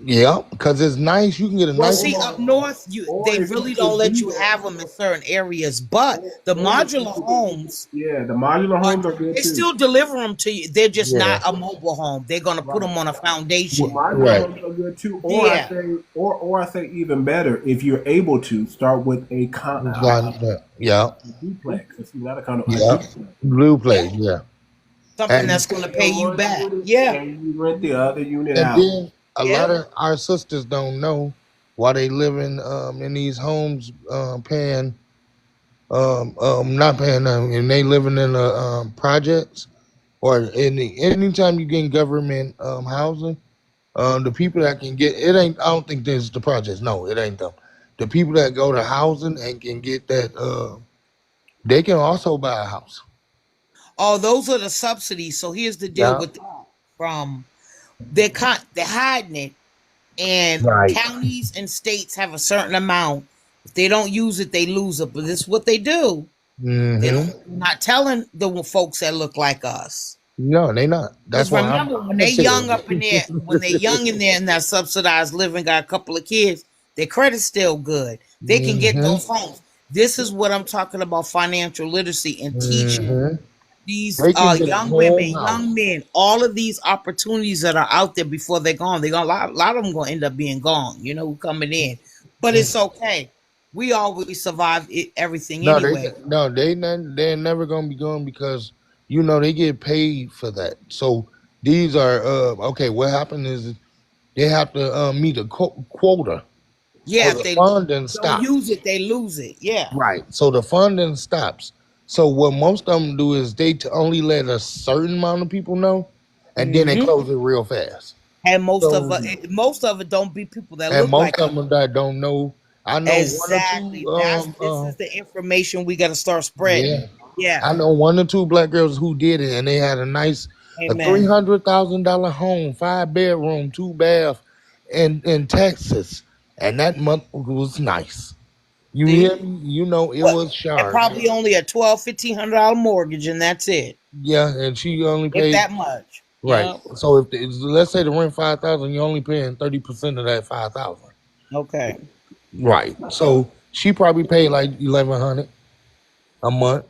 Yeah, because it's nice. You can get a Well, nice. see, up north, they if really you don't could let do you that, have them in certain areas. But the or if you modular could- homes, yeah, the modular homes are good they too. still deliver them to you. They're just Yeah. not a mobile home. They're gonna put them on a foundation. Modular Right. homes are good too. Yeah. I say even better, if you're able to start with a Yeah, duplex. It's not a condo, a yeah. duplex. Blue plate, yeah. Something And that's gonna pay you One back. unit, Yeah. and you rent the other unit and out. then a lot Yeah. of our sisters don't know why they live in these homes paying not paying and they living in projects or anytime you get government housing. The people that can get it ain't. I don't think there's the projects. No, it ain't them. The people that go to housing and can get that, they can also buy a house. Oh, those are the subsidies. So here's the deal Yeah. with that. From they're hiding it, and Right. counties and states have a certain amount. If they don't use it, they lose it. But this is what they do. They're not telling the folks that look like us. No, they not. That's Because why remember, when I'm they gonna tell young you. up in there, when they young in there in that subsidized living, got a couple of kids, their credit's still good. They can get those homes. This is what I'm talking about: financial literacy and teaching these They can get a young whole women, house. young men, all of these opportunities that are out there before they're gone. They're gonna a lot of them gonna end up being gone. Coming in, but it's okay. We always survive everything No, anyway. they're never gonna be going because they get paid for that. So these are okay. What happened is they have to meet a quota. Yeah, So if the they funding don't use stops. it, they lose it. Yeah. Right. So the funding stops. So what most of them do is they only let a certain amount of people know, and then they close it real fast. And most So of it don't be people that and look most like of us. them that don't know, I know one or Exactly. This two. is the information we got to start spreading. Yeah, Yeah. I know one or two black girls who did it, and they had a Amen. $300,000 home, 5 bedroom, 2 bath, in Texas, and that month was nice. You See? hear me? It What? was And sharp. probably only a $1,200-$1,500 mortgage, and that's it. Yeah, and she only If paid that much. right. Yeah. So if let's say the rent 5,000, you're only paying 30% of that 5,000. Okay. Right. So she probably paid like 1,100 a month.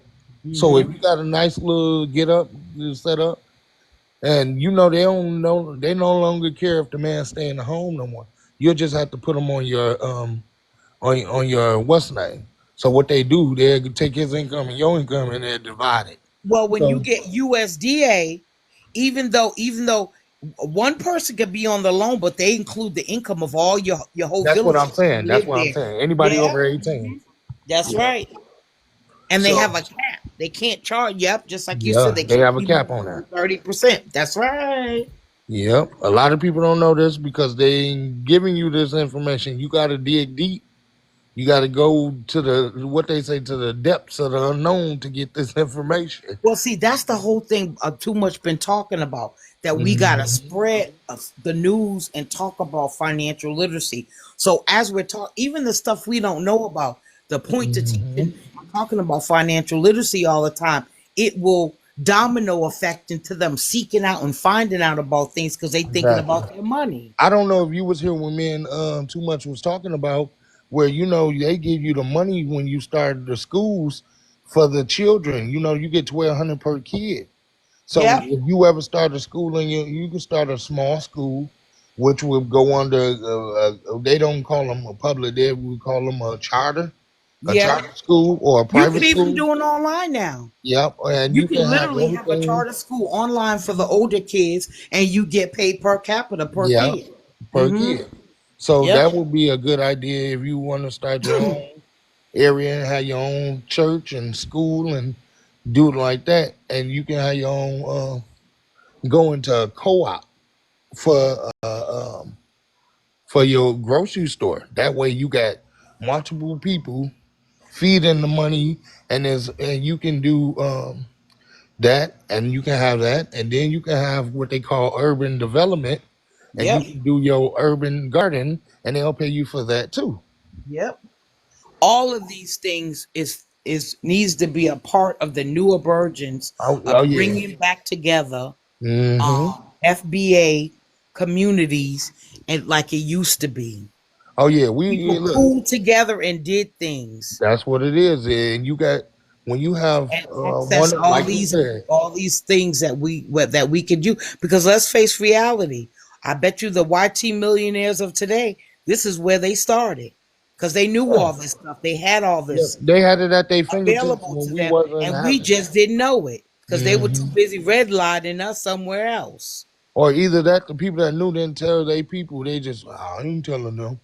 So if you got a nice little get up set up, and they no longer care if the man's staying at home no more. You'll just have to put them on your on your what's name. So what they do, they take his income and your income and they divide it. Well, when you So get USDA, even though one person could be on the loan, but they include the income of all your whole that's what village I'm saying. who That's live what I'm there. saying. Anybody Yeah, over 18. that's Yeah. right. And they So have a cap. They can't charge. Yep, just like you said, yeah, they they can't have a be cap more on that. than 30%. That's right. Yep. A lot of people don't know this because they ain't giving you this information. You got to dig deep. You got to go to what they say, to the depths of the unknown to get this information. Well, see, that's the whole thing. Too much been talking about that we gotta Mhm. spread the news and talk about financial literacy. So as we're talking, even the stuff we don't know about, the point to Mhm. teaching, talking about financial literacy all the time, it will domino effect into them seeking out and finding out about things because they thinking Exactly. about their money. I don't know if you was here when me and Too Much was talking about where they give you the money when you start the schools for the children. You get 1,200 per kid. So Yep. if you ever start a school and you can start a small school, which would go under they don't call them a public, they would call them a Yeah. charter school or a You could private even school. do it online now. Yep, and You you can can have literally have a anything. charter school online for the older kids, and you get paid per capita per Yeah, kid. per Mm-hmm. kid. So Yep. that would be a good idea if you want to start your own area and have your own church and school and do it like that. And you can have your own go into a co-op for for your grocery store. That way you got multiple people feeding the money, and you can do that, and you can have that, and then you can have what they call urban development, and you Yep. can do your urban garden, and they'll pay you for that too. Yep. All of these things is needs to be a part of the newer versions Oh of yeah. bringing back together Hmm. FBA communities and like it used to be. Oh yeah. We People look. pooled together and did things That's what it is, and you got when you have and one access like you said. all these things that we could do. Because let's face reality. I bet you the YT millionaires of today, this is where they started. Because they knew Yeah, all this stuff. They had all yeah, this they had it at their fingertips available when to we them, wasn't and we having it. just didn't know it because they were too Hmm. busy redlining us somewhere else. Or either that, the people that knew didn't tell their people. They just, I ain't telling them.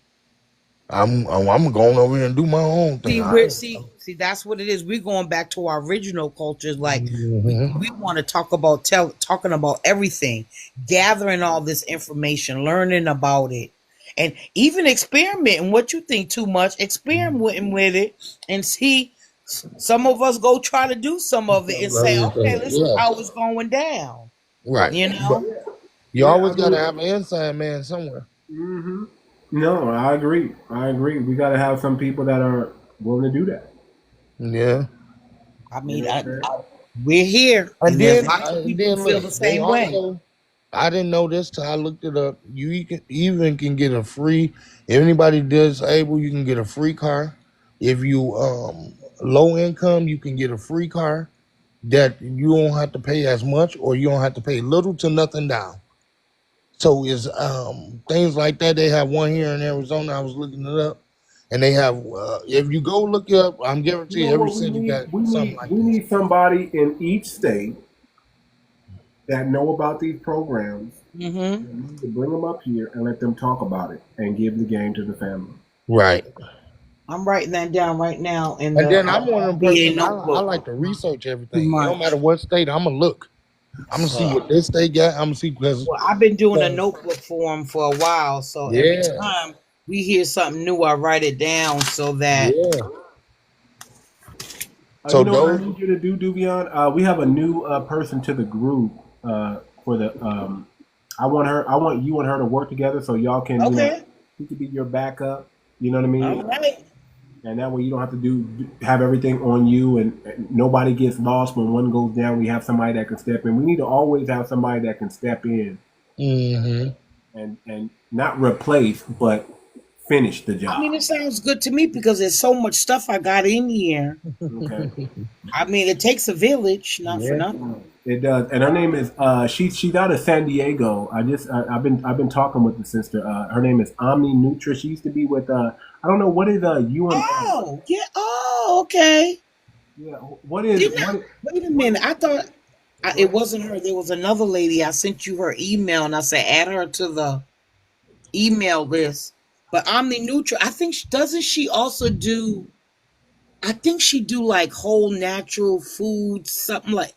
I'm going over here and do my own thing. See, I we're ain't. see that's what it is. We're going back to our original cultures. Like we Hmm. want to talk about talking about everything, gathering all this information, learning about it, and even experimenting. What you think too much? Experimenting with it and see. Some of us go try to do some of it and say, okay, this is Yeah, how it's going down. right. You But know. you Yeah, I always got to mean, have an inside man somewhere. no, I agree. I agree. We got to have some people that are willing to do that. Yeah. I You mean, know what I'm saying? we're here, And and there's then, lots of and people who then feel look, the they same way. also, I didn't know this till I looked it up. You can even can get a free, if anybody disabled, you can get a free car. If you low income, you can get a free car that you don't have to pay as much, or you don't have to pay little to nothing down. So it's things like that. They have one here in Arizona. I was looking it up, and they have. If you go look it up, I'm You guarantee know every what we city need? got something like We this. need somebody in each state that know about these programs. Mm-hmm. And we need to bring them up here and let them talk about it and give the game to the family. Right. I'm writing that down right now in And the then I'm one of them BA person. I notebook. like to research Too everything. It don't much. matter what state. I'm gonna look. I'm gonna see what this state got. I'm gonna see Well, I've been doing a because notebook for them for a while, so every yeah, time we hear something new, I write it down so that yeah. You So know what I those need you to do, Duvion? We have a new person to the group for the. I want her. I want you and her to work together so y'all can, okay, he could be your backup. You know what I mean? all right, And that way you don't have to have everything on you, and nobody gets lost when one goes down. We have somebody that can step in. We need to always have somebody that can step in hmm and not replace, but finish the I mean, job. it sounds good to me because there's so much stuff I got in here. Okay. I mean, it takes a village, not for Yeah. nothing. It does, and her name is she's out of San Diego. I've been talking with the sister. Her name is Omni Nutra. She used to be with I don't know what is Oh, yeah. Oh, okay. yeah what is Didn't I, wait a minute. I thought it wasn't her. There was another lady. I sent you her email and I said add her to the email list. But Omni Nutra, I think doesn't she also do? I think she do like whole natural food, something like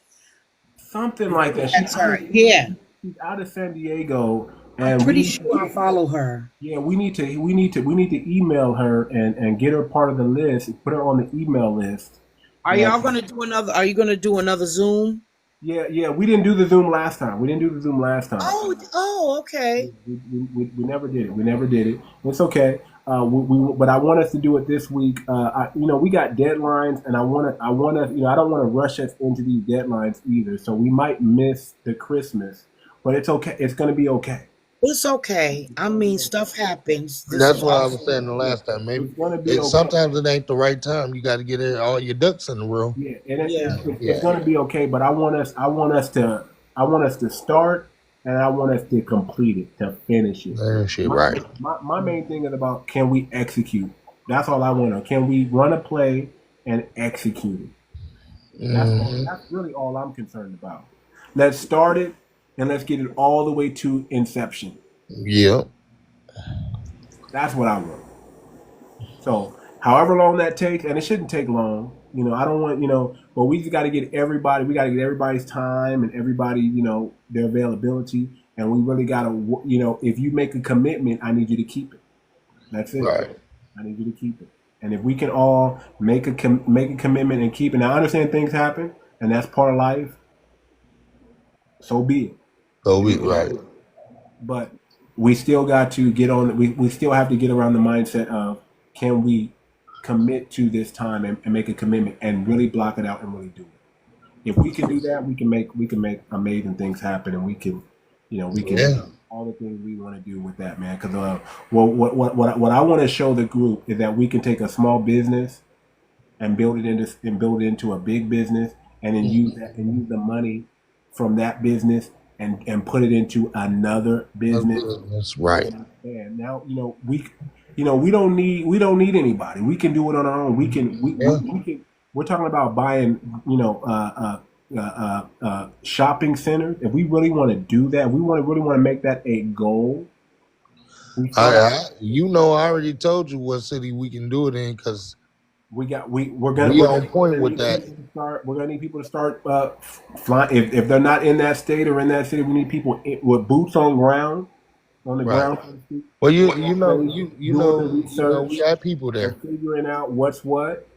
something like that. that's her. Yeah, She's out of San Diego, I'm and we pretty need sure I follow her. yeah we need to email her and get her part of the list. Put her on the email list. Are y'all gonna do another? Are you gonna do another Zoom? Yeah. We didn't do the Zoom last time. Oh, okay. We never did it. We never did it. It's okay. But I want us to do it this week. We got deadlines, and I want to, I don't want to rush us into these deadlines either. So we might miss the Christmas, but it's okay. It's going to be okay. It's okay. I mean, stuff happens. This That's is what I also, was saying the last time. Maybe It's going to be okay. sometimes it ain't the right time. You got to get all your ducks in a row. Yeah, and yeah. it's going to be okay. But I want us to start, and I want us to complete it, to finish it. That shit right. My main thing is about, can we execute? That's all I want to know. Can we run a play and execute it? That's really all I'm concerned about. Let's start it, and let's get it all the way to inception. Yep. That's what I want. So, however long that takes, and it shouldn't take long. I don't want, but we just got to get everybody's time and everybody, their availability. And we really got to, if you make a commitment, I need you to keep it. That's it. Right. I need you to keep it. And if we can all make a commitment and keep it. Now, I understand things happen, and that's part of life. So be it. So right. But we still got to get on. We still have to get around the mindset of, can we commit to this time and make a commitment and really block it out and really do it. If we can do that, we can make amazing things happen, and we can do all the things we want to do with that, man. Because what I want to show the group is that we can take a small business and build it into a big business, and then use the money from that business and put it into another business. That's right. And now we don't need anybody. We can do it on our own. We can. We're talking about buying shopping centers. If we really want to do that, we really want to make that a goal. I already told you what city we can do it in, because we're on point with that. We're gonna need people to start flying. If they're not in that state or in that city, we need people with boots on ground. On the ground. Well, we have people there figuring out what's what,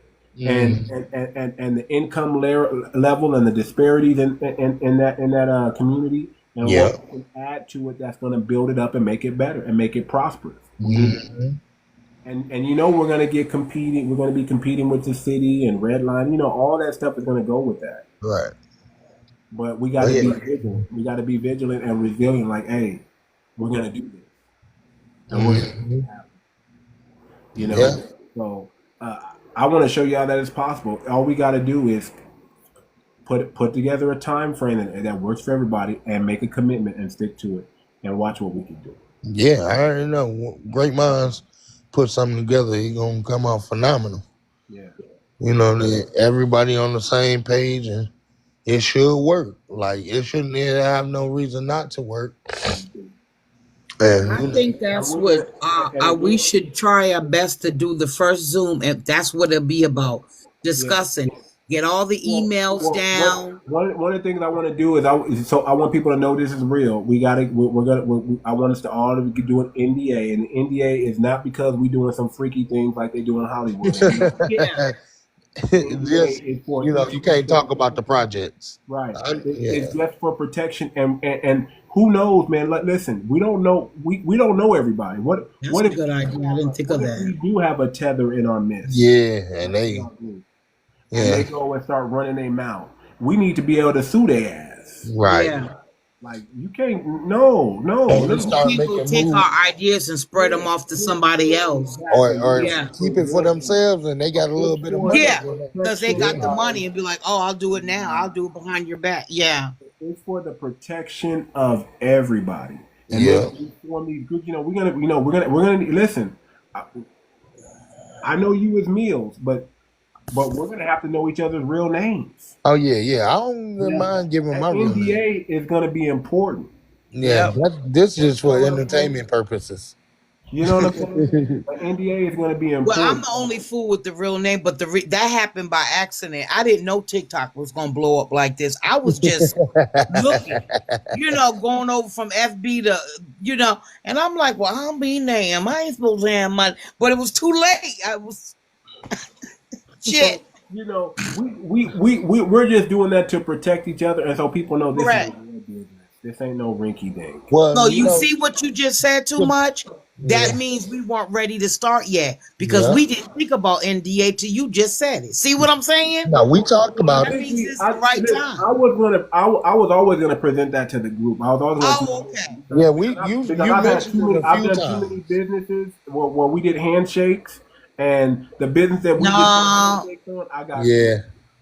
and the income level and the disparities in that community, and what we can add to it that's going to build it up and make it better and make it prosperous. Mm-hmm. And we're going to get competing. We're going to be competing with the city and Redline. All that stuff is going to go with that. Right. But we got to be vigilant. We got to be vigilant and resilient. Like, hey, we're going to do this. And we're going to happen. So I want to show y'all that it's possible. All we got to do is put together a time frame that works for everybody and make a commitment and stick to it and watch what we can do. Yeah, I already know. Great minds put something together. It's going to come out phenomenal. Yeah. Everybody on the same page, and it should work. Like, it shouldn't have no reason not to work. I think that's what we should try our best to do the first Zoom, and that's what it'll be about, discussing. Get all the emails down. One of the things I want to do is I want people to know this is real. I want us to all do an NDA, and the NDA is not because we're doing some freaky things like they do in Hollywood. Just, you can't talk about the projects. Right. It's just for protection, and who knows, man? Listen, we don't know. We don't know everybody. What a good idea. I didn't think of that. We do have a tether in our midst. Yeah, and they go and start running their mouth. We need to be able to sue their ass. Right. Yeah. Like you can't. No, no. And we Listen, start People making take moves, our ideas and spread them off to somebody else. exactly. or Yeah. So keep it for themselves, and they got a it's little bit of for money. the Yeah. Then Because they got protection the of. money and be like, oh, I'll do it now. I'll do it behind your back. Yeah. It's for the protection of everybody. And then yeah, when we form these groups, we're gonna listen. I, I know you as Meals, but we're gonna have to know each other's real names. oh yeah. I don't even Yeah. mind giving An my real name. NDA is gonna be important. Yeah, Yep. this You is know for what I'm saying? entertainment purposes. You know what I'm saying? An NDA is gonna be Well, I'm important. the only fool with the real name, but that happened by accident. I didn't know TikTok was gonna blow up like this. I was just looking, going over from FB to, and I'm like, well, I'll be damn. I ain't supposed to have money, but it was too late. I was So shit. we're just doing that to protect each other, and so people know this is a Correct. real business. This ain't no rinky dink. Well, So you see what you just said too much? That yeah, means we weren't ready to start yet because yeah. we didn't think about NDA till you just said it. See what I'm saying? No, we talked I about That it. think means we. it's the right time. I was always gonna present that to the group. I was always gonna Oh, present okay. Yeah, because you I've had mentioned too it many. a I've few done too many times. businesses where we did handshakes, and the business that we just did No. handshakes on, I got screwed. Yeah,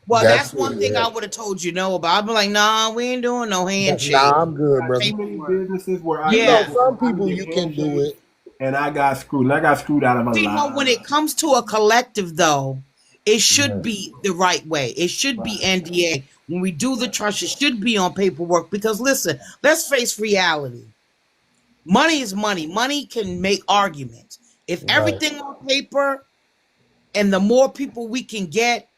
Well, that's that's it. one thing Yeah. I would have told you no about. I'd be like, nah, we ain't doing no handshake. Nah, I'm good, Got brother. too many Paperwork. businesses where You know, Yeah. some I people did you can do handshakes, it. and I got screwed. And I got screwed out of a See, no, when it lot. comes to a collective, though, it should Yeah. be the right way. It should be Right. NDA. When we do the trust, it should be on paperwork because, listen, let's face reality. Money is money. Money can make arguments. If Right. everything on paper and the more people we can get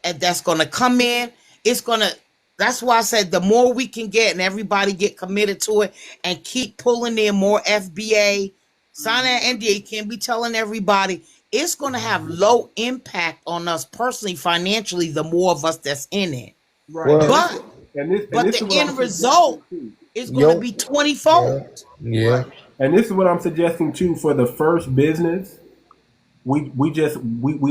that's going to come in, it's going to, that's why I said the more we can get and everybody get committed to it and keep pulling in more FBA, sign that NDA, can't be telling everybody, it's going to have low impact on us personally, financially, the more of us that's in it. Right. Well, But And but this the is what I'm end suggesting result too. is going to yo, be yeah, 20-fold. yeah, Right. And this is what I'm suggesting too for the first business. We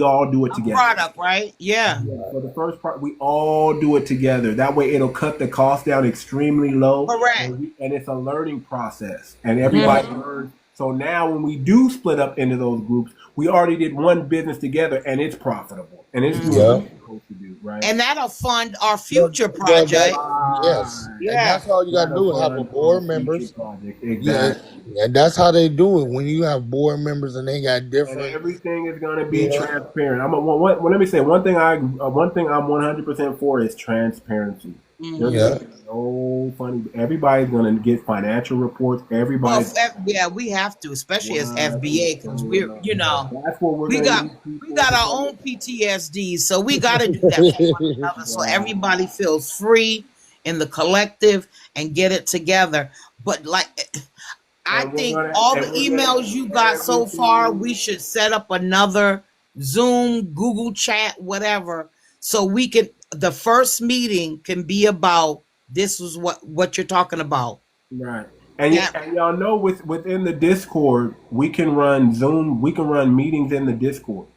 all do it A together. product, right? Yeah. Yeah, for the first part, we all do it together. That way, it'll cut the cost down extremely low, Correct. and it's a learning process, and everybody Mhm. learns. So now, when we do split up into those groups, we already did one business together, and it's profitable, and it's doing what yeah. it's supposed to do, right? And that'll fund our Well, future well, that project. yes, and Yeah. that's all you gotta That'll do is have a fund our board future members. project, Yeah, exactly. and that's how they do it. When you have board members and they got And different, everything is going to be yeah, transparent. Let me say one thing. One thing I'm 100% for is transparency. There's Mhm. going yeah, to be no funny. Everybody's going to get financial reports. Well, Everybody's yeah, we have to, especially as what is FBA, because going we're, on. That's what we're we going to got need we people got to our come own PTSD, so we got to do that for one another, so Wow. everybody feels free in the collective and get it together. But like, I think all the And we're gonna emails you got so far, everything. we should set up another Zoom, Google Chat, whatever, so we can. The first meeting can be about this is what you're talking about. Right. That And y'all know within the Discord, we can run Zoom. We can run meetings in the Discord.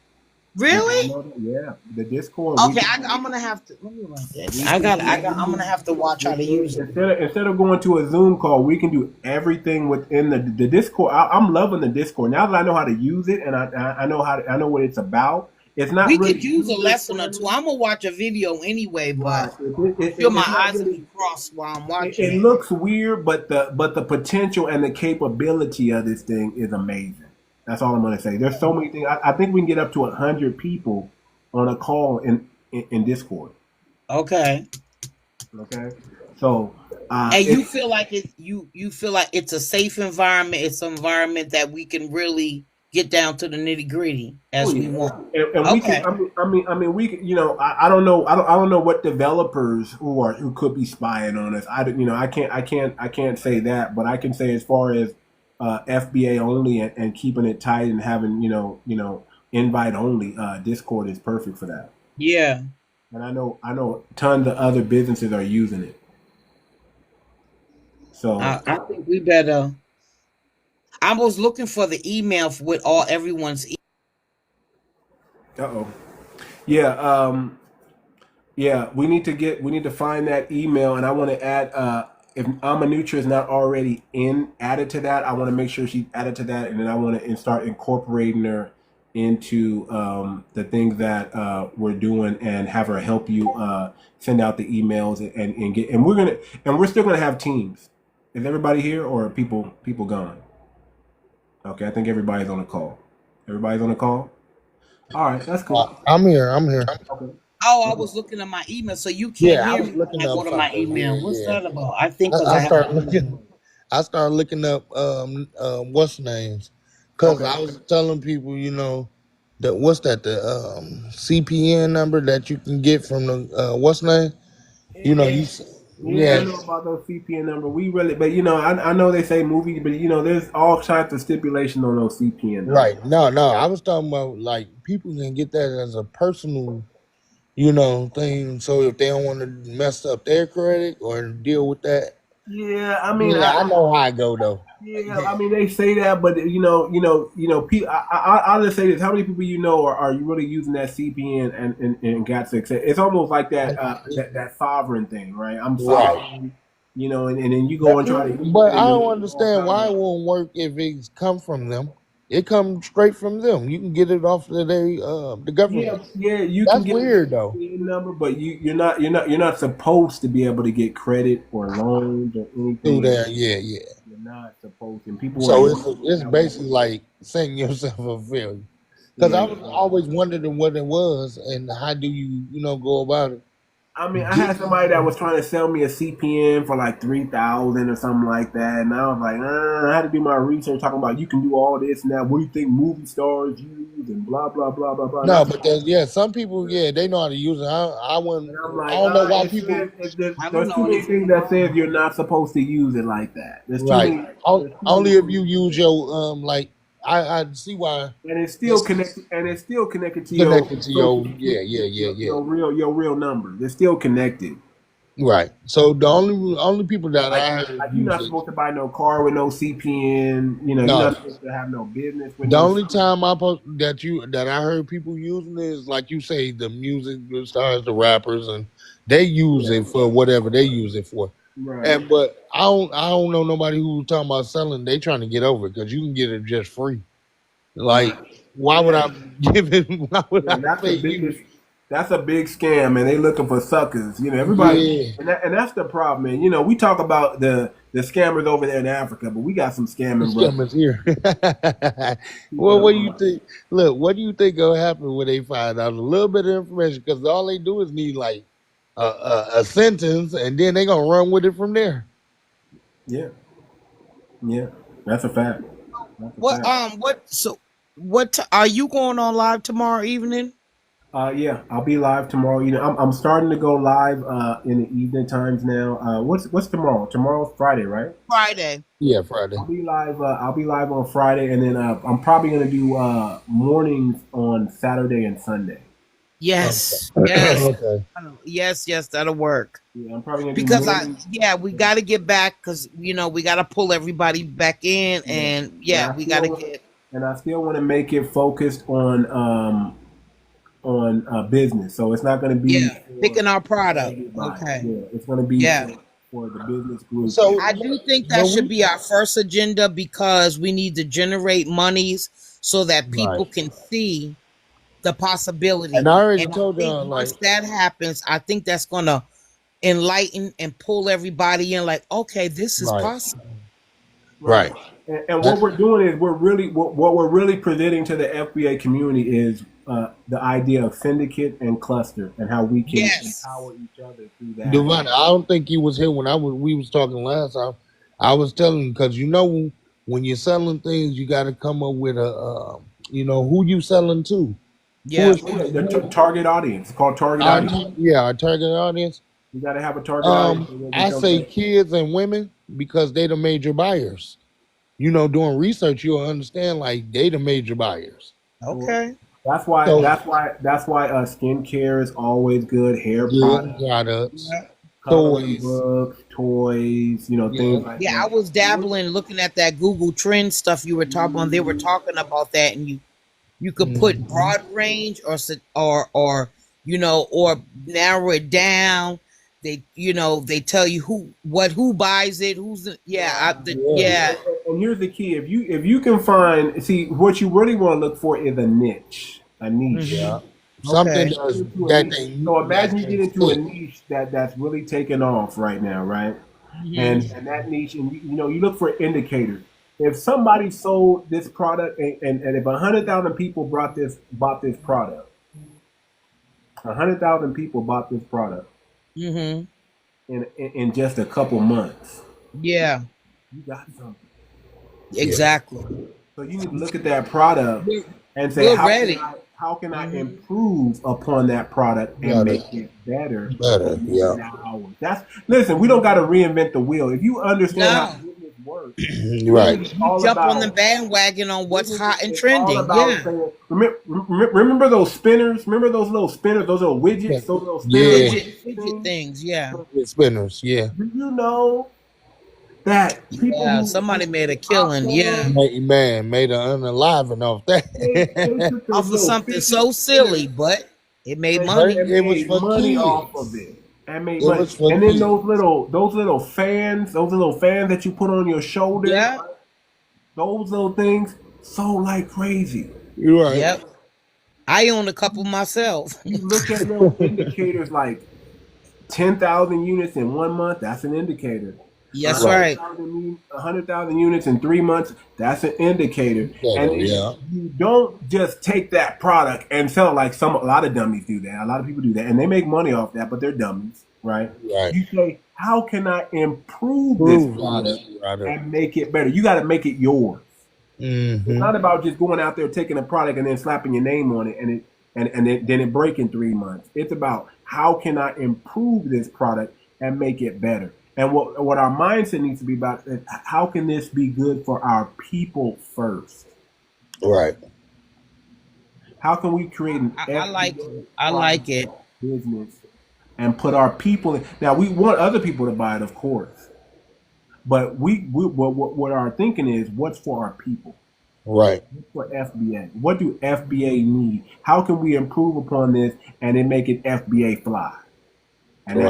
Did y'all really? know that? Yeah, the Discord. Okay, I'm gonna have to. Let me write that. I'm gonna have to watch how to use it. Instead of going to a Zoom call, we can do everything within the Discord. I'm loving the Discord now that I know how to use it, and I know what it's about. It's not We really could use a user lesson or two. friendly, I'm gonna watch a video anyway, right? but I'm sure my It's not eyes will really. be crossed while I'm watching It it. looks weird, but the potential and the capability of this thing is amazing. That's all I'm gonna say. There's so many things. I think we can get up to 100 people on a call in Discord. Okay. Okay, so And you it's feel like you feel like it's a safe environment. It's an environment that we can really get down to the nitty gritty oh as we yeah, want. and we can. Okay. We can. I don't know. I don't know what developers who could be spying on us. I can't say that, but I can say as far as FBA only and keeping it tight and having invite only. Discord is perfect for that. Yeah. And I know tons of other businesses are using it. So I think we better. I was looking for the email with all everyone's. oh yeah. Yeah, we need to find that email, and I want to add if Amanutra is not already added to that, I want to make sure she's added to that, and then I want to start incorporating her into the things that we're doing, and have her help you send out the emails and get. And we're still gonna have teams. Is everybody here, or are people gone? Okay, I think everybody's on the call. Everybody's on the call. All right, that's cool. I'm here. Okay. Oh, I was looking at my email, so you can't Yeah, I hear was me looking when I up go to my something. email. Yeah, What's yeah. that about? I think because I have I started looking up what's names, because Okay. I was telling people, that what's that, the CPN number that you can get from the what's name, you Yeah, I yeah. know about those CPN number. We really, but I know they say movie, but there's all types of stipulation on those CPN numbers. Right. No, I was talking about like people can get that as a personal, thing. So if they don't want to mess up their credit or deal with that, Yeah, I mean, yeah, I know how I go though. yeah, Yeah. I mean, they say that, but people. I'll just say this: how many people are you really using that CPN and got success? It's almost like that sovereign thing, right? I'm Right. sovereign, and then you go and try to use But it, and I don't all understand kinds why of. it won't work if it come from them. It comes straight from them. You can get it off of the Yeah, government. yeah, you can That's get a weird though. CPN number, but you're not supposed to be able to get credit or loans or Through anything. there, yeah, yeah. You're not supposed to. And people want to So use it's that way. basically like setting yourself a failure. Because Yeah, I was always wondering what it was and how do you go about it. I mean, I had somebody that Getting was trying to sell me a CPN for like 3,000 or something like that, and I was like, I had to do my research, talking about you can do all this and that. What do you think movie stars use and blah blah blah blah blah. And No, but some people, they know how to use it. I'm I like, don't know why it people. says there's, I don't there's too know many anything things that about says it. you're not supposed to use it like that. There's too Right. many. There's too many Only if things. you use your like. I see why And it's still it's connected. And it's still connected to your connected to social your, yeah, security, yeah, yeah, yeah. your real number. They're still connected. Right. So the only people that Like, I heard like you're use not it. supposed to buy no car with no CPN. You're No, not supposed to have no business with the no. only time that I heard people using it is like you say the music stars, the rappers, and they use Yeah, it for whatever they use it for. right, And but I don't know nobody who's talking about selling. They trying to get over it because you can get it just free. Like, right. why would Yeah, I give it? Why would I yeah. That's pay the you? biggest. That's a big scam, and they looking for suckers. Everybody, Yeah, and that's the problem, man. We talk about the scammers over there in Africa, but we got some the scamming brothers. scammers here. People Well, that what do want you think? Look, what do you think will happen when they find out a little bit of information? Because all they do is need like a sentence, and then they gonna run with it from there. yeah, yeah. That's a fact. That's a What fact. are you going on live tomorrow evening? Yeah, I'll be live tomorrow. I'm starting to go live in the evening times now. What's tomorrow? Tomorrow's Friday, right? Friday. Yeah, Friday. I'll be live. I'll be live on Friday, and then I'm probably gonna do mornings on Saturday and Sunday. Okay. Yes, yes, Okay. yes, that'll work. Yeah, I'm probably gonna do Because mornings. we got to get back because we got to pull everybody back in, Yeah, and and we got to get. I still want to make it focused on business. So it's not gonna be Yeah, for picking our product. everybody. Okay. Yeah, it's gonna be Yeah. for the business group. So I do think that when should we be our first agenda because we need to generate monies so that right, people can see the possibility. and I already And I told think y'all once like that happens, I think that's going to enlighten and pull everybody in like, okay, this is right, possible. Right. right. And what That's we're doing is what we're really presenting to the FBA community is the idea of syndicate and cluster and how we can Yes. empower each other through that. Divine. I don't think he was here when we was talking last time. I was telling because when you're selling things, you got to come up with who you selling to. Who Yeah. is Oh, yeah, the target audience. It's called target our audience. our target audience? You got to have a target audience. And then I become say kids and women because they the major buyers. Doing research, you'll understand like they the major buyers. Okay. that's why So skincare is always good. Hair good products, products, Yeah. coloring toys, books, toys, yeah, things like Yeah, I that. was dabbling, looking at that Google Trend stuff you were talking about. They were talking about that, and you could put mhm, broad range or narrow it down. they tell you who buys it, Yeah. And here's the key: if you can find, see, what you really want to look for is a niche, Yeah. Something Okay. So imagine you can get into a fit. niche that's really taking off right now, right? And that niche, and you look for indicators. If somebody sold this product, and if 100,000 people bought this product, 100,000 people bought this product Mm-hmm. in just a couple months, Yeah. you got something. Yeah. Exactly. So you need to look at that product We're, and say, we're ready. how can I improve upon that product and make it better Better. Yeah. in hours? Listen, we don't got to reinvent the wheel. If you understand how No. business works, Right. business is You all jump on the about bandwagon on what's hot and it's all trending. about Yeah. saying, remember those spinners? Remember those little spinners, those little widgets, those little spinner Yeah. Fidget things. Yeah. With spinners. Yeah. Do you know that people Yeah. who Somebody made a top killing. Yeah. them, Man made an unaliving off they that. took those Off of little something 50 so spinners silly, but it made But money. it was made for money off of kids. it. And made It money. was for And then kids. those little fans, that you put on your shoulder, Yeah. those little things sold like crazy. You're right. Yep. I own a couple myself. You look at little indicators like 10,000 units in 1 month, that's an indicator. Yes, right. 100,000 units in 3 months, that's an indicator. And Yeah. you don't just take that product and sell it like a lot of dummies do that. A lot of people do that, and they make money off that, but they're dummies, right? Right. You say, how can I improve this product and make it better? You got to make it yours. It's not about just going out there taking a product and then slapping your name on it and then it break in 3 months. It's about how can I improve this product and make it better. And what our mindset needs to be about is how can this be good for our people first? Right. How can we create an I like it. business and put our people in? Now we want other people to buy it, of course, but what our thinking is, what's for our people? Right. For FBA, what do FBA need? How can we improve upon this and then make it FBA fly? And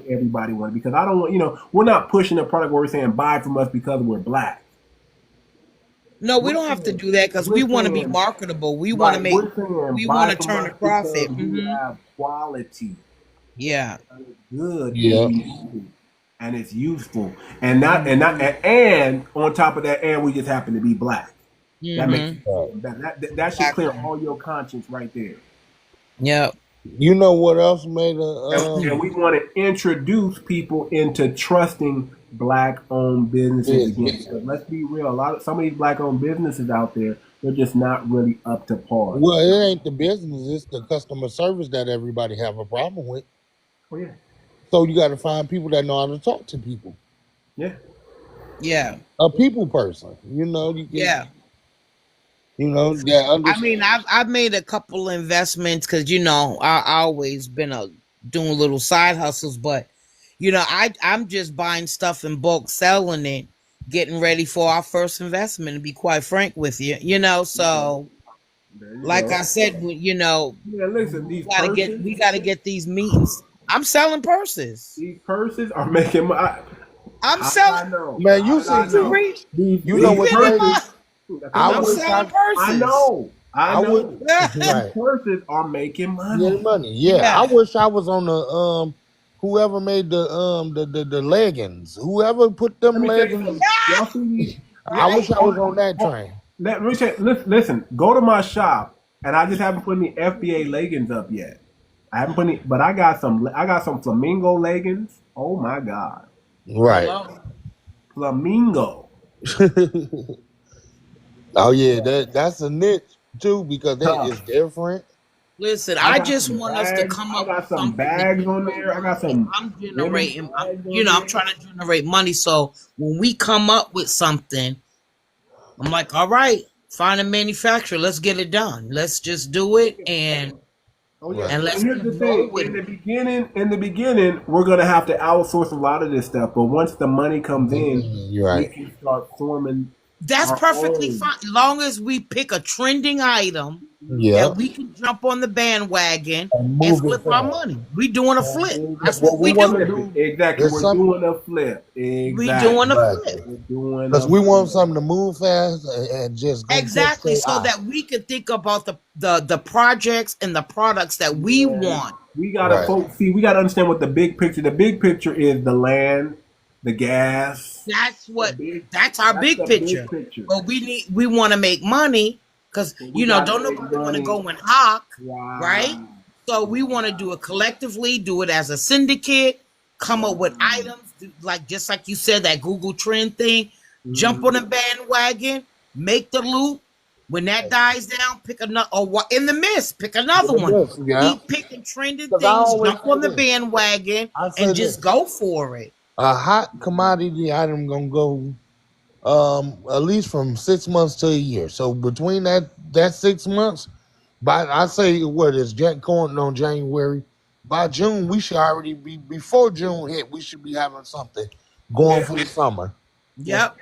everybody want it, because I don't want, we're not pushing a product where we're saying buy from us because we're black. No, we don't have to do that because we want to be marketable. We want to make. We want to turn a profit. We have quality. Yeah. Good. Yeah. And it's useful, and on top of that, and we just happen to be black. That makes that should clear all your conscience right there. Yep. You know what else made and we want to introduce people into trusting black-owned businesses again. Because let's be real, some of these black-owned businesses out there, they're just not really up to par. Well, it ain't the business; it's the customer service that everybody have a problem with. Oh yeah. So you got to find people that know how to talk to people. Yeah. Yeah. A people person. Yeah. I mean, I've made a couple investments because I always been doing little side hustles, but I'm just buying stuff in bulk, selling it, getting ready for our first investment. To be quite frank with you, so like I said, listen, we gotta get these meetings. I'm selling purses. These purses are making my. I'm selling. Man, you see, you know what purses? I'm selling purses. I know. Right. Purses are making money. Yeah. I wish I was on the whoever made the leggings. Whoever put them leggings. Y'all see these? I wish I was on that train. Let me say, listen. Go to my shop, and I just haven't put any FBA leggings up yet. I haven't put any, but I got some flamingo leggings. Oh my God! Right. Flamingo. Oh yeah, that's a niche too, because that is different. Listen, I just want us to come up with some bags on there. I got some. I'm generating. I'm trying to generate money. So when we come up with something, I'm like, all right, find a manufacturer. Let's get it done. Let's just do it and. Oh yeah. And let's here's the thing. In the beginning, we're gonna have to outsource a lot of this stuff. But once the money comes in, we can start forming That's our perfectly own. fine. Long as we pick a trending item Yep. that we can jump on the bandwagon And and move it flip our fast. money. We doing a flip. That's What what we we want to do. do Exactly. is We're something. doing a flip. We Exactly. doing a Exactly. flip. We're doing Because a we want flip. something to move fast and just go quick. Exactly, Say, so that we can think about the projects and the products that we Yeah. want. We gotta right. folks see. We gotta understand what the big picture. The big picture is the land, the gas. That's The what. big. That's our That's big the picture. big picture. But we want to make money because So we gotta don't make nobody want to money. go and hawk, right? Wow. So we want to do it collectively, do it as a syndicate, come up with items like just like you said that Google Trend thing. Jump on the bandwagon, make the loop. When that dies down, pick another or in the midst, pick another one. Yeah. Keep picking trending Because I things, always jump on the say this. bandwagon, I say and just this. go for it. A hot commodity item gonna go at least from 6 months to a year. So between that 6 months, by I say what is corn on January. By June, we should already be before June hit. We should be having something going Yeah. for the summer. Yeah. Yep,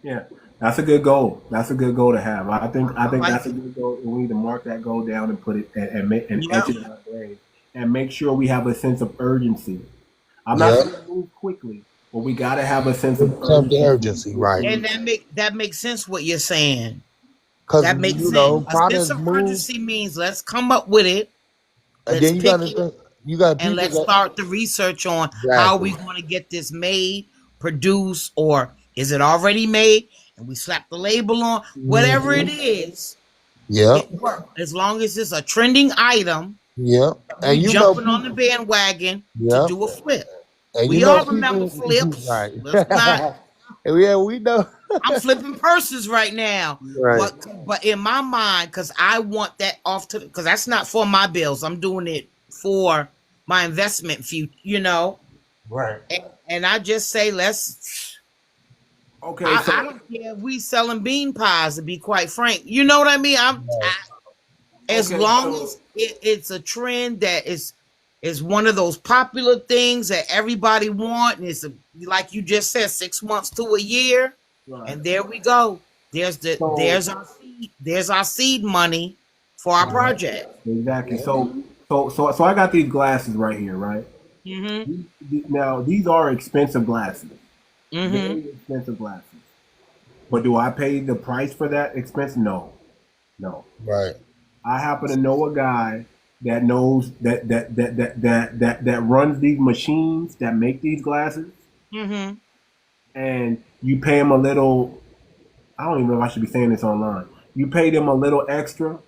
Yeah. That's a good goal. That's a good goal to have. I think I like that's a it. good goal. We need to mark that goal down and put it and make and etch Yep, it in our brain and make sure we have a sense of urgency. I'm not Yeah, saying move quickly, but we got to have a sense of something urgency. urgency, right? and that makes sense what you're saying. Because That makes sense. A sense products of move, urgency means let's come up with it, and let's then you pick gotta it, think. You got and people let's that start the research on how exactly. we going to get this made, produced, or is it already made? And we slap the label on. Whatever it is, Yeah, it works. As long as it's a trending item, yeah, we and jumping on the bandwagon to yeah, do a flip. and We all remember flips. right? Let's not. Yeah, we know. I'm flipping purses right now. Right. But in my mind, because I want that off to because that's not for my bills. I'm doing it for my investment future, Right. And I just say let's Okay, I so don't care if we selling bean pies to be quite frank. You know what I mean? As okay, long so as it's a trend that is one of those popular things that everybody want, and like you just said, 6 months to a year. right. And there we go. So There's our seed money for our project. exactly. So I got these glasses right here, right? Mm-hmm. Now these are expensive glasses, Mm-hmm. very expensive glasses. But do I pay the price for that expense? No, no. Right. I happen to know a guy that knows that runs these machines that make these glasses, Mm-hmm. and you pay him a little. I don't even know if I should be saying this online. You pay them a little extra,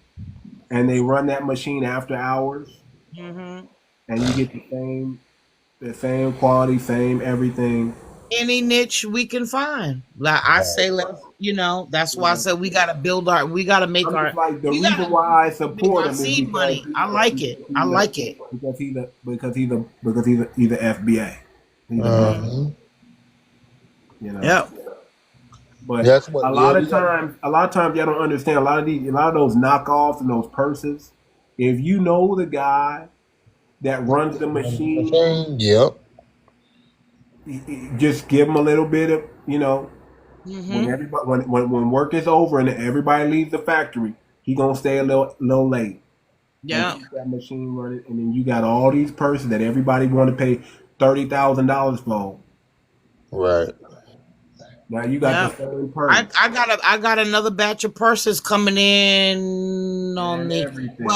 and they run that machine after hours, Mm-hmm. and you get the same quality, same everything. Any niche we can find. Like I say, that's why I said we gotta make I'm our just like the we reason gotta why I make support our him is seed because money. I like it. I like it. he's a FBA. He's a Uh, brother, you know. Yep. But that's what. a lot of times y'all don't understand. A lot of those knockoffs and those purses. If you know the guy that runs the machine, Yep. just give him a little bit of when Mm-hmm. everybody when work is over and everybody leaves the factory, he gonna stay a little late and Yeah. keep that machine running, and then you got all these purses that everybody want to pay $30,000 for. Right. Now you got Yeah. the same purse I got another batch of purses coming in and everything.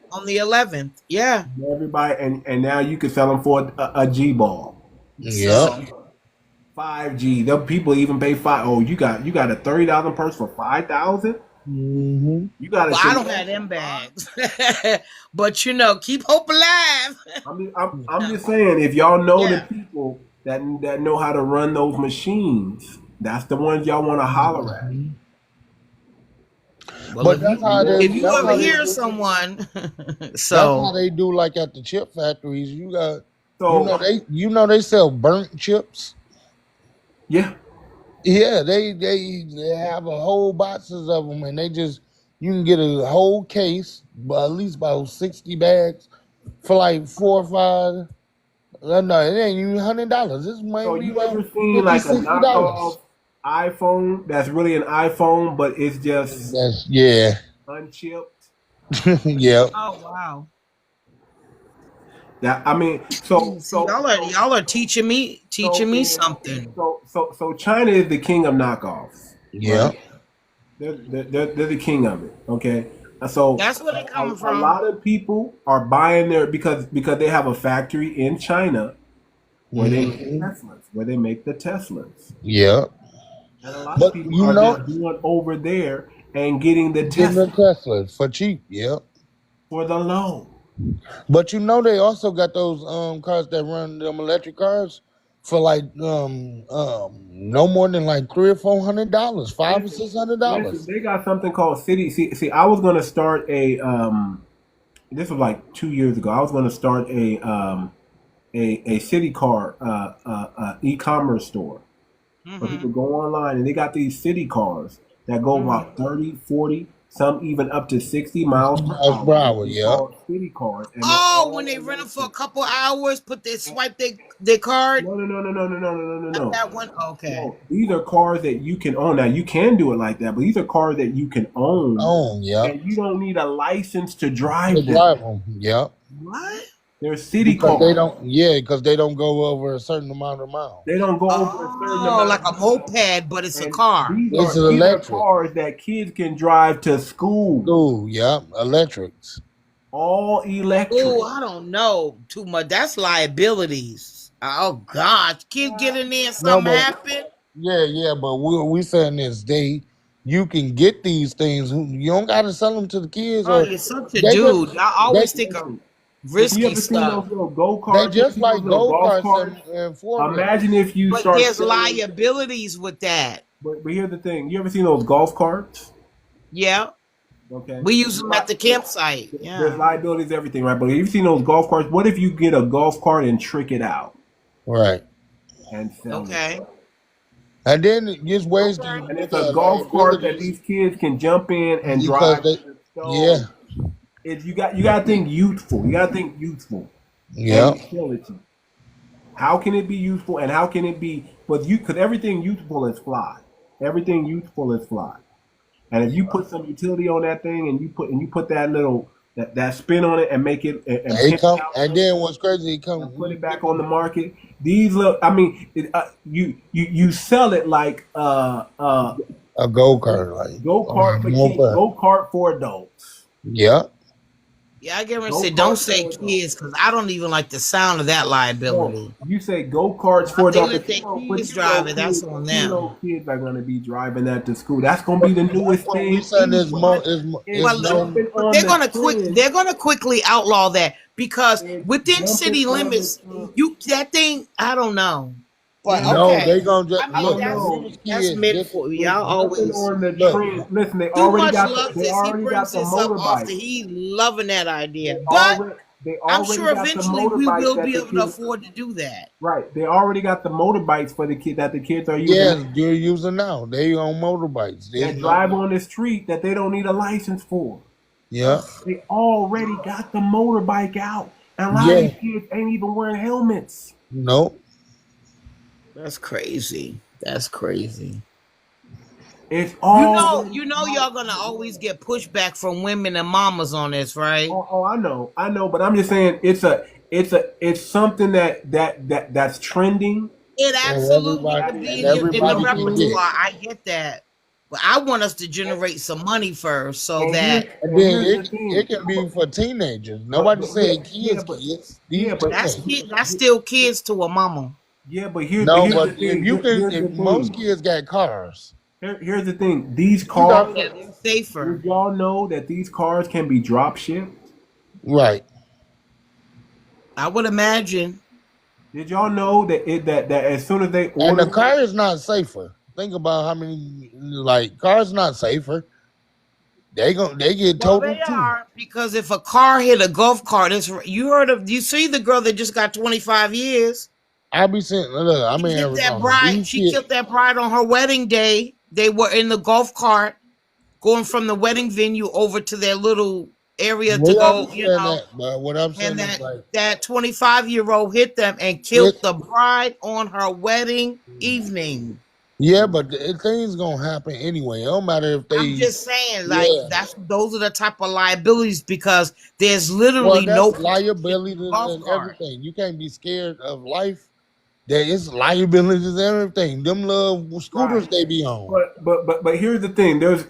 on the 11th. Yeah. Everybody and now you can sell them for a G ball, Yep. So 5G. The people even pay five. Oh, you got a $30,000 purse for 5,000. Mm-hmm. You got to. well, I don't have them bags. But keep hope alive. I'm just saying, if y'all know Yeah. the people that know how to run those machines, that's the ones y'all want to holler at. Well, But that's how they. if you That's ever how they hear do. someone, That's how so they do. Like at the chip factories, you got. So They sell burnt chips. yeah, Yeah, they have a whole boxes of them, and you can get a whole case, but at least about 60 bags for like 4 or 5. No, it ain't even $100. This might so be you about ever seen fifty, like a $60. knockoff iPhone that's really an iPhone, but it's just Yeah. unchipped. Yep. Oh wow. That I mean, See, y'all are teaching me something. so China is the king of knockoffs, right? Yep. They're the king of it. Okay, so That's where they coming a from. lot of people are buying their because they have a factory in China where they make Teslas, where they make the Teslas, Yep. and a lot of But people are just going over there and getting the getting the Tesla Tesla for cheap. Yep. for the low. But they also got those cars that run them electric cars for like no more than like $300 or $400, $500 or $600. They got something called city. See, I was gonna start a this was like 2 years ago. I was gonna start a city car e-commerce store where people go online and they got these city cars that go about 30, 40, some even up to 60 miles per hour. They Yep. call city cars. And Oh, when they rent them for a couple hours, swipe their card. No. That one. Okay. No, these are cars that you can own. Now you can do it like that, but these are cars that you can own. Yep. And you don't need a license to drive them. Yep. What? They're city Because cars. because they don't go over a certain amount of miles. They don't go over a certain amount. Like a moped, but it's a car. These are cars that kids can drive to school. School, yep. Electrics. All electric. Oh, I don't know too much. That's liabilities. Oh gosh, kids get in there and something happen. Yeah, but we saying this you can get these things. You don't got to sell them to the kids. Oh, you're such a dude. I always think of risky stuff. Go-karts? They just like go-karts and four-wheelers. Imagine if you but start. There's liabilities with that. But here's the thing. You ever seen those golf carts? Yeah. Okay. We use them at the campsite. Yeah. There's liabilities, everything, right? But you've seen those golf carts. What if you get a golf cart and trick it out? Right. And sell it. And then there's ways to. And it's a golf cart that these kids can jump in and drive. You got to think youthful. You got to think youthful. Yeah. How can it be youthful and how can it be? But because everything youthful is fly. Everything youthful is fly. And if you put some utility on that thing and you put that little that spin on it and make it and then what's crazy, put it back on the market. These look, I mean, you sell it like a go-kart, like go-kart for kids, go-kart for adults. Yeah. Yeah, I get ready to say, don't say kids, because I don't even like the sound of that liability. You say go-karts for adults. If they kids drive it, that's on them. Kids are going to be driving that to school. That's going to be the newest thing. They're going to quickly outlaw that, because within city limits, that thing, I don't know. But they're going to just that's meant for y'all always on the trend. Listen, they already got the motorbike. He loving that idea, but I'm sure eventually we will be able to afford to do that. Right, they already got the motorbikes for the kids that the kids are using. Yes, they're using now. They on motorbikes. They drive on the street that they don't need a license for. Yeah, they already got the motorbike out, and a lot of these kids ain't even wearing helmets. Nope. That's crazy. That's crazy. It's all y'all gonna always get pushback from women and mamas on this, right? Oh, I know, but I'm just saying it's something that's trending. It absolutely could be in the repertoire. I get that, but I want us to generate some money first, so that it can be for teenagers. Nobody saying kids. That's still kids to a mama. Yeah, but here's most kids got cars. Here's the thing: these cars are safer. Did y'all know that these cars can be drop shipped? Right. I would imagine. Did y'all know that as soon as they order, and the car is not safer. Think about how many cars not safer. They get totaled too. Because if a car hit a golf cart, you see the girl that just got 25 years. I'll be saying, look, she killed that bride on her wedding day. They were in the golf cart going from the wedding venue over to their little area to go, but what I'm saying is that 25-year-old hit them and killed the bride on her wedding evening. Yeah, but things gonna happen anyway. It don't matter if I'm they. just saying, like Yeah. those are the type of liabilities because there's Well, literally no that's protection liability in golf and cart. everything. You can't be scared of life. There is liabilities and everything. Them little Right. scooters they be on. But here's the thing. There's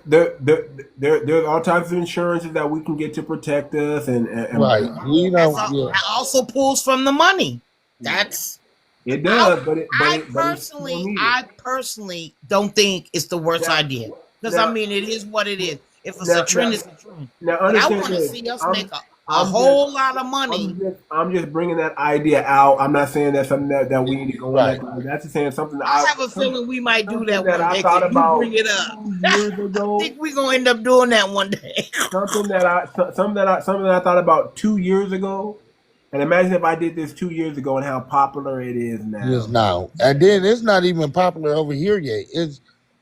all types of insurances that we can get to protect us Right. We don't. Yeah. That also pulls from the money. That's it does, but it's still needed. I personally don't think it's the worst Now, idea because I now, mean it is what it is. If it's a now, trend, now, it's a trend. now But I understand want to this. see us I'm make a I'm just whole lot of money. I'm just bringing that idea out. I'm not saying that's something that we need to go in Right. that. That's just saying something that I have a feeling we might do something that that one I day. thought Cause you about bring it up. 2 years I ago. think we're gonna end up doing that one day. Something that I thought about 2 years ago. And imagine if I did this 2 years ago and how popular it is Yes. now. Now, and then it's not even popular over here yet.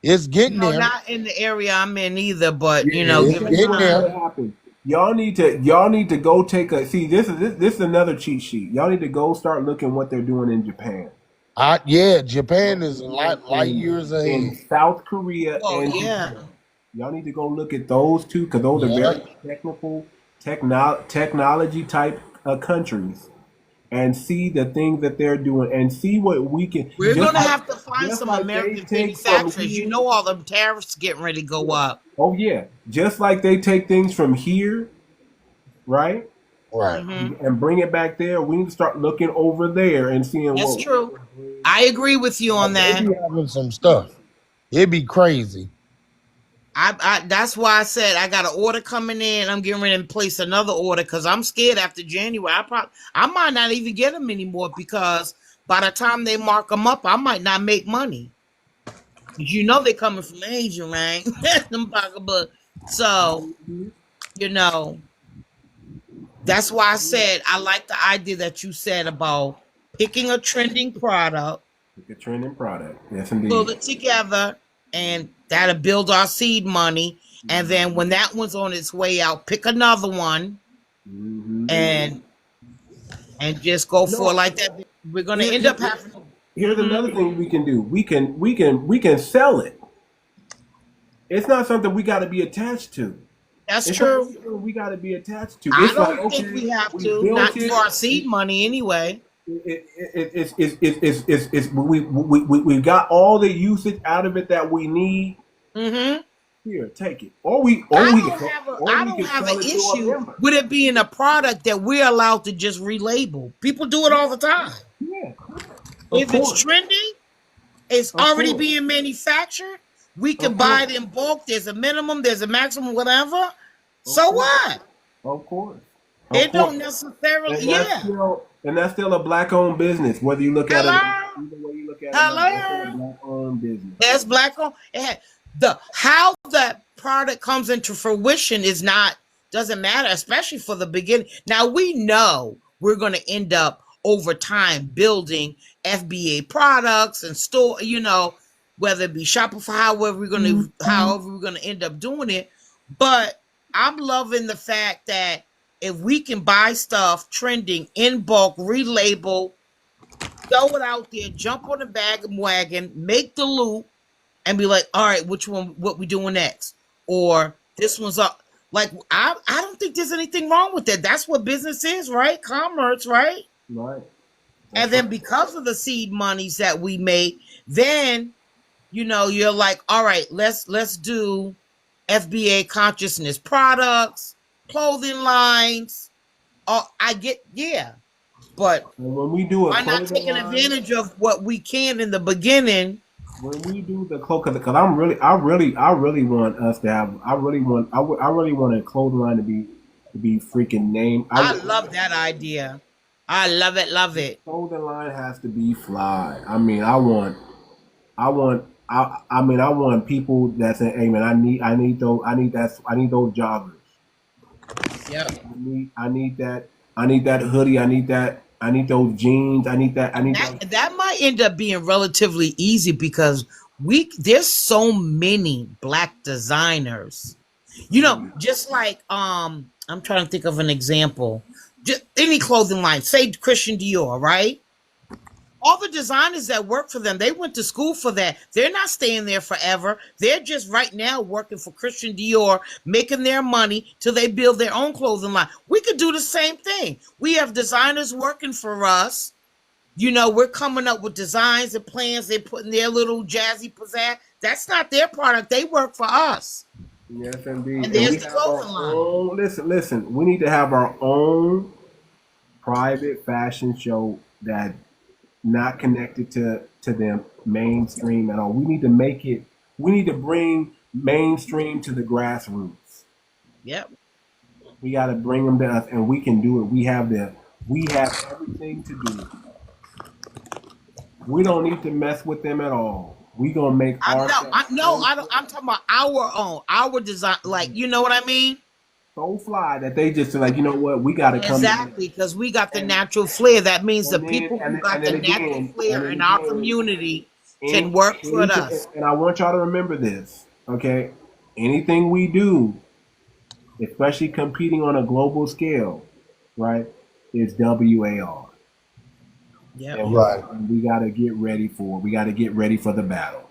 It's getting No, there. not in the area I'm in either. But Yeah, you know, let me It's give tell it you getting what time. there. happened. Y'all need to go take a see. This is another cheat sheet. Y'all need to go start looking what they're doing in Japan, Yeah, Japan is in, light years in ahead. South Korea Well, and yeah. Japan. Y'all need to go look at those two because those are Yeah. very technical, technology type countries, and see the things that they're doing, and see what we can. We're gonna have to find Just some like they American take from manufacturers. You here. know, all the tariffs getting ready to go up. Oh yeah, just like they take things from here, right? Right. Hmm. And bring it back there. We need to start looking over there and seeing That's what. true. I agree with you on They that. be having some stuff. It'd be crazy. That's why I said I got an order coming in. I'm getting ready to place another order because I'm scared after January. I might not even get them anymore because by the time they mark them up, I might not make money. You know they're coming from Asia, right? Them pocketbook. So you know that's why I said I like the idea that you said about picking a trending product, Pick a trending product. Yes, pull indeed. it together, and that'll build our seed money. And then when that one's on its way out, pick another one Mm-hmm. and just go for it No, like that. We're gonna here, end here, up having. here's Mhm. another thing we can do. We can sell it. It's not something we got to be attached to. That's It's not true. something we got to be attached to. I It's like don't think okay, we have we to, built not it. for our seed money anyway. We got all the usage out of it that we need. Hmm. Here, take it. Or we I don't can have sell an it to a issue member. with it being a product that we're allowed to just relabel. People do it all the time. Yeah, of If it's course, trending, it's of already course, being manufactured. We can of buy course, it in bulk. There's a minimum, there's a maximum, whatever. of So course, what? of course, of It don't course. necessarily, yeah. And that's still a black-owned business. Whether you look at it, Hello? either way you look at it, that's still a Hello? black-owned business. That's black on. The how that product comes into fruition is not doesn't matter, especially for the beginning. Now we know we're going to end up over time building FBA products and store, whether it be Shopify, however we're gonna end up doing it. But I'm loving the fact that if we can buy stuff trending in bulk, relabel, throw it out there, jump on the wagon, make the loop, and be like, all right, which one, what we doing next? Or this one's up. Like, I don't think there's anything wrong with that. That's what business is, right? Commerce, right? Right. And then because of the seed monies that we make, then, you're like, all right, let's do FBA consciousness products, clothing lines. Oh, I get, yeah. But And when we do a why not clothing taking line, advantage of what we can in the beginning? when we do the clothes, because I really want us to have, I really want a clothing line to be freaking named. I love that idea. I love it, love it. Clothing line has to be fly. I mean, I want people that say, "Hey man, I need those joggers. Yeah. I need that hoodie. I need those jeans. I need that. That might end up being relatively easy because there's so many black designers. Just like I'm trying to think of an example. Just any clothing line, say Christian Dior, right? all the designers that work for them, they went to school for that. They're not staying there forever. They're just right now working for Christian Dior, making their money till they build their own clothing line. We could do the same thing. We have designers working for us. You know, we're coming up with designs and plans. They're putting their little jazzy pizzazz. That's not their product. They work for us. Yes, indeed. And And there's we the have our clothing line. own. Listen. We need to have our own private fashion show that not connected to them mainstream at all. We need to make it. We need to bring mainstream to the grassroots. Yep. We got to bring them to us, and we can do it. We have everything to do it. We don't need to mess with them at all. We gonna make our I don't. I'm talking about our own, our design. Like, you know what I mean? so fly that they just like, you know what, we got to come Exactly, because we got the natural flair. That means the and then- people who and- got and the then natural again- flair and then in our again, community can work for us. And I want y'all to remember this, okay? Anything we do, especially competing on a global scale, right, is WAR. Yep. And Right. we got to get ready for. We got to get ready for the battle.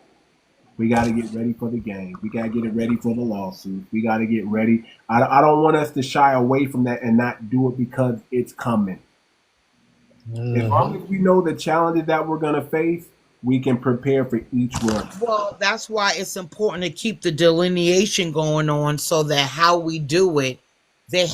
We got to get ready for the game. We got to get it ready for the lawsuit. We got to get ready. I don't want us to shy away from that and not do it because it's coming. As long as we know the challenges that we're going to face, we can prepare for each one. Well, that's why it's important to keep the delineation going on, so that how we do it, they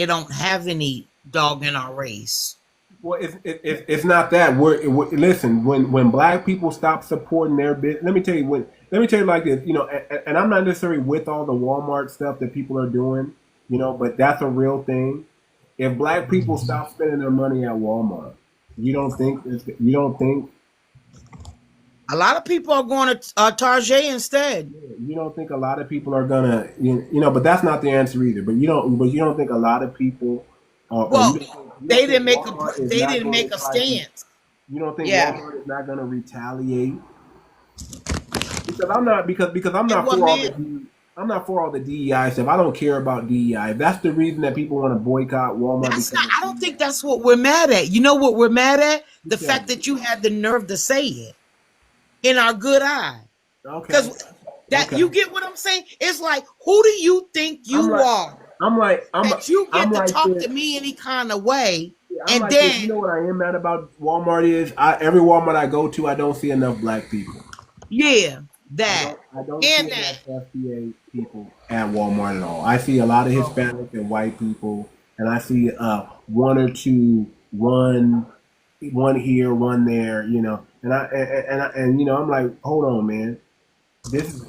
don't have any dog in our race. Well, it's not that. Listen, when black people stop supporting their business, let me tell you like this, you know, and I'm not necessarily with all the Walmart stuff that people are doing, you know, but that's a real thing. If black people stop spending their money at Walmart, you don't think A lot of people are going to Target instead. you don't think a lot of people are gonna, you know, but that's not the answer either. But you don't think a lot of people Well, they didn't make Walmart a is they not didn't gonna make a try to- stance. You don't think Yeah. Walmart is not going to retaliate? Because I'm not Well, I'm not for all the DEI stuff. I don't care about DEI. If that's the reason that people want to boycott Walmart, I don't think that's what we're mad at. You know what we're mad at? The Okay. fact that you had the nerve to say it in our good eye. okay. Because you get what I'm saying? It's like, who do you think you are? That you get to talk to me any kind of way, and like then this. You know what I am mad about Walmart is every Walmart I go to, I don't see enough black people. yeah, that I don't and see that. enough FBA people at Walmart at all. I see a lot of Hispanic and white people, and I see one or two, one here, one there, you know. And you know, I'm like, hold on, man. This is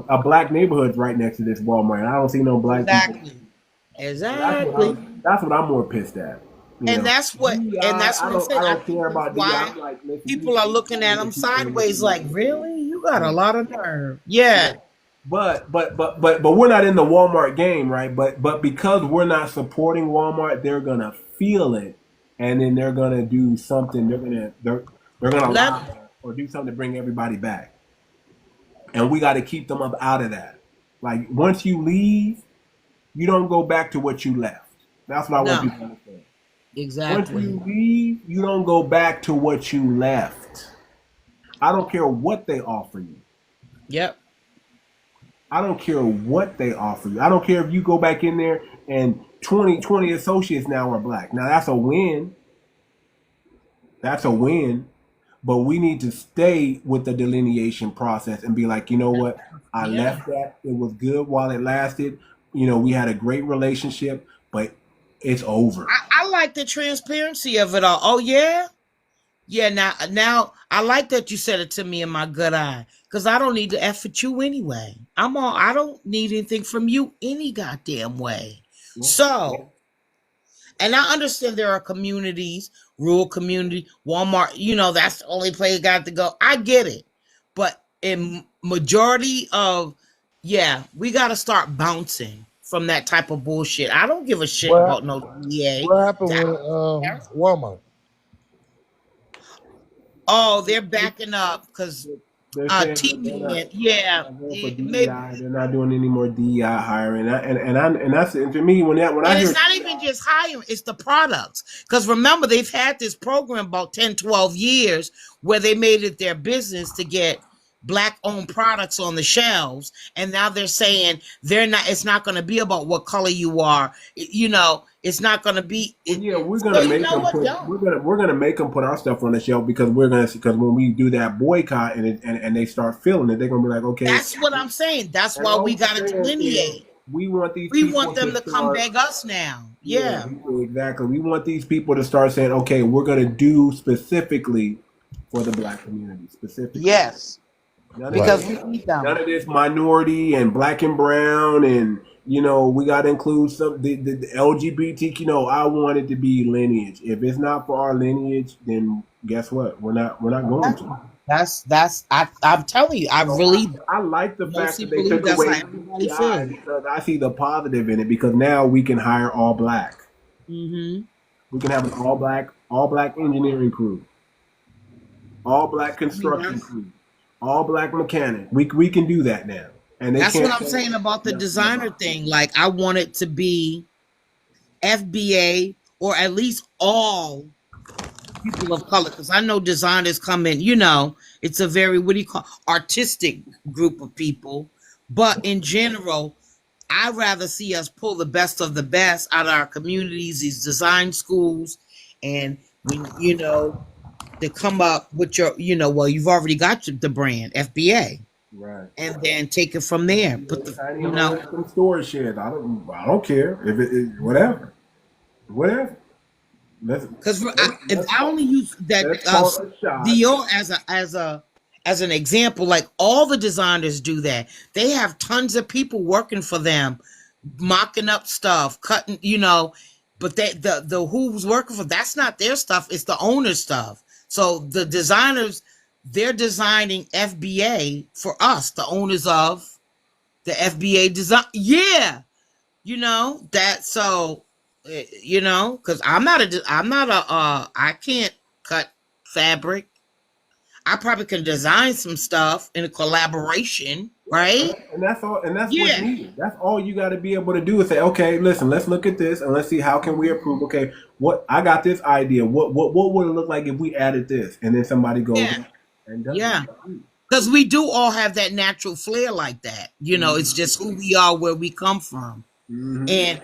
a black neighborhood right next to this Walmart. I don't see no black people. Exactly. That's what I'm more pissed at. And that's what I'm saying. I don't care about why DEI. Like, listen, people are looking at them sideways, like, really? You got a lot of nerve. Yeah. But we're not in the Walmart game, right? But because we're not supporting Walmart, they're gonna feel it, and then they're gonna do something. They're gonna lie or do something to bring everybody back, and we got to keep them up out of that. Like, once you leave, you don't go back to what you left. That's what I want people to understand. Exactly. Once you leave, you don't go back to what you left. I don't care what they offer you. Yep. I don't care what they offer you. I don't care if you go back in there and 20 associates now are black. Now that's a win. That's a win. But we need to stay with the delineation process and be like, you know what? I left that. It was good while it lasted. You know, we had a great relationship, but it's over. I like the transparency of it all. Oh yeah? Yeah, now I like that you said it to me in my good eye. Because I don't need to F with you anyway. I don't need anything from you any goddamn way. So, and I understand there are communities, rural community, Walmart, you know, that's the only place you got to go. I get it. But in majority of, we got to start bouncing from that type of bullshit. I don't give a shit about no DA. What happened with Walmart? Oh, they're backing up because They're saying that teaching it. they're Yeah, not going for maybe. DEI. They're not doing any more DEI hiring. And that's, and to me, when I And hear, it's not even just hiring, it's the products. Because remember, they've had this program about 10, 12 years where they made it their business to get Black-owned products on the shelves. And now they're saying it's not going to be about what color you are. It's not going to be. yeah, we're So gonna you make know them what? put Don't. we're gonna make them put our stuff on the shelf because because when we do that boycott and they start feeling it, they're gonna be like, okay. That's what I'm saying. That's And why all we we're got to saying is delineate. we want these We people want them to come start. beg us now. Yeah, Yeah. exactly. We want these people to start saying, okay, we're gonna do specifically for the Black community, specifically. Yes. None of Because this, we need them. none of this minority and Black and brown and we got to include the LGBT. I want it to be lineage. If it's not for our lineage, then guess what? We're not going to. I'm telling you, I really I like the fact mostly that they believe took that's away how everybody DEI feels. because I see the positive in it because now we can hire all Black. Mm-hmm. We can have an all black engineering crew, all Black construction crew, all Black mechanic. We can do that now, and That's what I'm saying about the designer thing. Like, I want it to be FBA or at least all people of color, because I know designers come in. It's a very artistic group of people, but in general, I'd rather see us pull the best of the best out of our communities, these design schools, and to come up with your, you've already got the brand FBA, right, and then take it from there. Put the, tiny some storage shed. I don't care if it whatever. Because if I only use that Dior as an example, like all the designers do that. They have tons of people working for them, mocking up stuff, cutting, but the who's working for, that's not their stuff, it's the owner's stuff. So the designers, they're designing FBA for us, the owners of the FBA design. Yeah, that. So because I can't cut fabric. I probably can design some stuff in a collaboration, right? And that's all. And that's what's needed. That's all you got to be able to do is say, okay, listen, let's look at this and let's see how can we improve. Okay, I got this idea. What would it look like if we added this? And then somebody goes and does it. Because we do all have that natural flair like that. It's just who we are, where we come from. Mm-hmm. And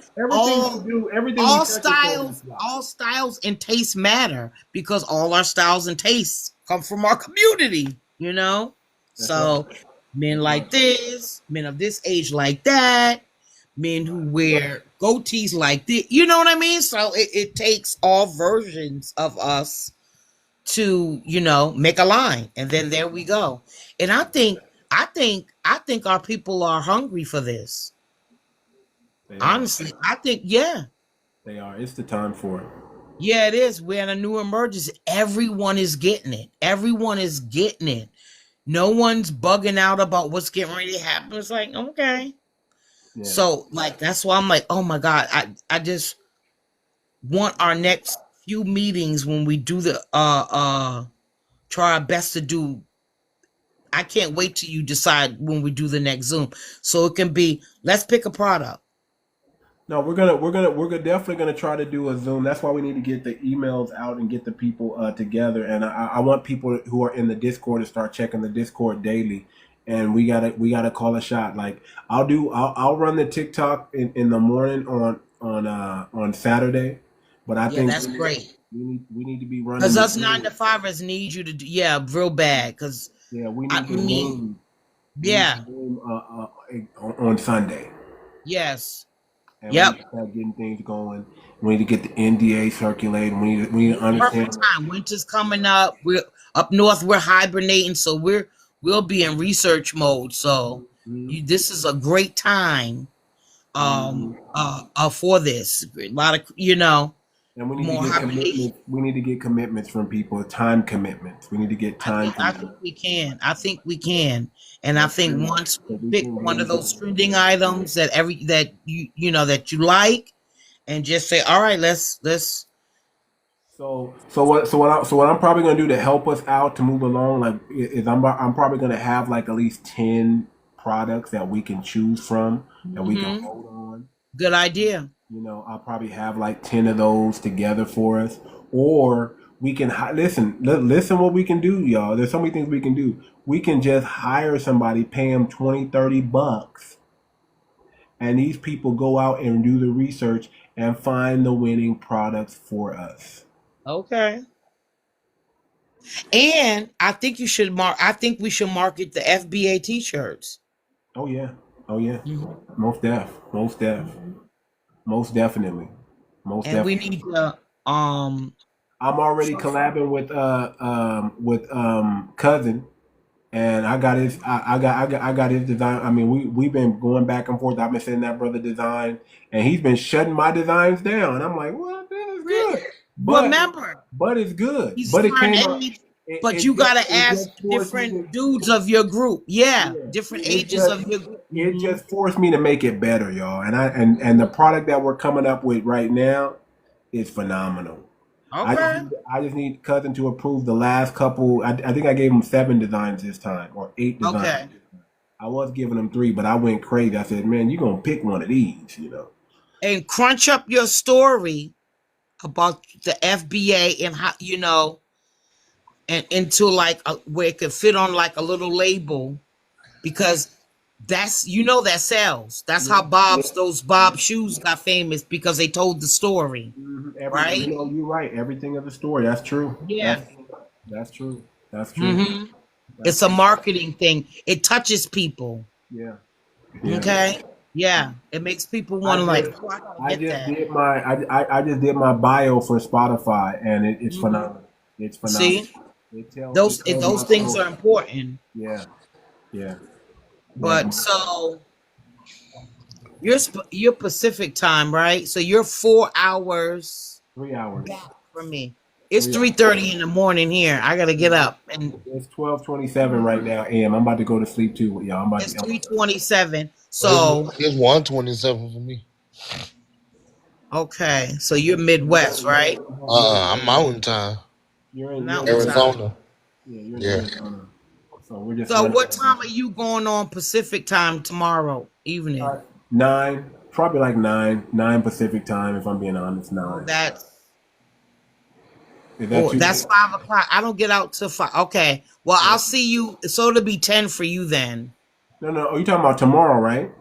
everything all styles and tastes matter because all our styles and tastes come from our community, so right. Men like this, men of this age like that, men who wear goatees like this, you know what I mean? So it takes all versions of us to, make a line, and then there we go. And I think our people are hungry for this. Honestly, I think, they are. It's the time for it. Yeah, it is. We're in a new emergence. Everyone is getting it. No one's bugging out about what's getting ready to happen. It's like, okay. Yeah. So, that's why I'm like, oh my God, I just want our next few meetings when we do try our best to do. I can't wait till you decide when we do the next Zoom. So it can be, let's pick a product. No, we're definitely gonna try to do a Zoom. That's why we need to get the emails out and get the people together. And I want people who are in the Discord to start checking the Discord daily. And we gotta call a shot. Like I'll run the TikTok in the morning on Saturday. But I think that's great. We need to be running because us 9-to-5ers need you to do real bad because we need to Zoom. On Sunday. Yes. And we need to start getting things going. We need to get the NDA circulating. We need to understand. Perfect time. Winter's coming up. We're up north. We're hibernating, so we'll be in research mode. So this is a great time, for this. A lot of And we need to get commitments. We need to get commitments from people. Time commitments. We need to get time. I think we can. And I think once we pick one of those trending items that you like, and just say, all right, let's So what I'm probably gonna do to help us out to move along, like, is I'm probably gonna have like at least 10 products that we can choose from that we can Mm-hmm. hold on. Good idea. You know, I'll probably have like 10 of those together for us, or we can listen what we can do, y'all. There's so many things we can do. We can just hire somebody, pay them 20, $30, and these people go out and do the research and find the winning products for us. Okay. And I think you should I think we should market the FBA t-shirts. Oh yeah. Oh yeah. Mm-hmm. Most definitely. Most And we definitely. need to I'm already collabing with cousin, and I got his design. I mean, we've been going back and forth. I've been sending that brother design, and he's been shutting my designs down. I'm like, what? This is good, remember but it's good. he's But it certain came up. age, but you gotta ask different dudes of your group. Yeah, different ages of your group. It just forced me to make it better, y'all. And the product that we're coming up with right now is phenomenal. Okay. I just need cousin to approve the last couple. I think I gave him 7 designs this time, or 8 designs. Okay. I was giving him 3, but I went crazy. I said, "Man, you're gonna pick one of these," you know. And crunch up your story about the FBA and how, you know, and into like where it could fit on like a little label, because that's, you know, that sells. That's how those Bob shoes got famous, because they told the story. Right? You know, you're right. Everything of the story. That's true. Yeah. That's true. That's true. Mm-hmm. It's a marketing thing. It touches people. Yeah. Okay. Yeah. It makes people want to like. I just did my bio for Spotify, and it's phenomenal. It's phenomenal. See, those things are important. Yeah. Yeah. But so you're Pacific time, right? So you're 4 hours. 3 hours from me. It's 3:30 in the morning here. I gotta get up, and it's 12:27 right now. AM. I'm about to go to sleep too with y'all. It's 3:27. So it's 1:27 for me. Okay, so you're Midwest, right? I'm Mountain Time. You're in Arizona. Yeah, you're in Arizona. So we're just. So what time are you going on Pacific time tomorrow evening? 9, probably like 9 Pacific time. If I'm being honest, 9. That's 5 o'clock. I don't get out till 5. Okay, well I'll see you. So it'll be 10 for you then. No. Oh, you talking about tomorrow, right?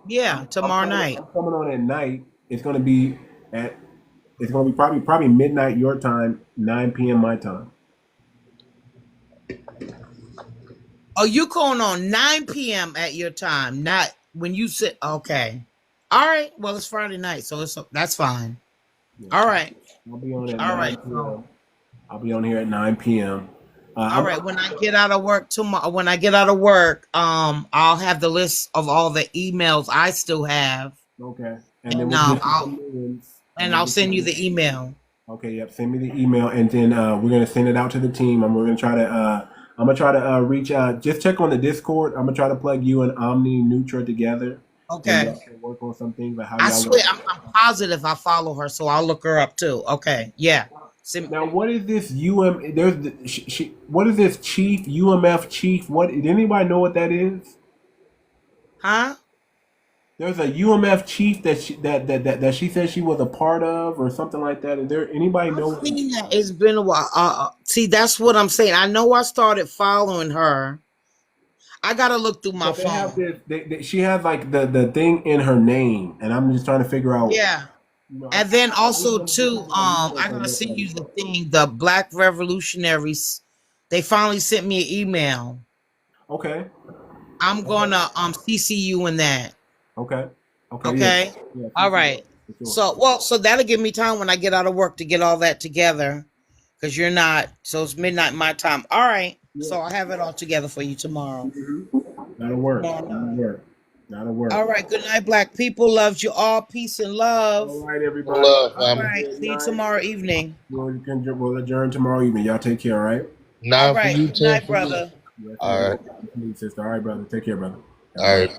Yeah, tomorrow night. I'm coming on at night. It's gonna be probably midnight your time, 9 p.m. my time. Oh, you going on 9 p.m. at your time, not when you sit. Okay, all right. Well, it's Friday night, so that's fine. Yeah. All right. I'll be on at 9 p.m. I'll be on here at 9 p.m. All right. When I get out of work tomorrow, I'll have the list of all the emails I still have. Okay. And I'll send you the email. Okay. Yep. Send me the email, and then we're gonna send it out to the team, and we're gonna try to. I'm gonna try to reach out. Just check on the Discord. I'm gonna try to plug you and Omni Nutra together. Okay. And work on some things. I swear, I'm positive I follow her, so I'll look her up too. Okay. Yeah. Now, what is this what is this chief UMF chief? What did anybody know what that is? Huh? There's a UMF chief that she said she was a part of, or something like that. Is there anybody know? It's been a while. See, that's what I'm saying. I know I started following her. I gotta look through my phone. She has like the thing in her name, and I'm just trying to figure out. Yeah. And then also too, I gotta send you the thing. The Black Revolutionaries, they finally sent me an email. Okay. I'm gonna CC you in that. Okay. Okay. Yeah, all right. Sure. So that'll give me time when I get out of work to get all that together, because you're not. So it's midnight my time. All right. Yeah. So I'll have it all together for you tomorrow. That'll work. That'll work. All right. Good night, Black people. Loves you all. Peace and love. All right, everybody. All right. See you tomorrow evening. We'll adjourn tomorrow evening. Y'all take care. All right. All right. Good night, brother. All right, sister. All right, brother. Take care, brother. All right.